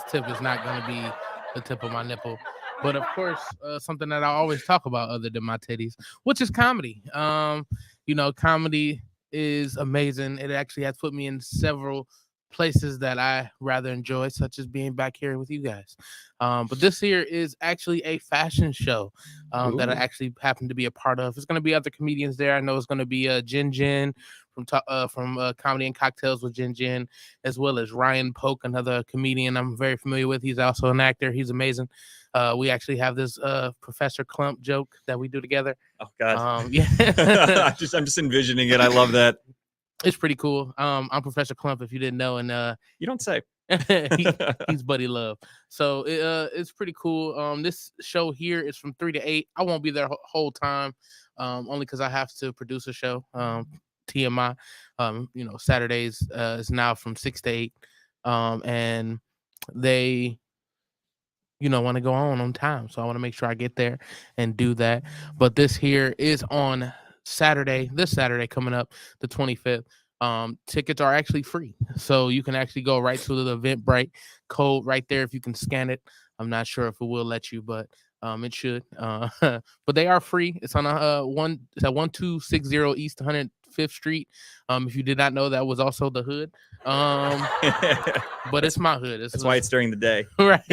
C: tip is not going to be the tip of my nipple, but of course, something that I always talk about other than my titties, which is comedy. Comedy is amazing. It actually has put me in several places that I rather enjoy, such as being back here with you guys. But this here is actually a fashion show that I actually happen to be a part of. There's going to be other comedians there. I know it's going to be Jin from Comedy and Cocktails with Jin, as well as Ryan Polk, another comedian I'm very familiar with. He's also an actor. He's amazing. We actually have this Professor Clump joke that we do together.
A: Oh God.
C: Yeah.
A: I'm just envisioning it. I love that.
C: It's pretty cool. I'm Professor Clump, if you didn't know, and
A: You don't say.
C: he's Buddy Love. So it's pretty cool. This show here is from 3 to 8. I won't be there whole time, only because I have to produce a show. TMI. Saturdays is now from 6 to 8. And they want to go on time. So I want to make sure I get there and do that. But this here is on Saturday, this Saturday coming up, the 25th. Tickets are actually free. So you can actually go right to the Eventbrite code right there if you can scan it. I'm not sure if it will let you, but it should. But they are free. It's on it's at 1260 East 105th Street. If you did not know, that was also the hood. But it's my hood.
A: That's why it's during the day.
C: Right.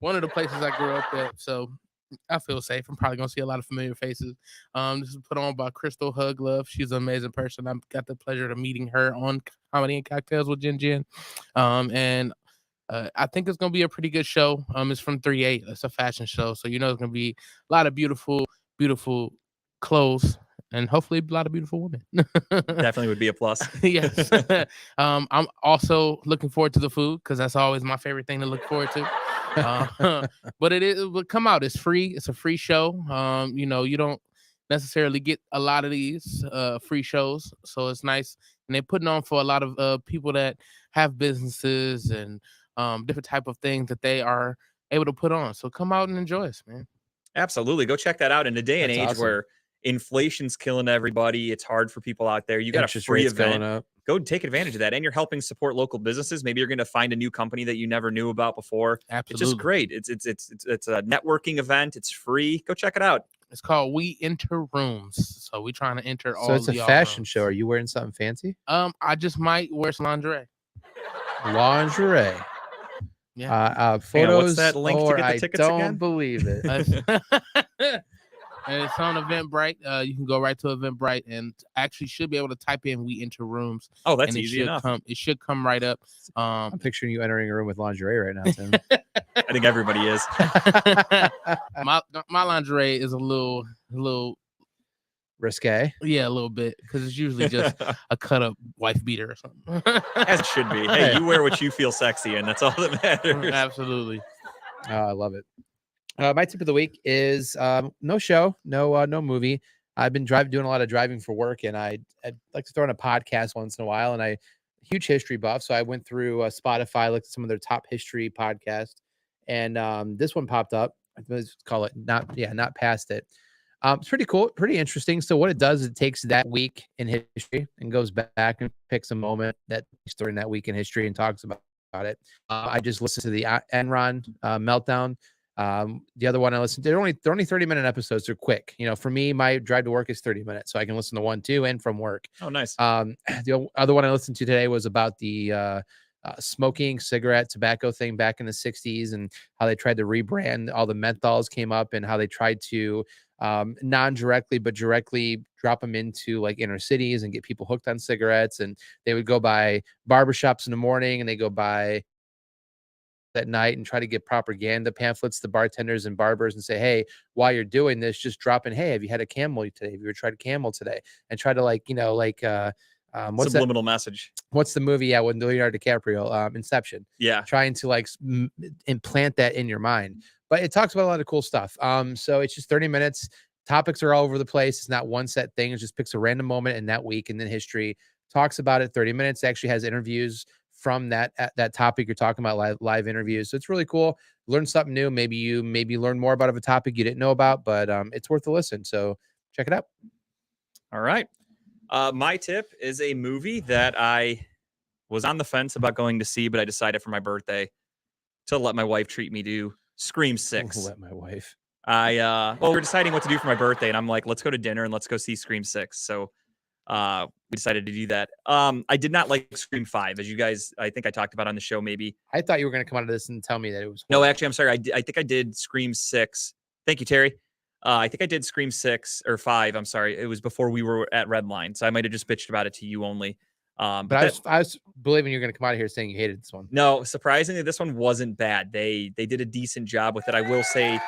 C: One of the places I grew up at. So I feel safe. I'm probably gonna see a lot of familiar faces. This is put on by Crystal Hug Love. She's an amazing person. I've got the pleasure of meeting her on Comedy and Cocktails with Jen. And I think it's gonna be a pretty good show. It's from 3-8. It's a fashion show, so it's gonna be a lot of beautiful clothes and hopefully a lot of beautiful women.
A: Definitely would be a plus.
C: Yes. I'm also looking forward to the food because that's always my favorite thing to look forward to. But it will come out. It's free. It's a free show. You don't necessarily get a lot of these free shows, so it's nice. And they're putting on for a lot of people that have businesses and different type of things that they are able to put on. So come out and enjoy us, man.
A: Absolutely. Go check that out. In a day and
B: That's
A: age
B: awesome.
A: where inflation's killing everybody, it's hard for people out there. You got a
B: Interest
A: free
B: rates going
A: event.
B: up.
A: Go take advantage of that. And you're helping support local businesses. Maybe you're going to find a new company that you never knew about before.
C: Absolutely.
A: It's just great. It's a networking event. It's free. Go check it out.
C: It's called We Enter Rooms. So we're trying to enter all.
B: So it's a
C: y'all
B: fashion
C: rooms.
B: show. Are you wearing something fancy?
C: I just might wear some lingerie.
B: Lingerie.
C: Yeah.
A: Hang on,
B: Photos.
A: what's that link to
B: or
A: get the
B: I
A: tickets
B: don't
A: again?
B: believe it.
C: And it's on Eventbrite. You can go right to Eventbrite and actually should be able to type in "We Enter Rooms."
A: Oh, that's
C: and it
A: easy
C: should
A: enough.
C: It should come right up.
B: I'm picturing you entering a room with lingerie right now, Tim.
A: I think everybody is.
C: my lingerie is a little,
B: Risque.
C: yeah, a little bit because it's usually just a cut up wife beater or something.
A: As it should be. Hey, you wear what you feel sexy in. That's all that matters.
C: Absolutely.
B: Oh, I love it. My tip of the week is no show, no movie. I've been doing a lot of driving for work, and I'd like to throw in a podcast once in a while. And huge history buff, so I went through Spotify, looked at some of their top history podcasts, and this one popped up. Let's call it Not Past It. It's pretty cool, pretty interesting. So what it does is it takes that week in history and goes back and picks a moment that during that week in history and talks about it. I just listened to the Enron meltdown. The other one I listened to, they're only 30-minute episodes. They're quick. For me, my drive to work is 30 minutes, so I can listen to 1, 2, and from work.
A: Oh, nice.
B: The other one I listened to today was about the smoking cigarette tobacco thing back in the 60s and how they tried to rebrand. All the menthols came up and how they tried to non-directly but directly drop them into like inner cities and get people hooked on cigarettes. And they would go by barbershops in the morning and they go by at night and try to get propaganda pamphlets to bartenders and barbers and say, hey, while you're doing this, just drop in, hey, have you had a Camel today? Have you ever tried a Camel today? And try to what's
A: Subliminal message.
B: What's the movie? Yeah, with Leonardo DiCaprio, Inception.
A: Yeah.
B: Trying to implant that in your mind. But it talks about a lot of cool stuff. So it's just 30 minutes. Topics are all over the place. It's not one set thing. It just picks a random moment in that week and then history. Talks about it 30 minutes. Actually has interviews from that topic you're talking about, live interviews. So it's really cool. Learn something new. Maybe you learn more about a topic you didn't know about, but it's worth a listen. So check it out.
A: All right. My tip is a movie that I was on the fence about going to see, but I decided for my birthday to let my wife treat me to Scream 6.
B: Let my wife.
A: We're deciding what to do for my birthday, and I'm like, let's go to dinner and let's go see Scream 6. So we decided to do that. I did not like Scream 5, as you guys, I think I talked about on the show maybe.
B: I thought you were going to come out of this and tell me that it was.
A: No, actually, I'm sorry. I think I did Scream 6. Thank you, Terry. I think I did Scream 6 or 5. I'm sorry. It was before we were at Redline, so I might have just bitched about it to you only.
B: But I was believing you're going to come out of here saying you hated this one.
A: No, surprisingly, this one wasn't bad. They did a decent job with it. I will say,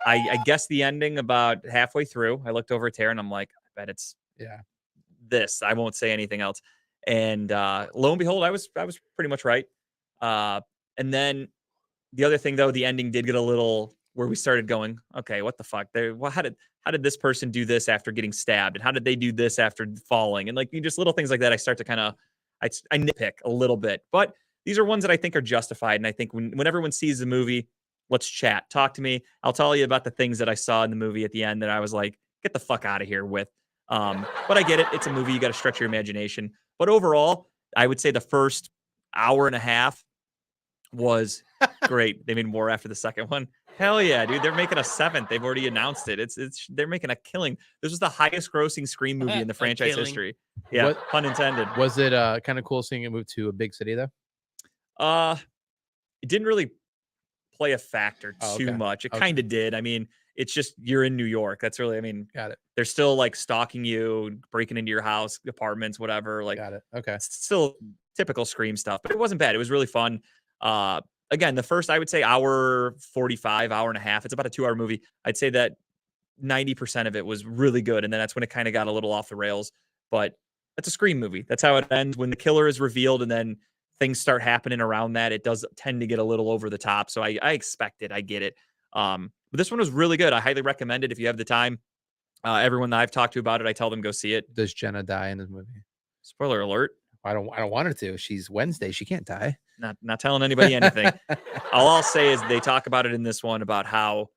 A: I guessed the ending about halfway through. I looked over at Tara and I'm like, I bet it's this. I won't say anything else. And lo and behold, I was pretty much right. And then the other thing though, the ending did get a little where we started going, okay, what the fuck? How did this person do this after getting stabbed? And how did they do this after falling? And just little things like that. I start to kind of, I nitpick a little bit, but these are ones that I think are justified. And I think when everyone sees the movie, let's chat, talk to me. I'll tell you about the things that I saw in the movie at the end that I was like, get the fuck out of here with. But I get it. It's a movie. You got to stretch your imagination. But overall, I would say the first hour and a half was great. They made more after the second one. Hell yeah, dude. They're making a seventh. They've already announced it. They're making a killing. This was the highest grossing Scream movie in the franchise
C: killing.
A: history. Yeah,
B: What-
A: pun intended.
B: Was it kind of cool seeing it move to a big city though?
A: It didn't really play a factor
B: Oh,
A: too
B: okay.
A: much. It
B: Okay.
A: kind of did. I mean, it's just you're in New York. That's really, I mean,
B: Got it.
A: they're still like stalking you, breaking into your house, apartments, whatever. Like
B: Got it. Okay.
A: it's still typical Scream stuff, but it wasn't bad. It was really fun. Again, the first, I would say hour 45, hour and a half. It's about a 2-hour movie. I'd say that 90% of it was really good. And then that's when it kind of got a little off the rails, but that's a Scream movie. That's how it ends. When the killer is revealed and then things start happening around that, it does tend to get a little over the top. So I expect it. I get it. But this one was really good. I highly recommend it if you have the time. Everyone that I've talked to about it, I tell them go see it.
B: Does Jenna die in this movie?
A: Spoiler alert.
B: I don't want her to. She's Wednesday. She can't die.
A: Not telling anybody anything. All I'll say is they talk about it in this one about how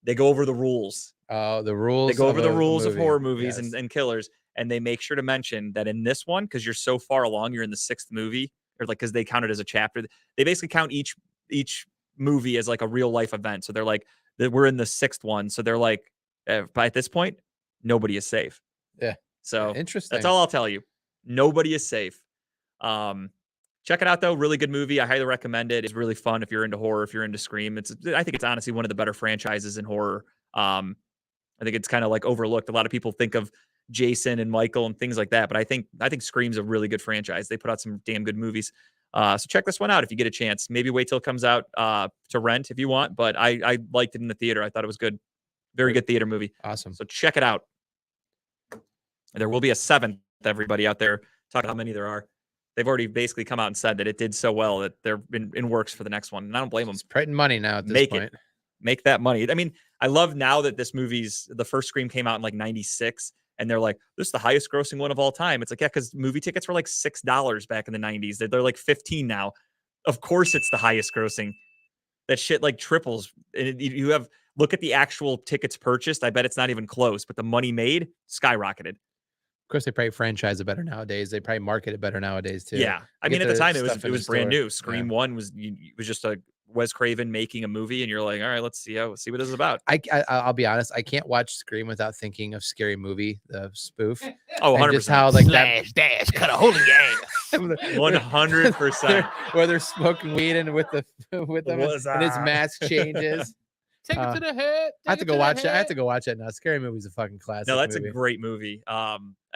A: they go over the rules.
B: Oh, the rules.
A: They go over
B: of
A: the
B: a
A: rules of
B: movie.
A: horror movies
B: Yes.
A: and killers, and they make sure to mention that in this one, because you're so far along, you're in the 6th movie, or like because they count it as a chapter. They basically count each movie as like a real life event. So they're like, we're in the 6th one. So they're like, by at this point, nobody is safe.
B: Yeah.
A: So
B: Interesting.
A: that's all I'll tell you. Nobody is safe. Check it out though. Really good movie. I highly recommend it. It's really fun if you're into horror, if you're into Scream. I think it's honestly one of the better franchises in horror. I think it's kind of like overlooked. A lot of people think of Jason and Michael and things like that, but I think Scream's a really good franchise. They put out some damn good movies. So check this one out if you get a chance. Maybe wait till it comes out to rent if you want, but I liked it in the theater. I thought it was good. Very good theater movie.
B: Awesome.
A: So check it out. There will be a 7th, everybody out there. Talk how many there are. They've already basically come out and said that it did so well that they're in works for the next one. And I don't blame them.
B: It's printing money now at this
A: Make
B: point.
A: Make that money. I mean, I love now that the first Scream came out in like 96 and they're like, this is the highest grossing one of all time. It's like, yeah, because movie tickets were like $6 back in the 90s. They're like 15 now. Of course it's the highest grossing. That shit like triples. And you have, look at the actual tickets purchased. I bet it's not even close, but the money made skyrocketed.
B: Of course, they probably franchise it better nowadays. They probably market it better nowadays too.
A: Yeah. I
B: Get
A: mean, at the
B: the
A: time,
B: stuff in
A: it
B: the
A: was brand
B: store.
A: new. Scream 1 was just a Wes Craven making a movie, and you're like, all right, let's see what this is about.
B: I'll be honest. I can't watch Scream without thinking of Scary Movie, the spoof.
A: Oh,
B: And
A: 100%.
B: just how like that.
C: Slash dash cut a hole in your ass.
A: 100%.
B: Where they're smoking weed and with them,
A: Was
B: and his
A: that?
B: mask changes.
C: Take it to the head.
B: I have
C: take
B: to
C: it
B: go watch
C: the
B: it. I have
C: head.
B: to go watch it now. Scary Movie's a fucking classic.
A: No, that's
B: movie.
A: a great movie.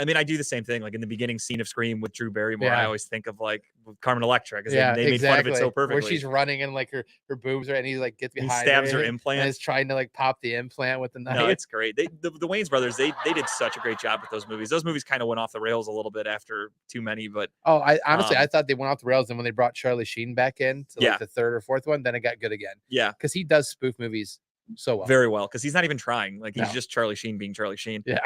A: I mean, I do the same thing. Like in the beginning scene of Scream with Drew Barrymore, I
B: Yeah.
A: always think of like Carmen Electra because
B: Yeah,
A: they made fun of it so perfectly.
B: Where she's running and like her boobs are, and he like gets
A: He
B: behind
A: stabs her
B: and
A: implant.
B: is trying to like pop the implant with the knife.
A: No, it's great. The Wayans brothers, they did such a great job with those movies. Those movies kind of went off the rails a little bit after too many, but
B: Oh, I honestly
A: Um,
B: I thought they went off the rails, and when they brought Charlie Sheen back in to
A: Yeah.
B: like the 3rd or 4th one, then it got good again
A: yeah,
B: because he does spoof movies so well.
A: very well because he's not even trying. Like he's
B: No.
A: just Charlie Sheen being Charlie Sheen.
B: Yeah.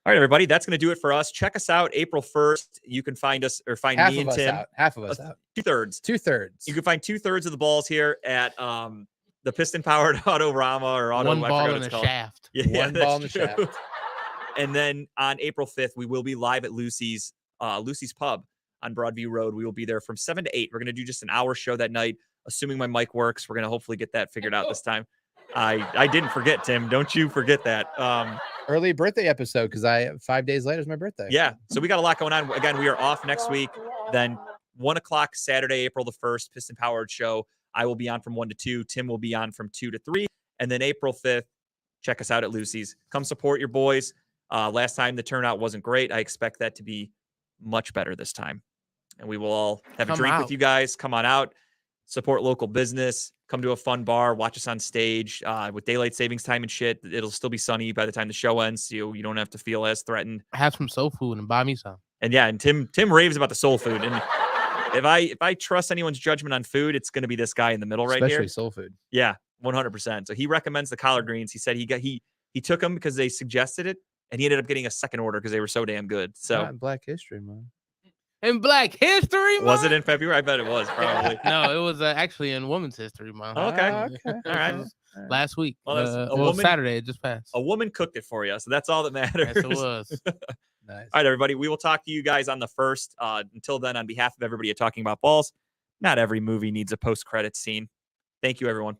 A: All right, everybody, that's going to do it for us. Check us out April 1st. You can find us or find
B: Half
A: me
B: of
A: and
B: us
A: Tim.
B: out. Half of us out.
A: 2/3.
B: 2/3.
A: You can find 2/3 of the balls here at the piston powered Autorama or Auto.
C: One
A: I
C: ball
A: forgot what
C: in
A: it's
C: a
A: called.
C: shaft.
A: Yeah,
B: One ball in
A: that's
B: the
A: true.
B: shaft.
A: And then on April 5th, we will be live at Lucy's Pub on Broadview Road. We will be there from 7 to 8. We're going to do just an hour show that night. Assuming my mic works, we're going to hopefully get that figured out this time. I didn't forget, Tim. Don't you forget that.
B: Early birthday episode because 5 days later is my birthday.
A: Yeah. So we got a lot going on. Again, we are off next week. Then 1 o'clock Saturday, April the 1st, Piston Powered Show. I will be on from 1 to 2. Tim will be on from 2 to 3. And then April 5th, check us out at Lucy's. Come support your boys. Last time the turnout wasn't great. I expect that to be much better this time. And we will all have a
C: Come
A: drink
C: out.
A: with you guys. Come on out, support local business, come to a fun bar, watch us on stage with daylight savings time and shit. It'll still be sunny by the time the show ends. So you don't have to feel as threatened.
C: Have some soul food and buy me some.
A: And yeah, and Tim raves about the soul food. And if I trust anyone's judgment on food, it's going to be this guy in the middle right
B: Especially
A: here.
B: soul food.
A: Yeah, 100%. So he recommends the collard greens. He said he took them because they suggested it, and he ended up getting a second order because they were so damn good. So
B: Not in Black History Month.
C: in Black History Month.
A: Was it in February? I bet it was probably.
C: No, it was actually in Women's History Month.
A: Okay.
B: Okay.
C: This
A: All right.
C: was last week.
A: Well, that's a
C: well,
A: woman-
C: Saturday it just passed.
A: A woman cooked it for you, so that's all that matters.
C: Yes, it was.
B: Nice.
A: All right, everybody. We will talk to you guys on the 1st. Until then, on behalf of everybody at Talking About Balls, not every movie needs a post-credits scene. Thank you, everyone.